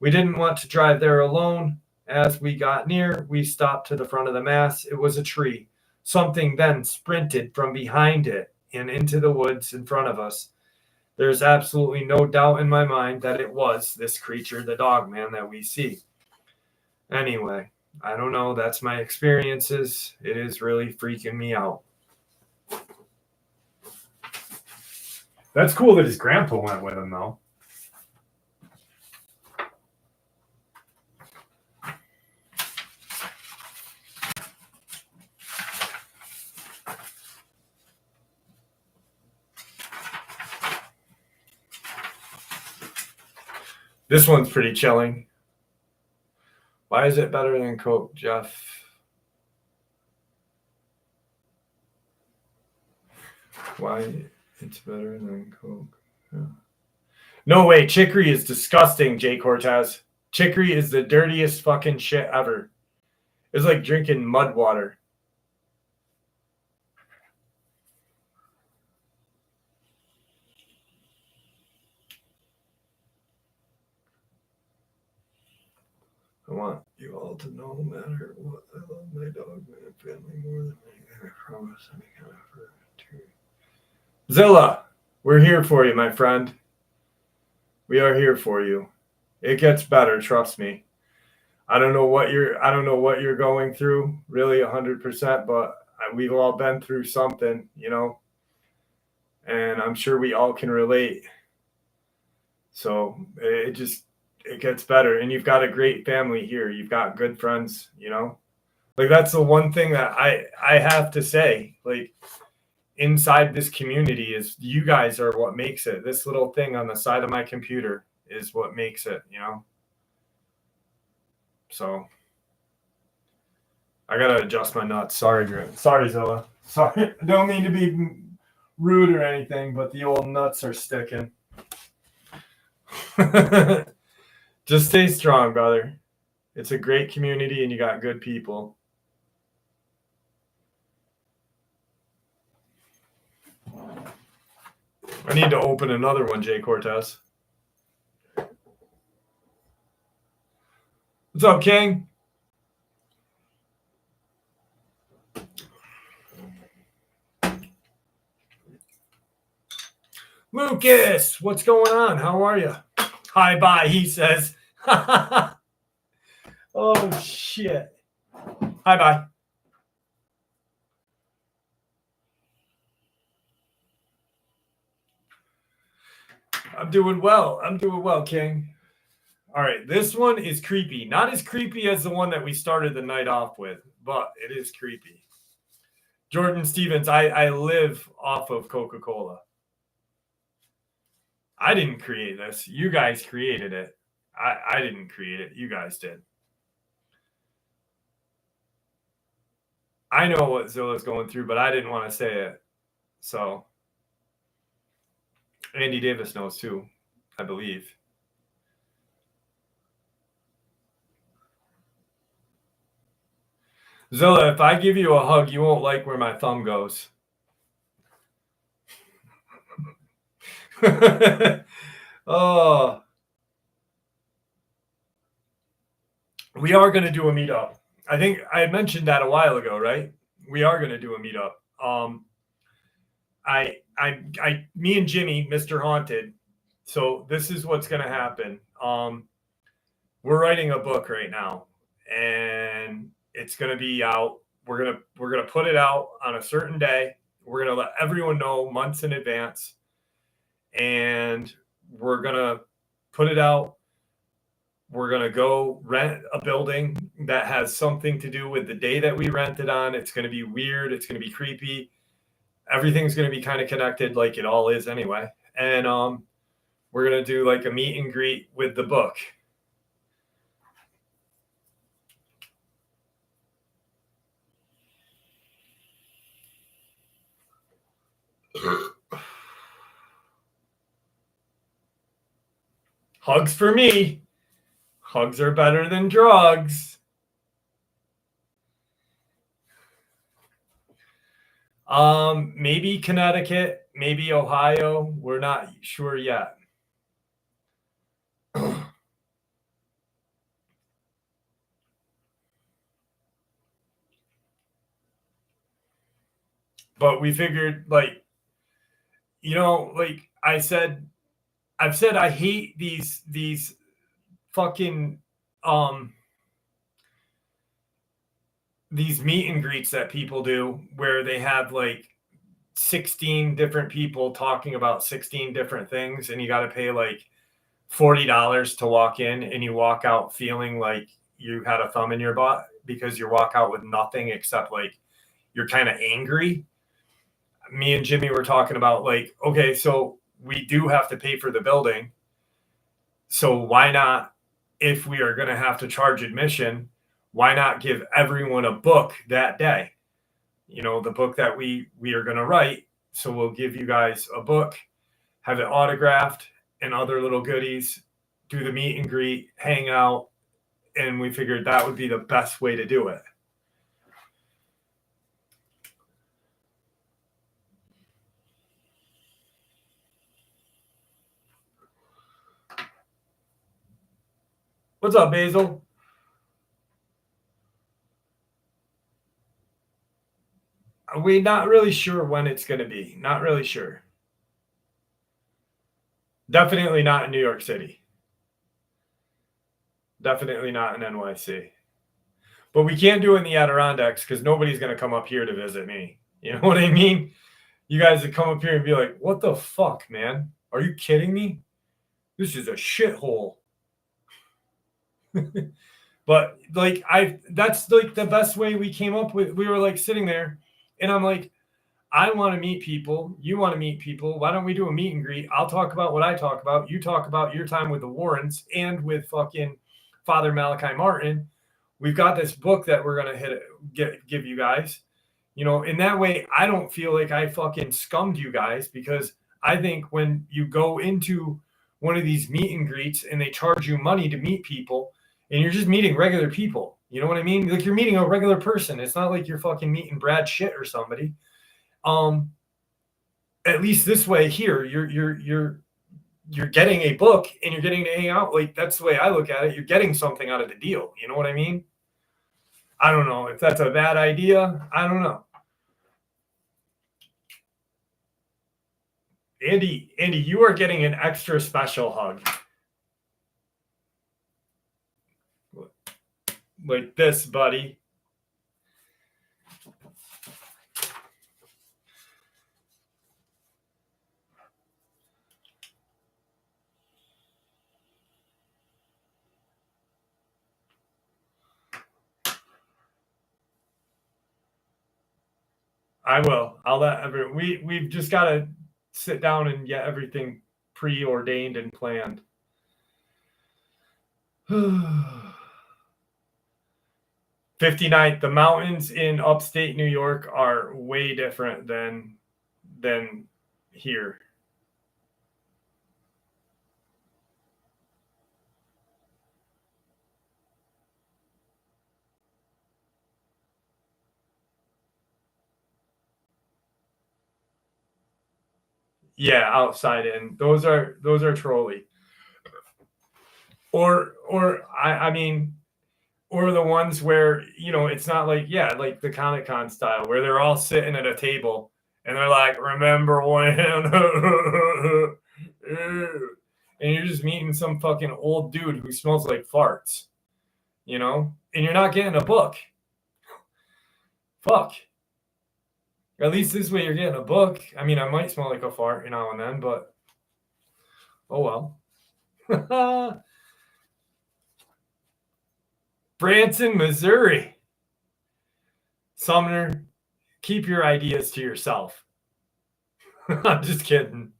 We didn't want to drive there alone. As we got near, we stopped to the front of the mass. It was a tree. Something then sprinted from behind it and into the woods in front of us. There's absolutely no doubt in my mind that it was this creature, the Dogman, that we see. Anyway, I don't know. That's my experiences. It is really freaking me out. That's cool that his grandpa went with him, though. This one's pretty chilling. Why is it better than Coke, Jeff? Why it's better than Coke? Yeah. No way. Chicory is disgusting, Jay Cortez. Chicory is the dirtiest fucking shit ever. It's like drinking mud water. I want you all to know, no matter what, I love my Dogman family more than anything. I promise I can effort to. Zilla, we're here for you, my friend. We are here for you. It gets better, trust me. I don't know what you're going through, really 100%, but we've all been through something, you know, and I'm sure we all can relate. So it gets better, and you've got a great family here. You've got good friends, you know. Like, that's the one thing that I have to say, like, inside this community is you guys are what makes it. This little thing on the side of my computer is what makes it, you know. So I gotta adjust my nuts. Sorry, Zilla. Sorry, I don't mean to be rude or anything, but the old nuts are sticking. Just stay strong, brother. It's a great community, and you got good people. I need to open another one, Jay Cortez. What's up, King? Lucas, what's going on? How are you? Hi, bye, he says. Oh, shit. Hi, bye. I'm doing well. King. All right, this one is creepy. Not as creepy as the one that we started the night off with, but it is creepy. Jordan Stevens, I live off of Coca-Cola. I didn't create this. You guys created it. I didn't create it. You guys did. I know what Zilla's going through, but I didn't want to say it. So Andy Davis knows too, I believe. Zilla, if I give you a hug, you won't like where my thumb goes. Oh, we are going to do a meetup. I think I had mentioned that a while ago, right? We are going to do a meetup. Me and Jimmy, Mr. Haunted. So this is what's going to happen. We're writing a book right now, and it's going to be out. We're gonna put it out on a certain day. We're gonna let everyone know months in advance, and we're gonna put it out. We're gonna go rent a building that has something to do with the day that we rent it on. It's gonna be weird. It's gonna be creepy. Everything's gonna be kind of connected, like it all is anyway. And we're gonna do like a meet and greet with the book. Hugs for me. Hugs are better than drugs. Maybe Connecticut, maybe Ohio. We're not sure yet. But we figured, like, like I've said I hate these fucking these meet and greets that people do where they have like 16 different people talking about 16 different things, and you got to pay like $40 to walk in, and you walk out feeling like you had a thumb in your butt because you walk out with nothing except like you're kind of angry. Me and Jimmy were talking about like, okay, so we do have to pay for the building. So why not, if we are going to have to charge admission, why not give everyone a book that day? The book that we are going to write. So we'll give you guys a book, have it autographed and other little goodies, do the meet and greet, hang out. And we figured that would be the best way to do it. What's up, Basil? We're not really sure when it's going to be. Not really sure. Definitely not in New York City. Definitely not in NYC. But we can't do it in the Adirondacks because nobody's going to come up here to visit me. You know what I mean? You guys would come up here and be like, what the fuck, man? Are you kidding me? This is a shithole. But like that's like the best way we came up with. We were like sitting there and I'm like, I want to meet people. You want to meet people. Why don't we do a meet and greet? I'll talk about what I talk about. You talk about your time with the Warrens and with fucking Father Malachi Martin. We've got this book that we're going to give you guys. In that way, I don't feel like I fucking scummed you guys, because I think when you go into one of these meet and greets and they charge you money to meet people and you're just meeting regular people, you know what I mean? Like you're meeting a regular person. It's not like you're fucking meeting Brad Shit or somebody. At least this way here, you're getting a book and you're getting to hang out. Like that's the way I look at it. You're getting something out of the deal. You know what I mean? I don't know if that's a bad idea. I don't know. Andy, you are getting an extra special hug. like this, buddy. I will. I'll let we've just got to sit down and get everything preordained and planned. 59th, the mountains in upstate New York are way different than here. Yeah, outside in. Those are trolley. Or I mean, or the ones where, you know, it's not like, yeah, like the Comic Con style where they're all sitting at a table and they're like, remember when? And you're just meeting some fucking old dude who smells like farts, you know? And you're not getting a book. Fuck. At least this way you're getting a book. I mean, I might smell like a fart now and then, but oh well. Branson, Missouri. Sumner, keep your ideas to yourself. I'm just kidding.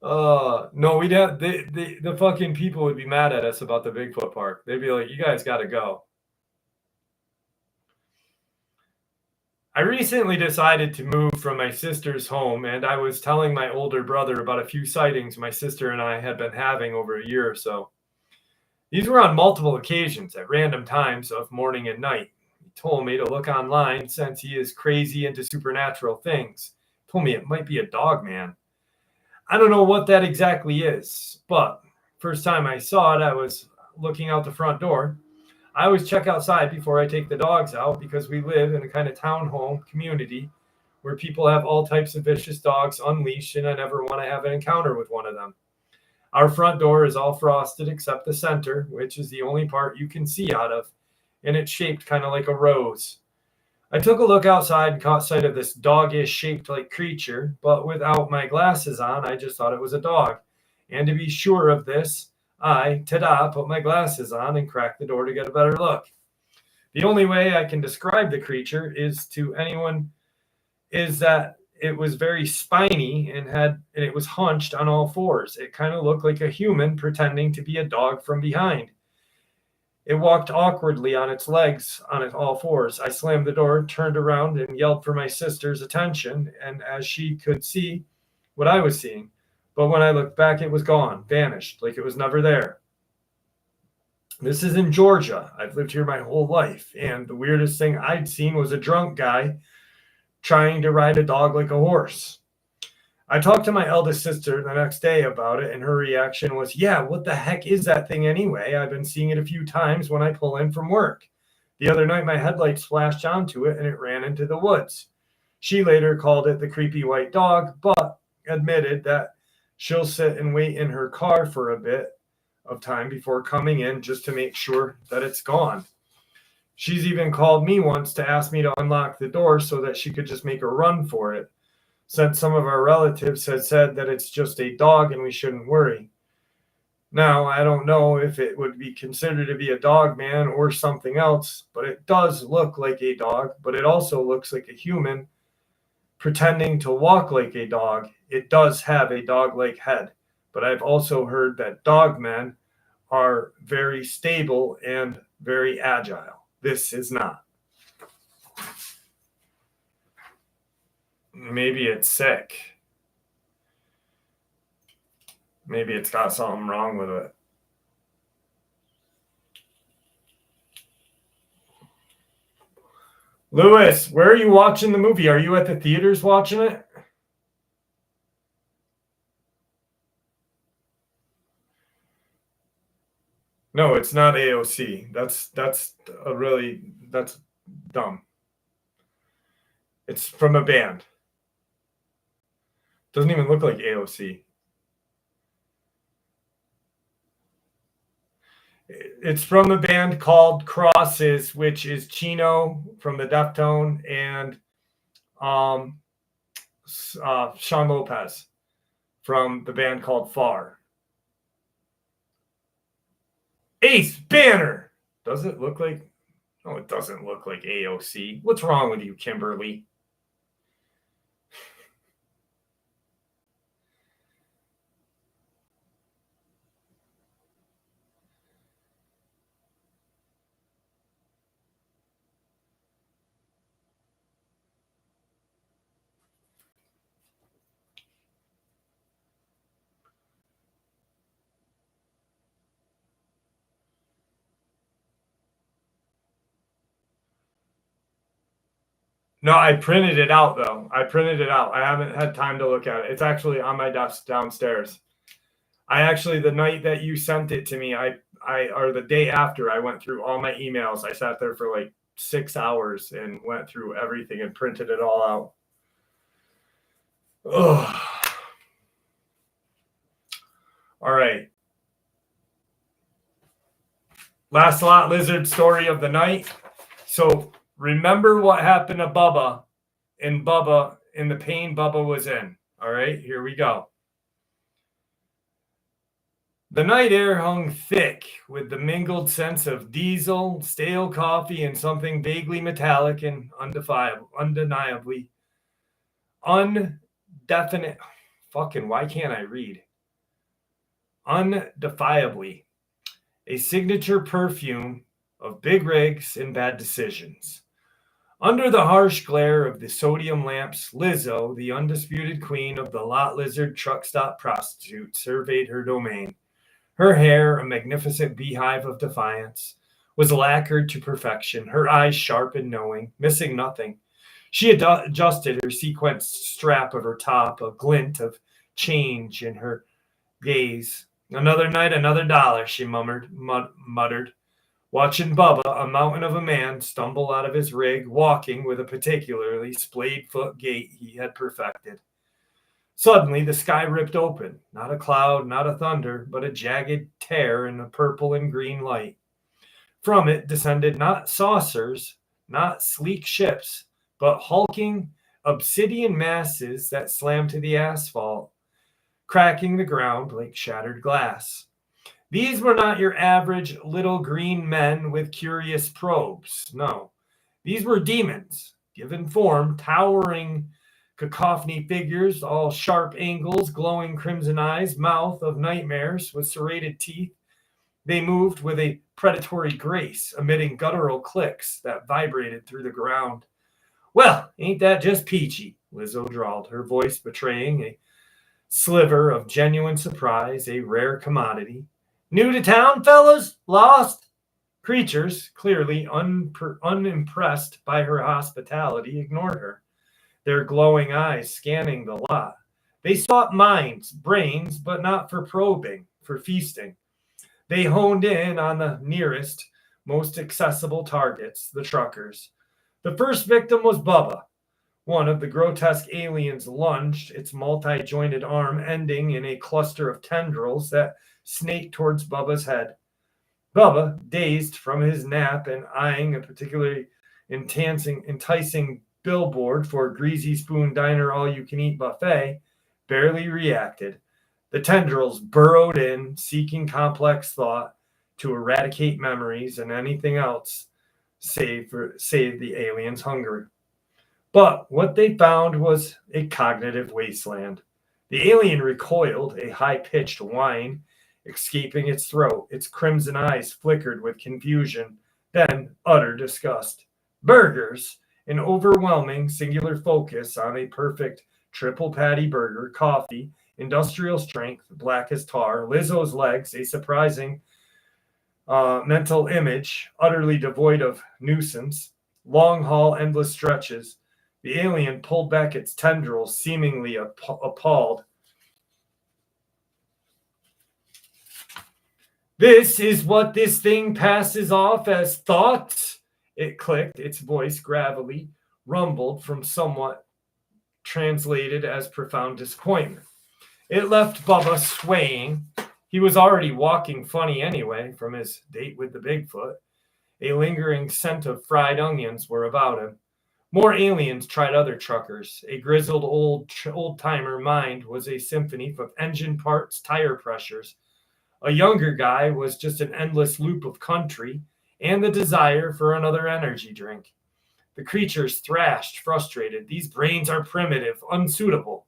No, we'd have the fucking people would be mad at us about the Bigfoot park. They'd be like, you guys got to go. I recently decided to move from my sister's home, and I was telling my older brother about a few sightings my sister and I had been having over a year or so. These were on multiple occasions at random times of morning and night. He told me to look online since he is crazy into supernatural things. He told me it might be a Dogman. I don't know what that exactly is, but first time I saw it, I was looking out the front door. I always check outside before I take the dogs out because we live in a kind of townhome community where people have all types of vicious dogs unleashed, and I never want to have an encounter with one of them. Our front door is all frosted except the center, which is the only part you can see out of, and it's shaped kind of like a rose. I took a look outside and caught sight of this doggish shaped like creature, but without my glasses on, I just thought it was a dog. And to be sure of this, I, put my glasses on and cracked the door to get a better look. The only way I can describe the creature is that it was very spiny and it was hunched on all fours. It kind of looked like a human pretending to be a dog from behind. It walked awkwardly on its legs on its all fours. I slammed the door, turned around, and yelled for my sister's attention, and as she could see what I was seeing. But when I looked back, it was gone, vanished, like it was never there. This is in Georgia. I've lived here my whole life, and the weirdest thing I'd seen was a drunk guy trying to ride a dog like a horse. I talked to my eldest sister the next day about it, and her reaction was, yeah, what the heck is that thing anyway? I've been seeing it a few times when I pull in from work. The other night, my headlights flashed onto it, and it ran into the woods. She later called it the creepy white dog, but admitted that she'll sit and wait in her car for a bit of time before coming in just to make sure that it's gone. She's even called me once to ask me to unlock the door so that she could just make a run for it, since some of our relatives had said that it's just a dog and we shouldn't worry. Now, I don't know if it would be considered to be a dog man or something else, but it does look like a dog, but it also looks like a human pretending to walk like a dog. It does have a dog-like head, but I've also heard that dogmen are very stable and very agile. This is not. Maybe it's sick. Maybe it's got something wrong with it. Lewis, where are you watching the movie? Are you at the theaters watching it? No, it's not AOC. That's dumb. It's from a band. Doesn't even look like AOC. It's from a band called Crosses, which is Chino from the Deftone and Sean Lopez from the band called Far. Ace Banner. Does it look like? Oh, it doesn't look like AOC. What's wrong with you, Kimberly? No, I printed it out, though. I printed it out. I haven't had time to look at it. It's actually on my desk downstairs. The night that you sent it to me, or the day after, I went through all my emails. I sat there for like 6 hours and went through everything and printed it all out. Ugh. All right. Last lot lizard story of the night. So remember what happened to Bubba in the pain Bubba was in. All right, here we go. The night air hung thick with the mingled scents of diesel, stale coffee, and something vaguely metallic and undeniably undefinite. Fucking, why can't I read? Undefiably. A signature perfume of big rigs and bad decisions. Under the harsh glare of the sodium lamps, Lizo, the undisputed queen of the lot lizard truck stop prostitute, surveyed her domain. Her hair, a magnificent beehive of defiance, was lacquered to perfection, her eyes sharp and knowing, missing nothing. She adjusted her sequenced strap of her top, a glint of change in her gaze. Another night, another dollar, she muttered, watching Bubba, a mountain of a man, stumble out of his rig, walking with a particularly splayed foot gait he had perfected. Suddenly, the sky ripped open. Not a cloud, not a thunder, but a jagged tear in the purple and green light. From it descended not saucers, not sleek ships, but hulking obsidian masses that slammed to the asphalt, cracking the ground like shattered glass. These were not your average little green men with curious probes. No, these were demons, given form, towering cacophony figures, all sharp angles, glowing crimson eyes, mouth of nightmares with serrated teeth. They moved with a predatory grace, emitting guttural clicks that vibrated through the ground. Well, ain't that just peachy, Lizzo drawled, her voice betraying a sliver of genuine surprise, a rare commodity. New to town, fellas? Lost? Creatures, clearly unimpressed by her hospitality, ignored her, their glowing eyes scanning the lot. They sought minds, brains, but not for probing, for feasting. They honed in on the nearest, most accessible targets, the truckers. The first victim was Bubba. One of the grotesque aliens lunged, its multi-jointed arm ending in a cluster of tendrils that snaked towards Bubba's head. Bubba, dazed from his nap and eyeing a particularly enticing billboard for Greasy Spoon Diner all-you-can-eat buffet, barely reacted. The tendrils burrowed in, seeking complex thought to eradicate memories and anything else save the alien's hunger. But what they found was a cognitive wasteland. The alien recoiled, a high-pitched whine escaping its throat. Its crimson eyes flickered with confusion, then utter disgust. Burgers, an overwhelming singular focus on a perfect triple patty burger, coffee, industrial strength, black as tar, Lizzo's legs, a surprising mental image, utterly devoid of nuisance, long haul, endless stretches. The alien pulled back its tendrils, seemingly appalled. This is what this thing passes off as thoughts? It clicked, its voice gravelly rumbled from somewhat translated as profound disappointment. It left Bubba swaying. He was already walking funny anyway from his date with the Bigfoot. A lingering scent of fried onions were about him. More aliens tried other truckers. A grizzled old-timer mind was a symphony of engine parts, tire pressures. A younger guy was just an endless loop of country and the desire for another energy drink. The creatures thrashed, frustrated. These brains are primitive, unsuitable.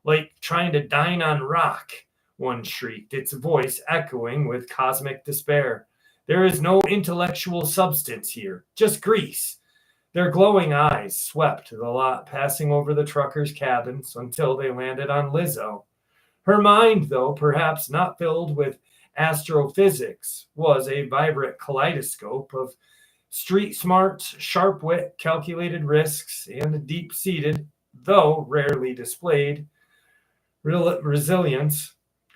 Like trying to dine on rock, one shrieked, its voice echoing with cosmic despair. There is no intellectual substance here, just grease. Their glowing eyes swept the lot, passing over the truckers' cabins until they landed on Lizo. Her mind, though perhaps not filled with astrophysics, was a vibrant kaleidoscope of street smarts, sharp wit, calculated risks, and deep-seated, though rarely displayed, resilience.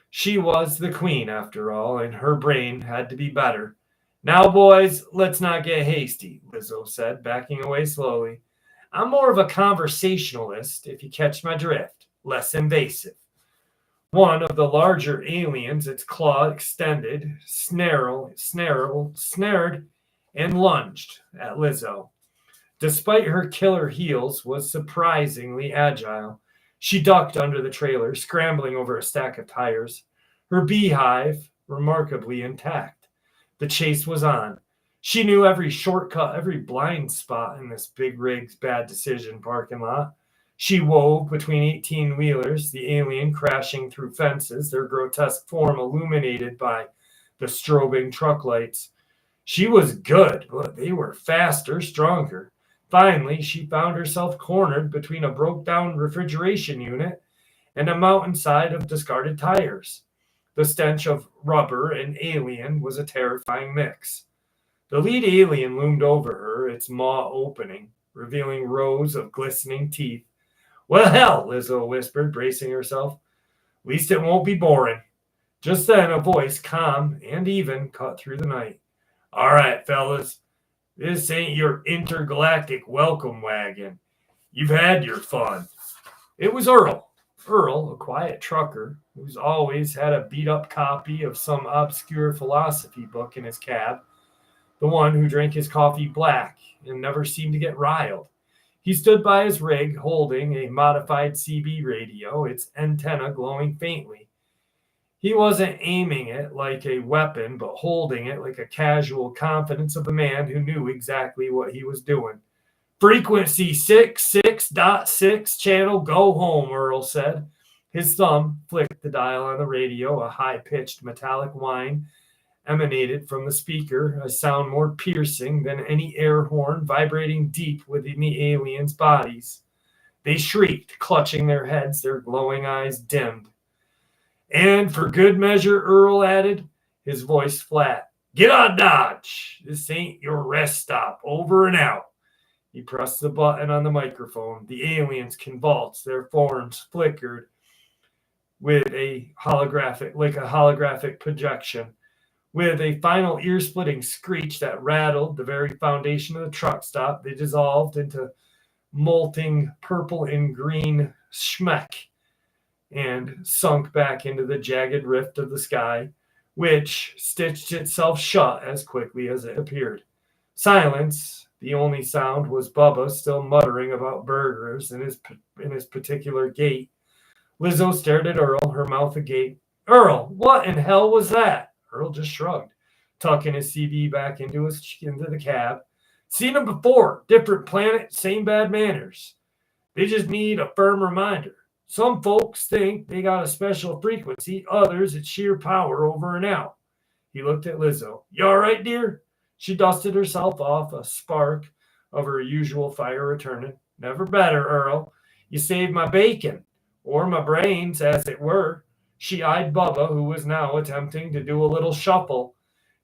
She was the queen, after all, and her brain had to be better. Now, boys, let's not get hasty, Lizo said, backing away slowly. I'm more of a conversationalist, if you catch my drift, less invasive. One of the larger aliens, its claw extended, snared, and lunged at Lizo. Despite her killer heels, was surprisingly agile. She ducked under the trailer, scrambling over a stack of tires, her beehive remarkably intact. The chase was on. She knew every shortcut, every blind spot in this big rig's bad decision parking lot. She wove between 18-wheelers, the alien crashing through fences, their grotesque form illuminated by the strobing truck lights. She was good, but they were faster, stronger. Finally, she found herself cornered between a broke-down refrigeration unit and a mountainside of discarded tires. The stench of rubber and alien was a terrifying mix. The lead alien loomed over her, its maw opening, revealing rows of glistening teeth. Well, hell, Lizo whispered, bracing herself. At least it won't be boring. Just then, a voice, calm and even, cut through the night. All right, fellas, this ain't your intergalactic welcome wagon. You've had your fun. It was Earl. Earl, a quiet trucker who's always had a beat-up copy of some obscure philosophy book in his cab, the one who drank his coffee black and never seemed to get riled. He stood by his rig, holding a modified CB radio, its antenna glowing faintly. He wasn't aiming it like a weapon, but holding it like a casual confidence of the man who knew exactly what he was doing. Frequency 66.6 channel, go home, Earl said. His thumb flicked the dial on the radio. A high-pitched metallic whine emanated from the speaker, a sound more piercing than any air horn, vibrating deep within the aliens' bodies. They shrieked, clutching their heads, their glowing eyes dimmed. And for good measure, Earl added, his voice flat, get on Dodge. This ain't your rest stop. Over and out. He pressed the button on the microphone. The aliens convulsed. Their forms flickered with a holographic projection. With a final ear-splitting screech that rattled the very foundation of the truck stop, they dissolved into molting purple and green schmeck and sunk back into the jagged rift of the sky, which stitched itself shut as quickly as it appeared. Silence. The only sound was Bubba still muttering about burgers in his particular gait. Lizo stared at Earl, her mouth agape. Earl, what in hell was that? Earl just shrugged, tucking his CB back into the cab. Seen him before. Different planet, same bad manners. They just need a firm reminder. Some folks think they got a special frequency. Others, it's sheer power over and out. He looked at Lizo. You all right, dear? She dusted herself off, a spark of her usual fire returning. Never better, Earl. You saved my bacon, or my brains, as it were. She eyed Bubba, who was now attempting to do a little shuffle.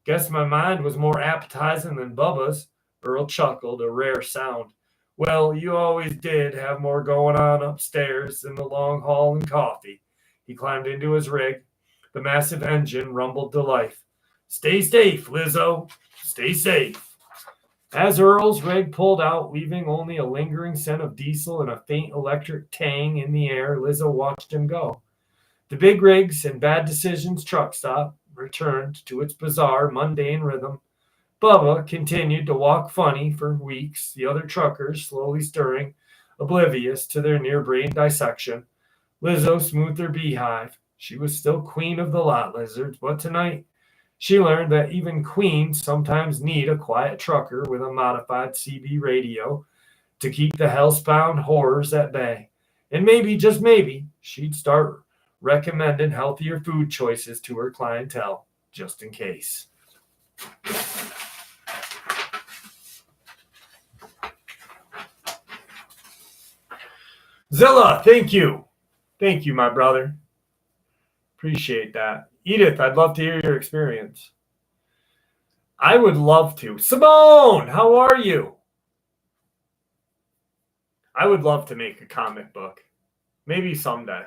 Guess my mind was more appetizing than Bubba's. Earl chuckled, a rare sound. Well, you always did have more going on upstairs than the long haul and coffee. He climbed into his rig. The massive engine rumbled to life. Stay safe, Lizo. Stay safe. As Earl's rig pulled out, leaving only a lingering scent of diesel and a faint electric tang in the air, Lizo watched him go. The big rigs and bad decisions truck stop returned to its bizarre, mundane rhythm. Bubba continued to walk funny for weeks, the other truckers slowly stirring, oblivious to their near-brain dissection. Lizzo smoothed her beehive. She was still queen of the lot lizards, but tonight she learned that even queens sometimes need a quiet trucker with a modified CB radio to keep the hellsbound horrors at bay. And maybe, just maybe, she'd start recommending healthier food choices to her clientele, just in case. Zilla, thank you. Thank you, my brother. Appreciate that. Edith, I'd love to hear your experience. I would love to. Simone, how are you? I would love to make a comic book. Maybe someday.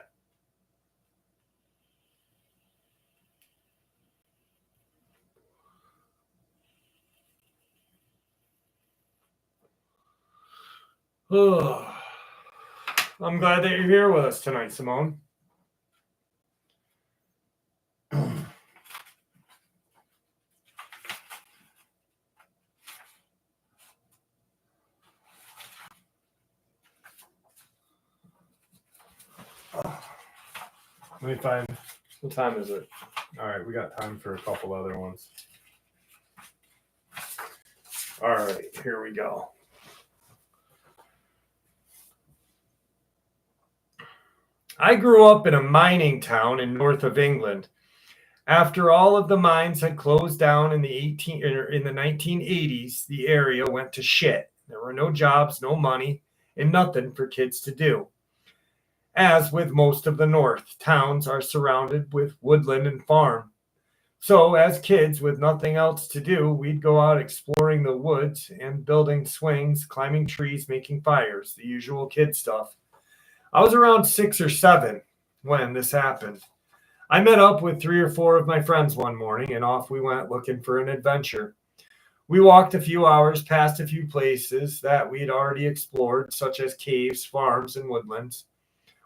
Oh, I'm glad that you're here with us tonight, Simone. Let me find, what time is it? All right, we got time for a couple other ones. All right, here we go. I grew up in a mining town in north of England. After all of the mines had closed down in the 1980s, the area went to shit. There were no jobs, no money, and nothing for kids to do. As with most of the North, towns are surrounded with woodland and farm. So as kids with nothing else to do, we'd go out exploring the woods and building swings, climbing trees, making fires, the usual kid stuff. I was around 6 or 7 when this happened. I met up with 3 or 4 of my friends one morning, and off we went looking for an adventure. We walked a few hours past a few places that we'd already explored, such as caves, farms, and woodlands,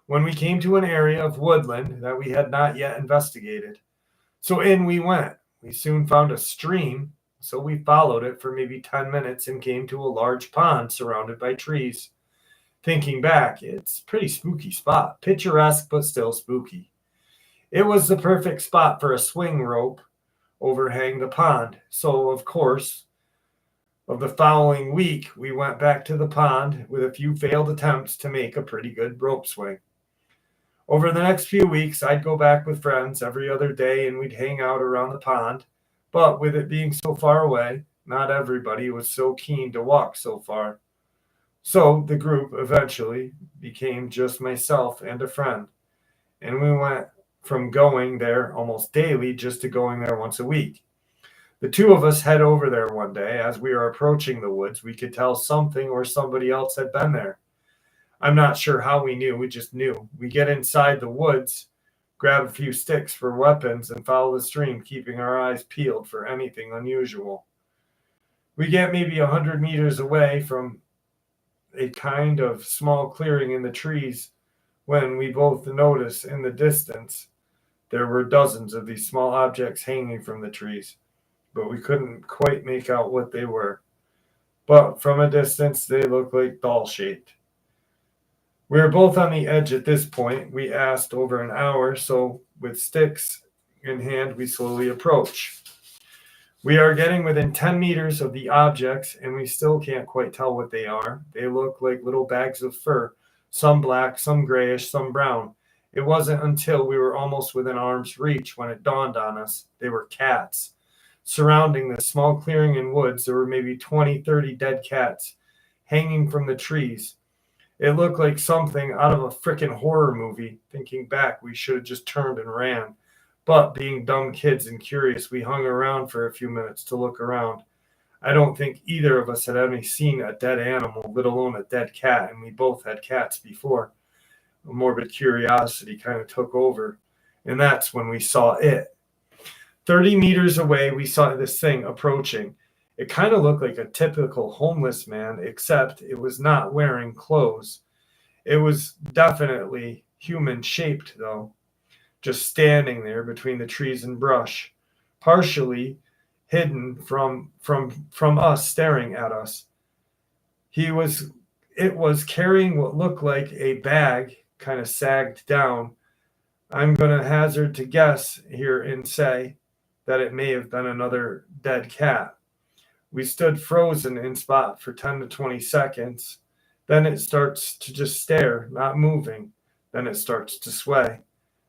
when we came to an area of woodland that we had not yet investigated. So in we went. We soon found a stream, so we followed it for maybe 10 minutes and came to a large pond surrounded by trees. Thinking back, it's a pretty spooky spot, picturesque but still spooky. It was the perfect spot for a swing rope overhang the pond. So, of course, of the following week, we went back to the pond with a few failed attempts to make a pretty good rope swing. Over the next few weeks, I'd go back with friends every other day and we'd hang out around the pond. But with it being so far away, not everybody was so keen to walk so far. So the group eventually became just myself and a friend. And we went from going there almost daily just to going there once a week. The 2 of us head over there one day. As we were approaching the woods, we could tell something or somebody else had been there. I'm not sure how we knew, we just knew. We get inside the woods, grab a few sticks for weapons, and follow the stream, keeping our eyes peeled for anything unusual. We get maybe 100 meters away from a kind of small clearing in the trees when we both notice in the distance there were dozens of these small objects hanging from the trees, but we couldn't quite make out what they were. But from a distance, they looked like doll-shaped. We were both on the edge at this point. We asked over an hour, so with sticks in hand, we slowly approach. We are getting within 10 meters of the objects, and we still can't quite tell what they are. They look like little bags of fur, some black, some grayish, some brown. It wasn't until we were almost within arm's reach when it dawned on us they were cats. Surrounding this small clearing in woods, there were maybe 20, 30 dead cats hanging from the trees. It looked like something out of a frickin' horror movie. Thinking back, we should have just turned and ran. But being dumb kids and curious, we hung around for a few minutes to look around. I don't think either of us had ever seen a dead animal, let alone a dead cat, and we both had cats before. A morbid curiosity kind of took over, and that's when we saw it. 30 meters away, we saw this thing approaching. It kind of looked like a typical homeless man, except it was not wearing clothes. It was definitely human-shaped, though. just standing there between the trees and brush, partially hidden from us staring at us. It was carrying what looked like a bag, kind of sagged down. I'm going to hazard to guess here and say that it may have been another dead cat. We stood frozen in spot for 10 to 20 seconds. Then it starts to just stare, not moving. Then it starts to sway.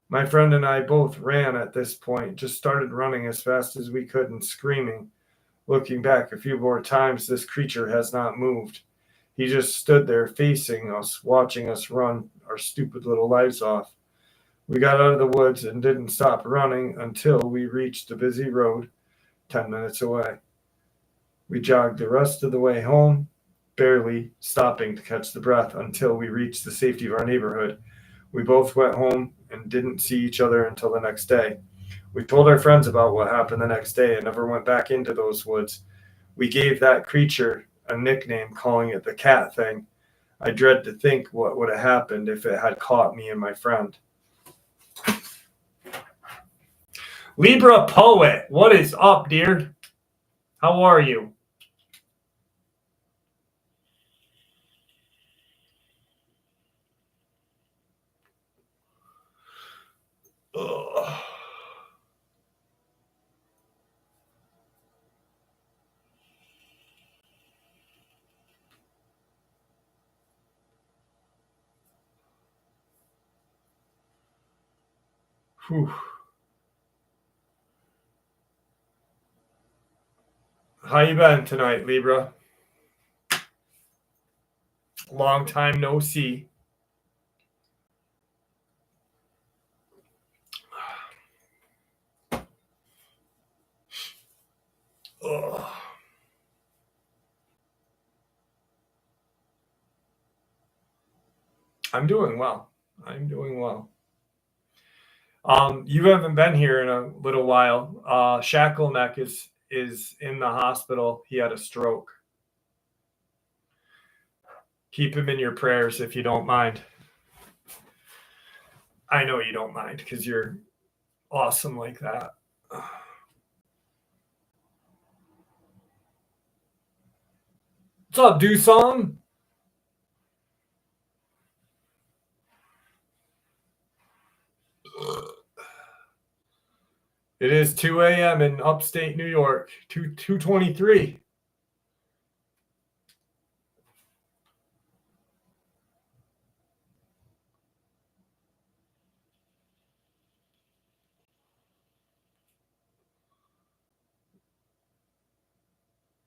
My friend and I both ran at this point, just started running as fast as we could and screaming. Looking back a few more times, this creature has not moved. He just stood there facing us, watching us run our stupid little lives off. We got out of the woods and didn't stop running until we reached a busy road 10 minutes away. We jogged the rest of the way home, barely stopping to catch the breath until we reached the safety of our neighborhood. We both went home and didn't see each other until the next day. We told our friends about what happened the next day and never went back into those woods. We gave that creature a nickname, calling it the cat thing. I dread to think what would have happened if it had caught me and my friend. Libra Poet, what is up, dear? How are you? Ugh. Whew. How you been tonight, Libra? Long time no see. Ugh. I'm doing well. You haven't been here in a little while. Shackleneck is in the hospital. He had a stroke. Keep him in your prayers if you don't mind. I know you don't mind because you're awesome like that. What's up, Doosan? It is 2 a.m. in upstate New York, 2:23.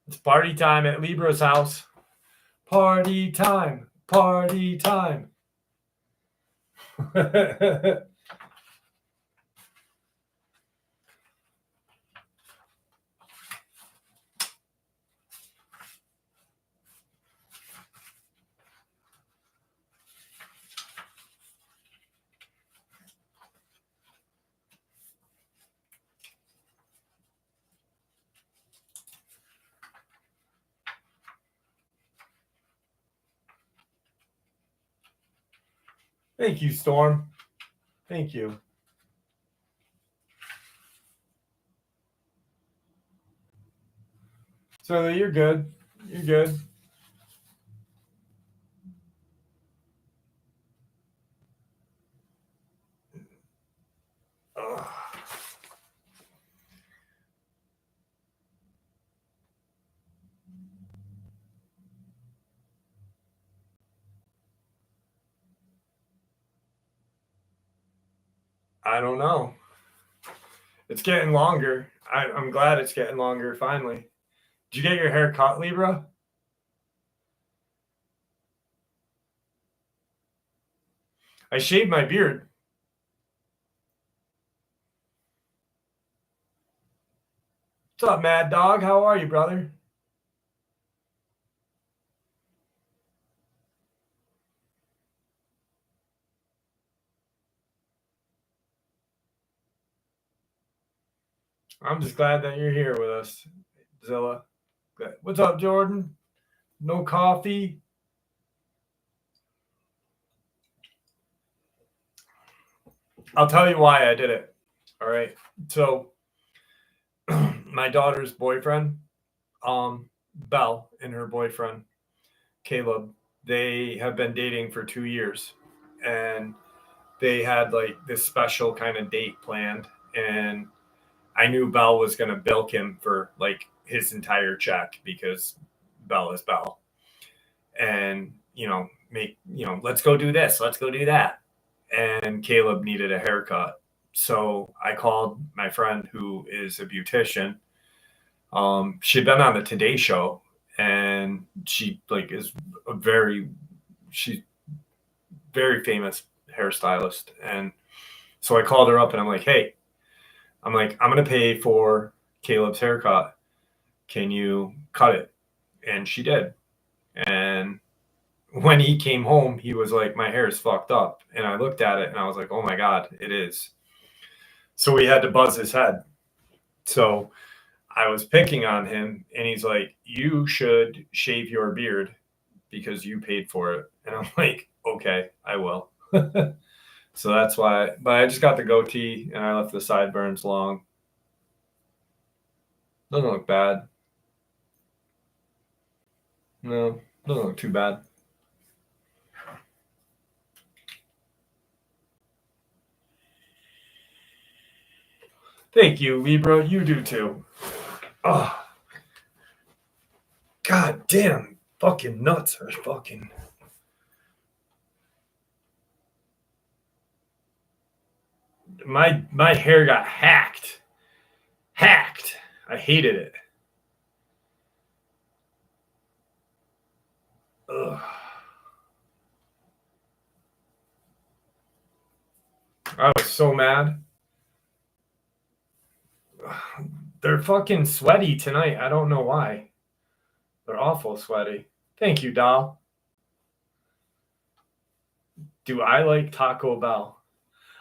It's party time at Libra's house. Party time. Party time. Thank you, Storm. Thank you. So you're good. You're good. Ugh. I don't know. It's getting longer. I'm glad it's getting longer finally. Did you get your hair cut, Libra? I shaved my beard. What's up, Mad Dog? How are you, brother? I'm just glad that you're here with us, Zilla. What's up, Jordan? No coffee? I'll tell you why I did it. All right. So my daughter's boyfriend, Belle, and her boyfriend, Caleb, they have been dating for 2 years. And they had like this special kind of date planned. And I knew Belle was going to bilk him for like his entire check because Belle is Belle. And, let's go do this, let's go do that. And Caleb needed a haircut. So I called my friend who is a beautician. She'd been on the Today Show, and she like is she's very famous hairstylist. And so I called her up and I'm like, hey, I'm going to pay for Caleb's haircut. Can you cut it? And she did. And when he came home, he was like, my hair is fucked up. And I looked at it and I was like, oh my God, it is. So we had to buzz his head. So I was picking on him and he's like, you should shave your beard because you paid for it. And I'm like, okay, I will. So that's why, but I just got the goatee and I left the sideburns long. Doesn't look bad. No, doesn't look too bad. Thank you, Libra. You do too. Oh, God damn. Fucking nuts are fucking. My hair got hacked. Hacked. I hated it. Ugh. I was so mad. They're fucking sweaty tonight. I don't know why. They're awful sweaty. Thank you, doll. Do I like Taco Bell?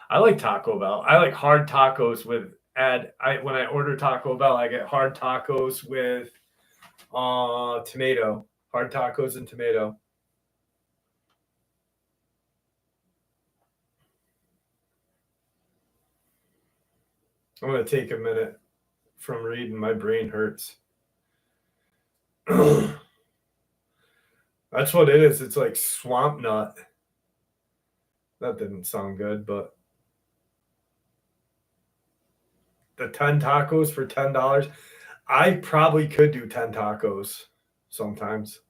I like Taco Bell. I like hard tacos with when I order Taco Bell, I get hard tacos with tomato. Hard tacos and tomato. I'm going to take a minute from reading. My brain hurts. That's what it is. It's like swamp nut. That didn't sound good, but the 10 tacos for $10. I probably could do 10 tacos sometimes.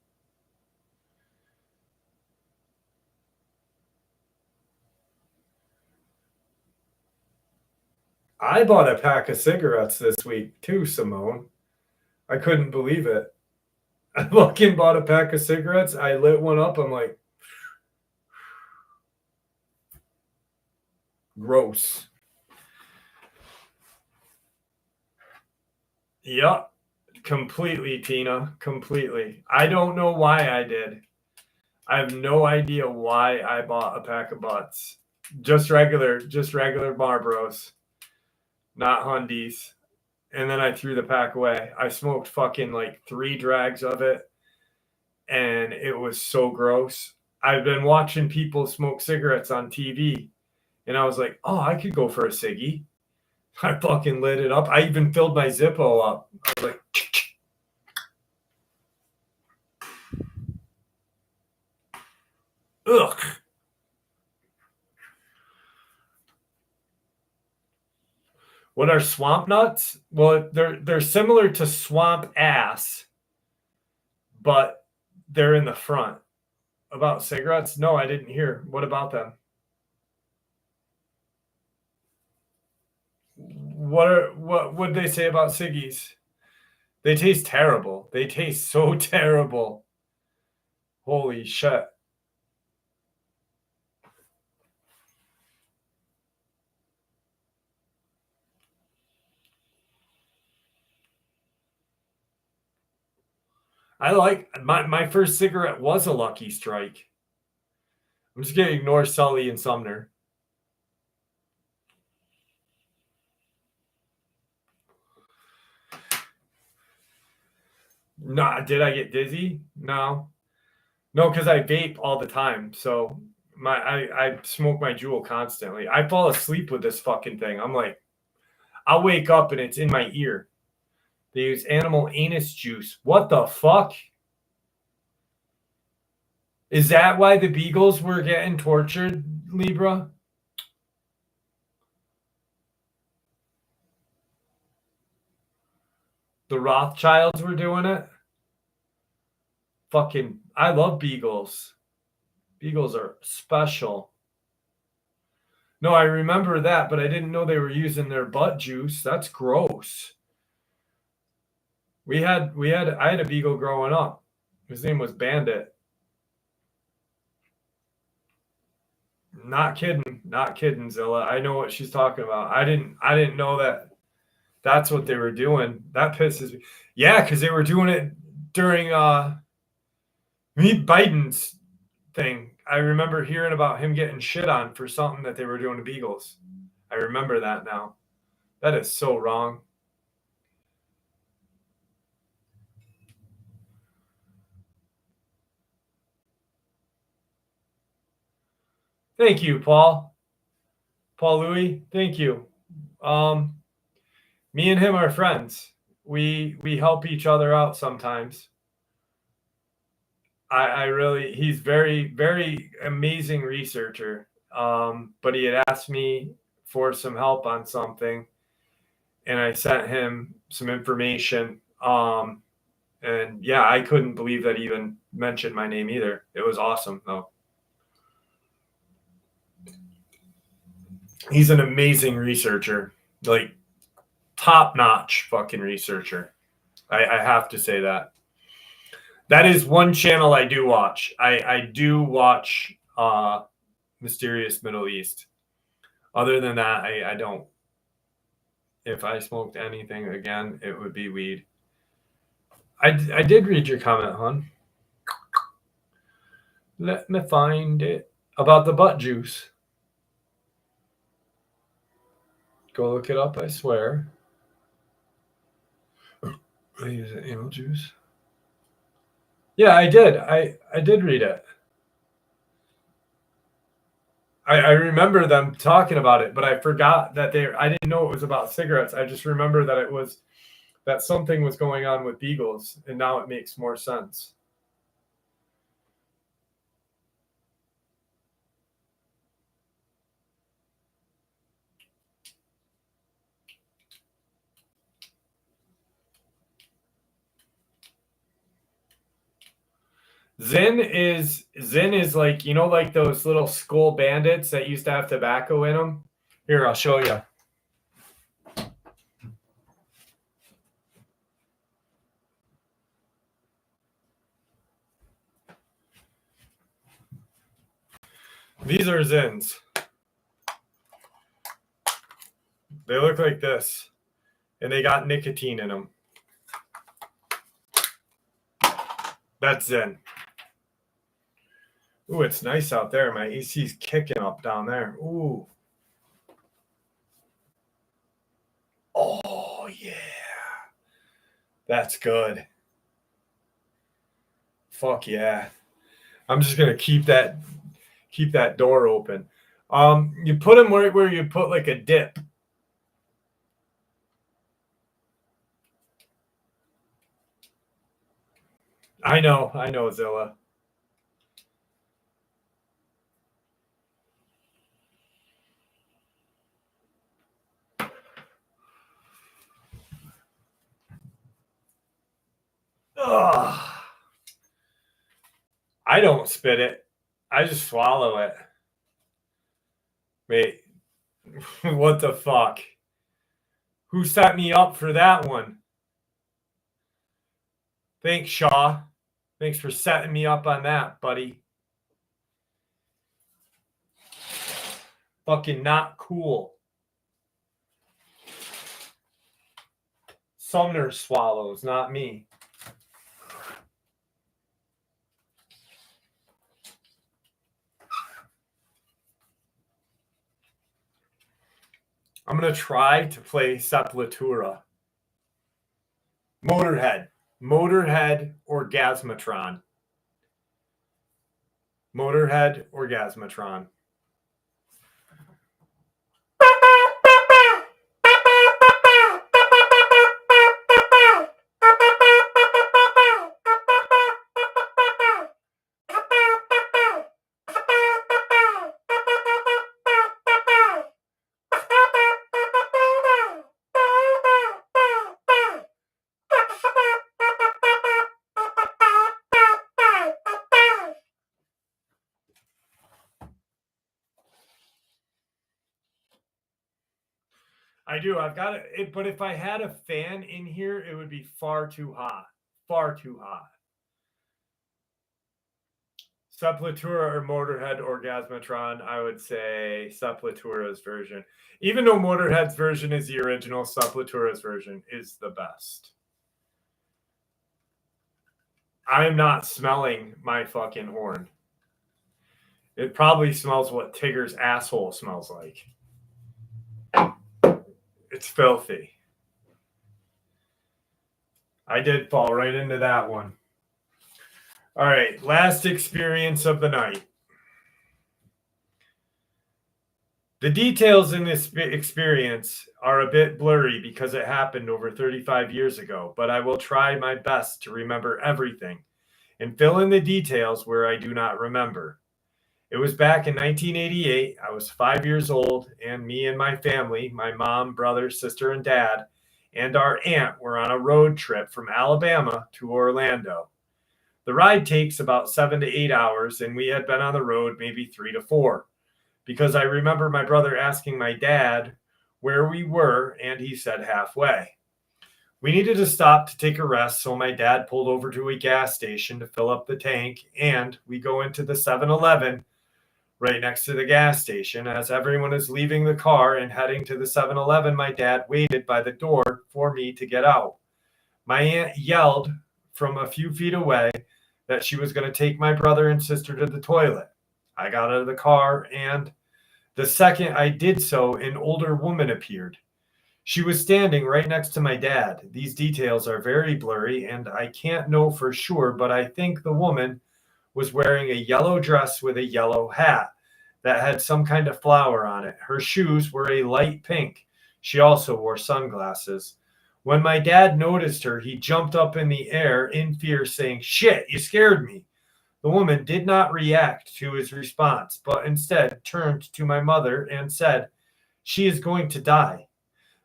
I bought a pack of cigarettes this week too, Simone. I couldn't believe it. I fucking bought a pack of cigarettes. I lit one up. I'm like, gross. Yep. Completely, Tina. Completely. I don't know why I did. I have no idea why I bought a pack of butts. Just regular Marlboros, not Hundies. And then I threw the pack away. I smoked fucking like 3 drags of it, and it was so gross. I've been watching people smoke cigarettes on TV, and I was like, oh, I could go for a ciggy. I fucking lit it up. I even filled my Zippo up. I was like, ugh. What are swamp nuts? Well, they're similar to swamp ass, but they're in the front. About cigarettes? No, I didn't hear. What about them? What would they say about ciggies? They taste terrible. They taste so terrible. Holy shit. I like my first cigarette was a Lucky Strike. I'm just gonna ignore Sully and Sumner. No, did I get dizzy? No, because I vape all the time. So I smoke my Juul constantly. I fall asleep with this fucking thing. I'm like, I'll wake up and it's in my ear. They use animal anus juice. What the fuck? Is that why the beagles were getting tortured, Libra? The Rothschilds were doing it? Fucking, I love beagles. Beagles are special. No, I remember that, but I didn't know they were using their butt juice. That's gross. I had a beagle growing up. His name was Bandit. Not kidding, Zilla. I know what she's talking about. I didn't know that that's what they were doing. That pisses me. Yeah, because they were doing it during Biden's thing. I remember hearing about him getting shit on for something that they were doing to beagles. I remember that now. That is so wrong. Thank you, Paul. Paul Louis, thank you. Me and him are friends. We help each other out sometimes. I really, he's very, very amazing researcher. But he had asked me for some help on something, and I sent him some information. And yeah, I couldn't believe that he even mentioned my name either. It was awesome, though. He's an amazing researcher, like top-notch fucking researcher. I have to say that. That is one channel I do watch. I do watch Mysterious Middle East. Other than that, I don't. If I smoked anything again, it would be weed. I did read your comment, hon. Let me find it. About the butt juice. Go look it up, I swear. I use it, anal juice. Yeah, I did. I did read it. I remember them talking about it, but I forgot that I didn't know it was about cigarettes. I just remember that it was that something was going on with beagles, and now it makes more sense. Zin is like, you know, like those little skull bandits that used to have tobacco in them. Here, I'll show you. These are Zins. They look like this, and they got nicotine in them. That's Zin. Ooh, it's nice out there. My AC's kicking up down there. Ooh. Oh, yeah. That's good. Fuck yeah. I'm just going to keep that door open. You put them where you put like a dip. I know, Zilla. Ugh. I don't spit it. I just swallow it. Wait. What the fuck? Who set me up for that one? Thanks, Shaw. Thanks for setting me up on that, buddy. Fucking not cool. Sumner swallows, not me. I'm going to try to play Sepultura. Motorhead Orgasmatron. Motorhead Orgasmatron. I do. I've got it, but if I had a fan in here, it would be far too hot. Far too hot. Sepultura or Motorhead Orgasmatron, I would say Sepultura's version. Even though Motorhead's version is the original, Sepultura's version is the best. I'm not smelling my fucking horn. It probably smells what Tigger's asshole smells like. It's filthy. I did fall right into that one. All right, last experience of the night. The details in this experience are a bit blurry because it happened over 35 years ago, but I will try my best to remember everything and fill in the details where I do not remember. It was back in 1988. I was 5 years old, and me and my family, my mom, brother, sister, and dad, and our aunt were on a road trip from Alabama to Orlando. The ride takes about 7 to 8 hours, and we had been on the road maybe 3 to 4. Because I remember my brother asking my dad where we were, and he said halfway. We needed to stop to take a rest, so my dad pulled over to a gas station to fill up the tank, and we go into the 7-Eleven right next to the gas station. As everyone is leaving the car and heading to the 7-Eleven, my dad waited by the door for me to get out. My aunt yelled from a few feet away that she was going to take my brother and sister to the toilet. I got out of the car, and the second I did so, an older woman appeared. She was standing right next to my dad. These details are very blurry, and I can't know for sure, but I think the woman was wearing a yellow dress with a yellow hat that had some kind of flower on it. Her shoes were a light pink. She also wore sunglasses. When my dad noticed her, he jumped up in the air in fear, saying, "Shit, you scared me." The woman did not react to his response, but instead turned to my mother and said, "She is going to die."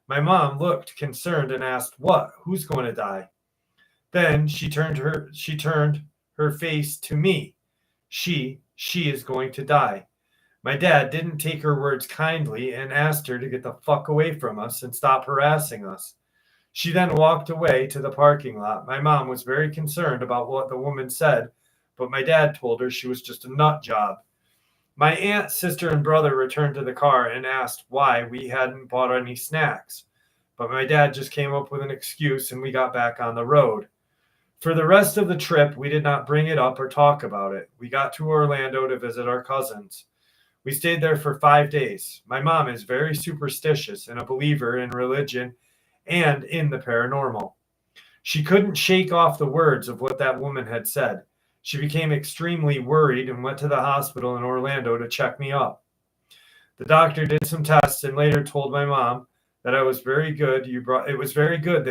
My mom looked concerned and asked, "What? Who's going to die?" Then she turned her face to me. She is going to die. My dad didn't take her words kindly and asked her to get the fuck away from us and stop harassing us. She then walked away to the parking lot. My mom was very concerned about what the woman said, but my dad told her she was just a nut job. My aunt, sister, and brother returned to the car and asked why we hadn't bought any snacks. But my dad just came up with an excuse and we got back on the road. For the rest of the trip, we did not bring it up or talk about it. We got to Orlando to visit our cousins. We stayed there for 5 days. My mom is very superstitious and a believer in religion and in the paranormal. She couldn't shake off the words of what that woman had said. She became extremely worried and went to the hospital in Orlando to check me up. The doctor did some tests and later told my mom that it was very good that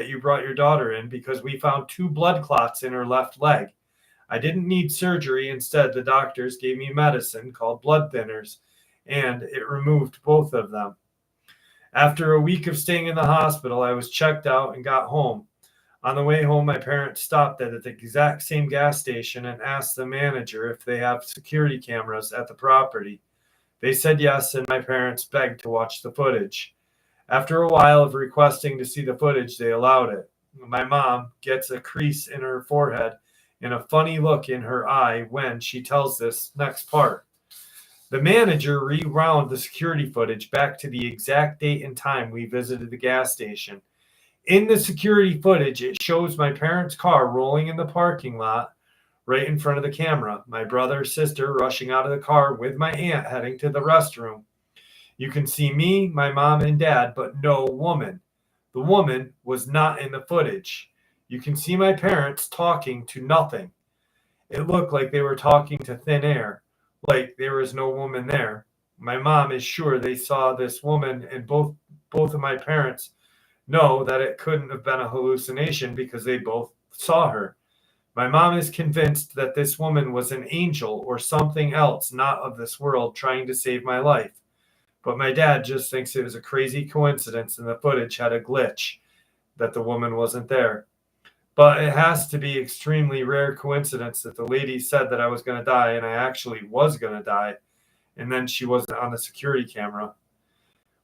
you brought your daughter in because we found 2 blood clots in her left leg. I didn't need surgery. Instead, the doctors gave me medicine called blood thinners, and it removed both of them. After a week of staying in the hospital, I was checked out and got home. On the way home, my parents stopped at the exact same gas station and asked the manager if they have security cameras at the property. They said yes, and my parents begged to watch the footage. After a while of requesting to see the footage, they allowed it. My mom gets a crease in her forehead and a funny look in her eye when she tells this next part. The manager rewound the security footage back to the exact date and time we visited the gas station. In the security footage, it shows my parents' car rolling in the parking lot right in front of the camera. My brother, sister rushing out of the car with my aunt heading to the restroom. You can see me, my mom, and dad, but no woman. The woman was not in the footage. You can see my parents talking to nothing. It looked like they were talking to thin air. like there was no woman there. My mom is sure they saw this woman, and both of my parents know that it couldn't have been a hallucination because they both saw her. My mom is convinced that this woman was an angel or something else not of this world trying to save my life. But my dad just thinks it was a crazy coincidence and the footage had a glitch, that the woman wasn't there. But it has to be extremely rare coincidence that the lady said that I was going to die and I actually was going to die, and then she wasn't on the security camera.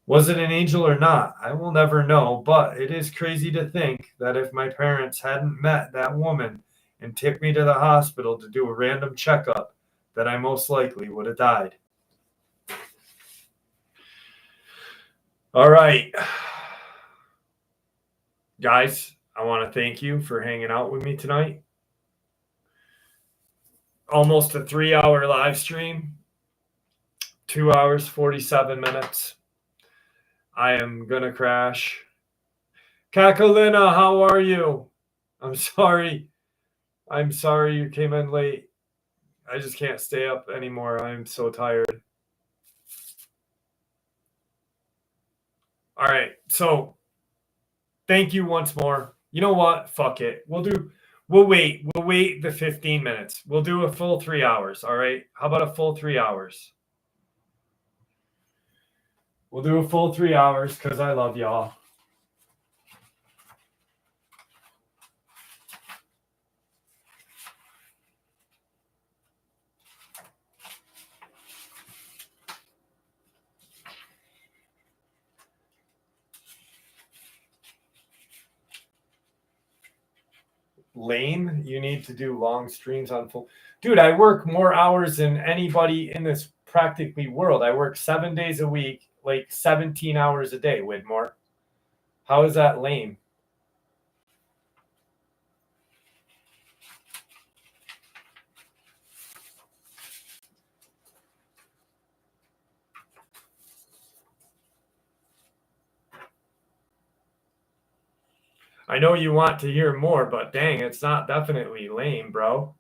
Was it an angel or not? I will never know, but it is crazy to think that if my parents hadn't met that woman and took me to the hospital to do a random checkup, that I most likely would have died. All right. Guys, I want to thank you for hanging out with me tonight. Almost a 3-hour live stream, 2 hours, 47 minutes. I am going to crash. Kakalina, how are you? I'm sorry you came in late. I just can't stay up anymore. I'm so tired. All right. So thank you once more. You know what? Fuck it. We'll wait the 15 minutes. We'll do a full 3 hours. All right. How about a full 3 hours? We'll do a full 3 hours because I love y'all. Lame, you need to do long streams on full. Dude, I work more hours than anybody in this practically world. I work 7 days a week, like 17 hours a day, Widmore. How is that lame? I know you want to hear more, but dang, it's not definitely lame, bro.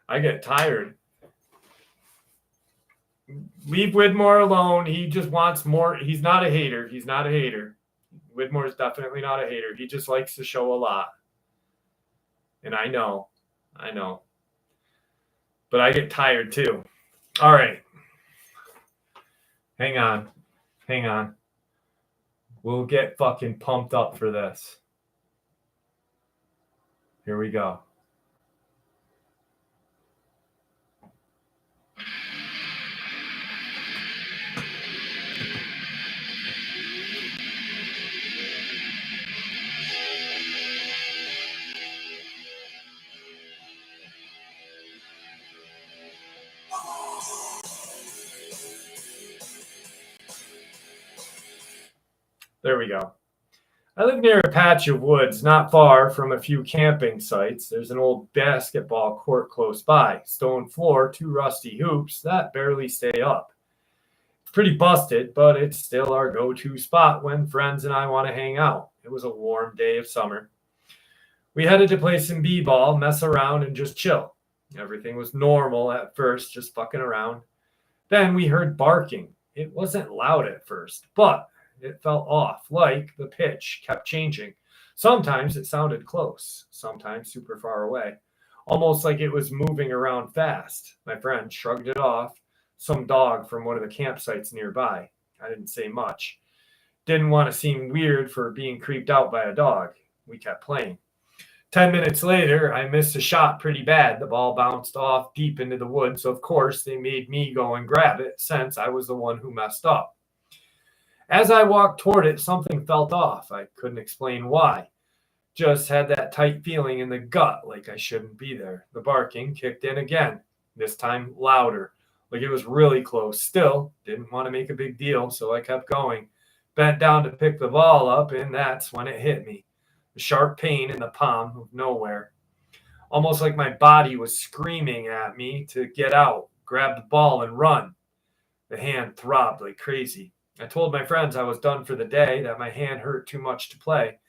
I get tired. Leave Widmore alone. He just wants more. He's not a hater. He's not a hater. Widmore is definitely not a hater. He just likes the show a lot. And I know. But I get tired too. All right. Hang on. We'll get fucking pumped up for this. Here we go. There we go. I live near a patch of woods not far from a few camping sites. There's an old basketball court close by. Stone floor, 2 rusty hoops that barely stay up. It's pretty busted, but it's still our go-to spot when friends and I want to hang out. It was a warm day of summer. We headed to play some b-ball, mess around, and just chill. Everything was normal at first, just fucking around. Then we heard barking. It wasn't loud at first, but it felt off, like the pitch kept changing. Sometimes it sounded close, sometimes super far away, almost like it was moving around fast. My friend shrugged it off. Some dog from one of the campsites nearby. I didn't say much. Didn't want to seem weird for being creeped out by a dog. We kept playing. 10 minutes later, I missed a shot pretty bad. The ball bounced off deep into the woods. So, of course, they made me go and grab it since I was the one who messed up. As I walked toward it, something felt off. I couldn't explain why. Just had that tight feeling in the gut like I shouldn't be there. The barking kicked in again, this time louder, like it was really close. Still, didn't want to make a big deal, so I kept going. Bent down to pick the ball up, and that's when it hit me. A sharp pain in the palm of nowhere. Almost like my body was screaming at me to get out, grab the ball, and run. The hand throbbed like crazy. I told my friends I was done for the day, that my hand hurt too much to play.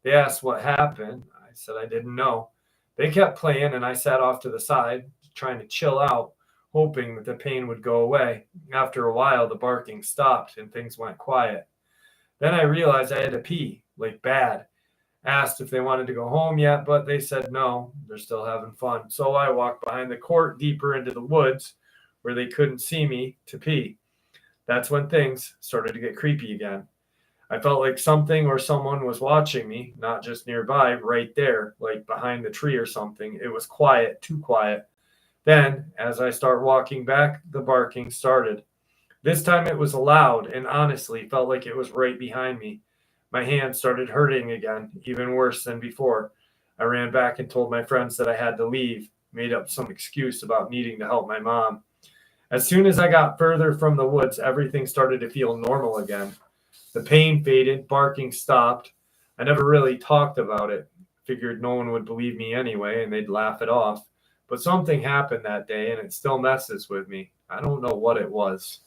They asked what happened. I said I didn't know. They kept playing, and I sat off to the side, trying to chill out, hoping that the pain would go away. After a while, the barking stopped and things went quiet. Then I realized I had to pee, like bad. Asked if they wanted to go home yet, but they said no, they're still having fun. So I walked behind the court deeper into the woods where they couldn't see me to pee. That's when things started to get creepy again. I felt like something or someone was watching me, not just nearby, right there, like behind the tree or something. It was quiet, too quiet. Then, as I start walking back, the barking started. This time it was loud and honestly felt like it was right behind me. My hand started hurting again, even worse than before. I ran back and told my friends that I had to leave, made up some excuse about needing to help my mom. As soon as I got further from the woods, everything started to feel normal again. The pain faded, barking stopped. I never really talked about it. Figured no one would believe me anyway and they'd laugh it off. But something happened that day and it still messes with me. I don't know what it was.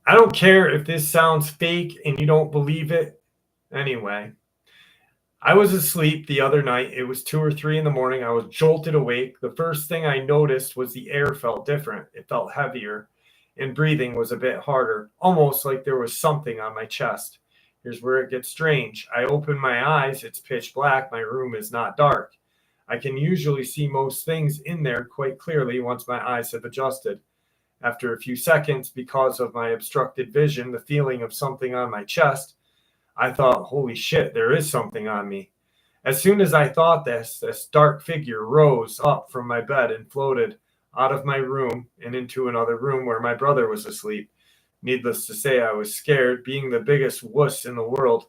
I don't care if this sounds fake and you don't believe it. Anyway, I was asleep the other night. It was 2 or 3 in the morning. I was jolted awake. The first thing I noticed was the air felt different. It felt heavier, and breathing was a bit harder, almost like there was something on my chest. Here's where it gets strange. I open my eyes. It's pitch black. My room is not dark. I can usually see most things in there quite clearly once my eyes have adjusted. After a few seconds, because of my obstructed vision, the feeling of something on my chest, I thought, holy shit, there is something on me. As soon as I thought this dark figure rose up from my bed and floated out of my room and into another room where my brother was asleep. Needless to say, I was scared, being the biggest wuss in the world.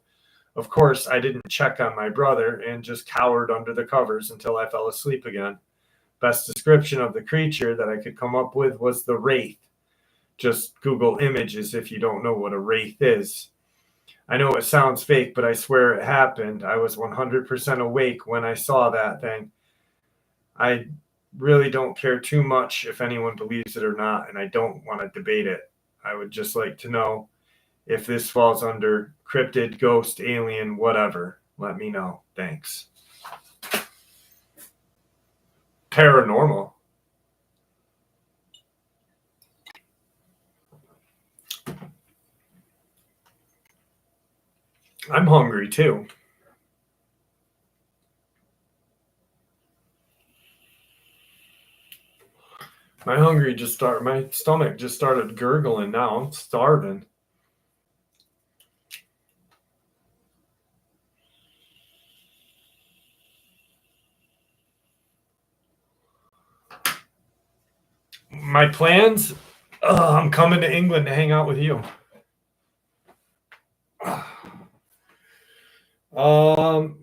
Of course, I didn't check on my brother and just cowered under the covers until I fell asleep again. Best description of the creature that I could come up with was the wraith. Just Google images if you don't know what a wraith is. I know it sounds fake, but I swear it happened. I was 100% awake when I saw that thing. I really don't care too much if anyone believes it or not, and I don't want to debate it. I would just like to know if this falls under cryptid, ghost, alien, whatever. Let me know. Thanks. Paranormal. I'm hungry too. My stomach just started gurgling now. I'm starving. My plans, I'm coming to England to hang out with you.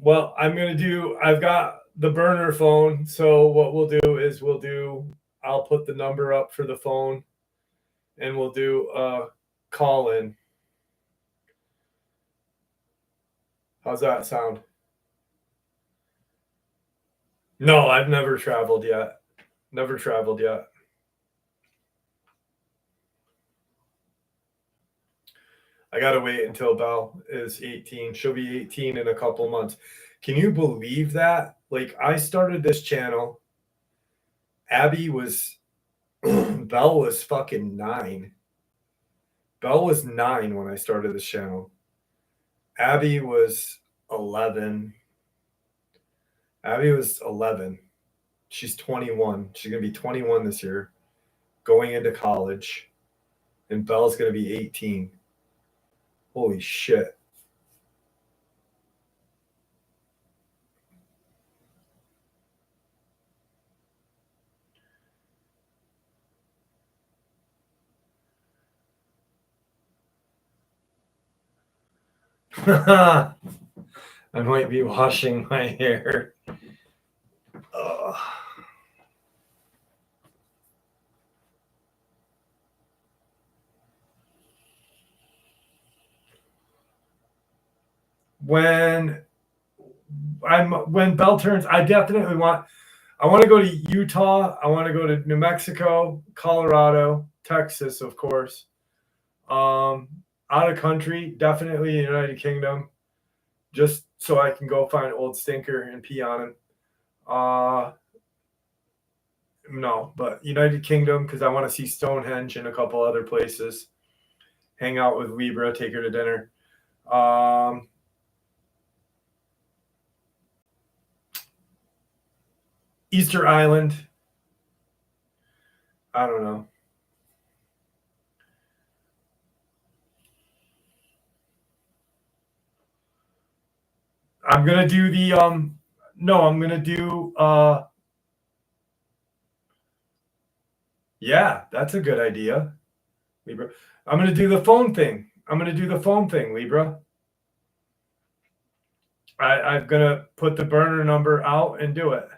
Well, I've got the burner phone. So what we'll do is I'll put the number up for the phone and we'll do a call in. How's that sound? No, I've never traveled yet. I got to wait until Belle is 18. She'll be 18 in a couple months. Can you believe that? Like, I started this channel. Belle was fucking 9. Belle was 9 when I started this channel. Abby was 11. She's 21. She's going to be 21 this year, going into college. And Belle's going to be 18. Holy shit. I might be washing my hair. Ugh. When Belle turns, I want to go to Utah. I want to go to New Mexico, Colorado, Texas, of course. Out of country, definitely United Kingdom, just so I can go find Old Stinker and pee on him. No, but United Kingdom, because I want to see Stonehenge and a couple other places. Hang out with Libra, take her to dinner. Easter Island. I don't know. I'm gonna do the no, I'm gonna do yeah, that's a good idea, Libra. I'm gonna do the phone thing. Libra. I'm gonna put the burner number out and do it.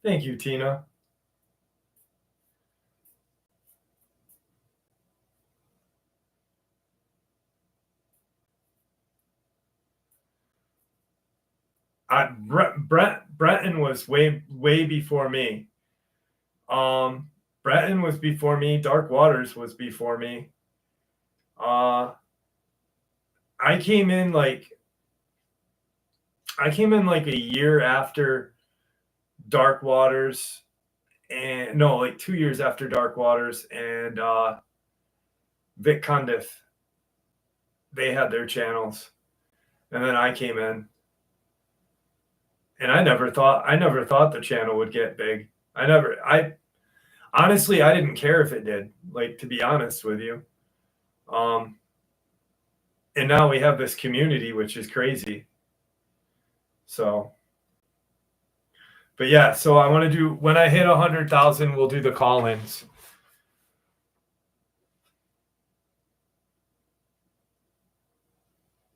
Thank you, Tina. Breton was way before me. Breton was before me. Dark Waters was before me. I came in like a year after Dark Waters, and no, like 2 years after Dark Waters and Vic Cundiff. They had their channels, and then I came in, and I never thought the channel would get big. Honestly, I didn't care if it did, like, to be honest with you. And now we have this community, which is crazy. So, but yeah, so I want to do, when I hit 100,000, we'll do the call-ins.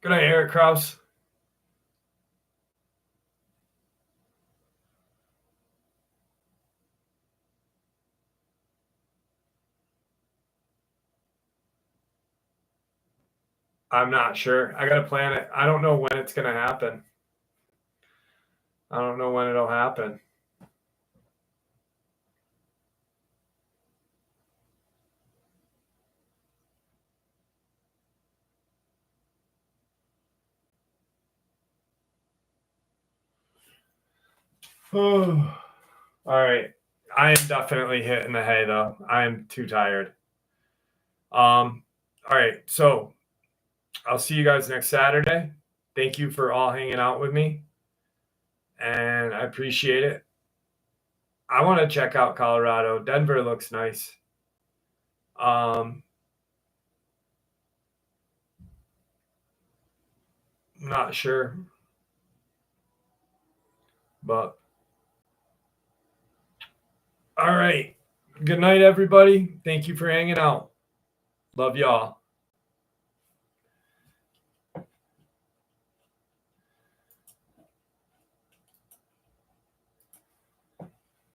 Good night, Eric Krause. I'm not sure. I got to plan it. I don't know when it's going to happen. I don't know when it'll happen. Oh, all right. I am definitely hitting the hay, though. I am too tired. All right. So I'll see you guys next Saturday. Thank you for all hanging out with me, and I appreciate it. I want to check out Colorado. Denver looks nice. I'm not sure, but all right. Good night, everybody. Thank you for hanging out. Love y'all.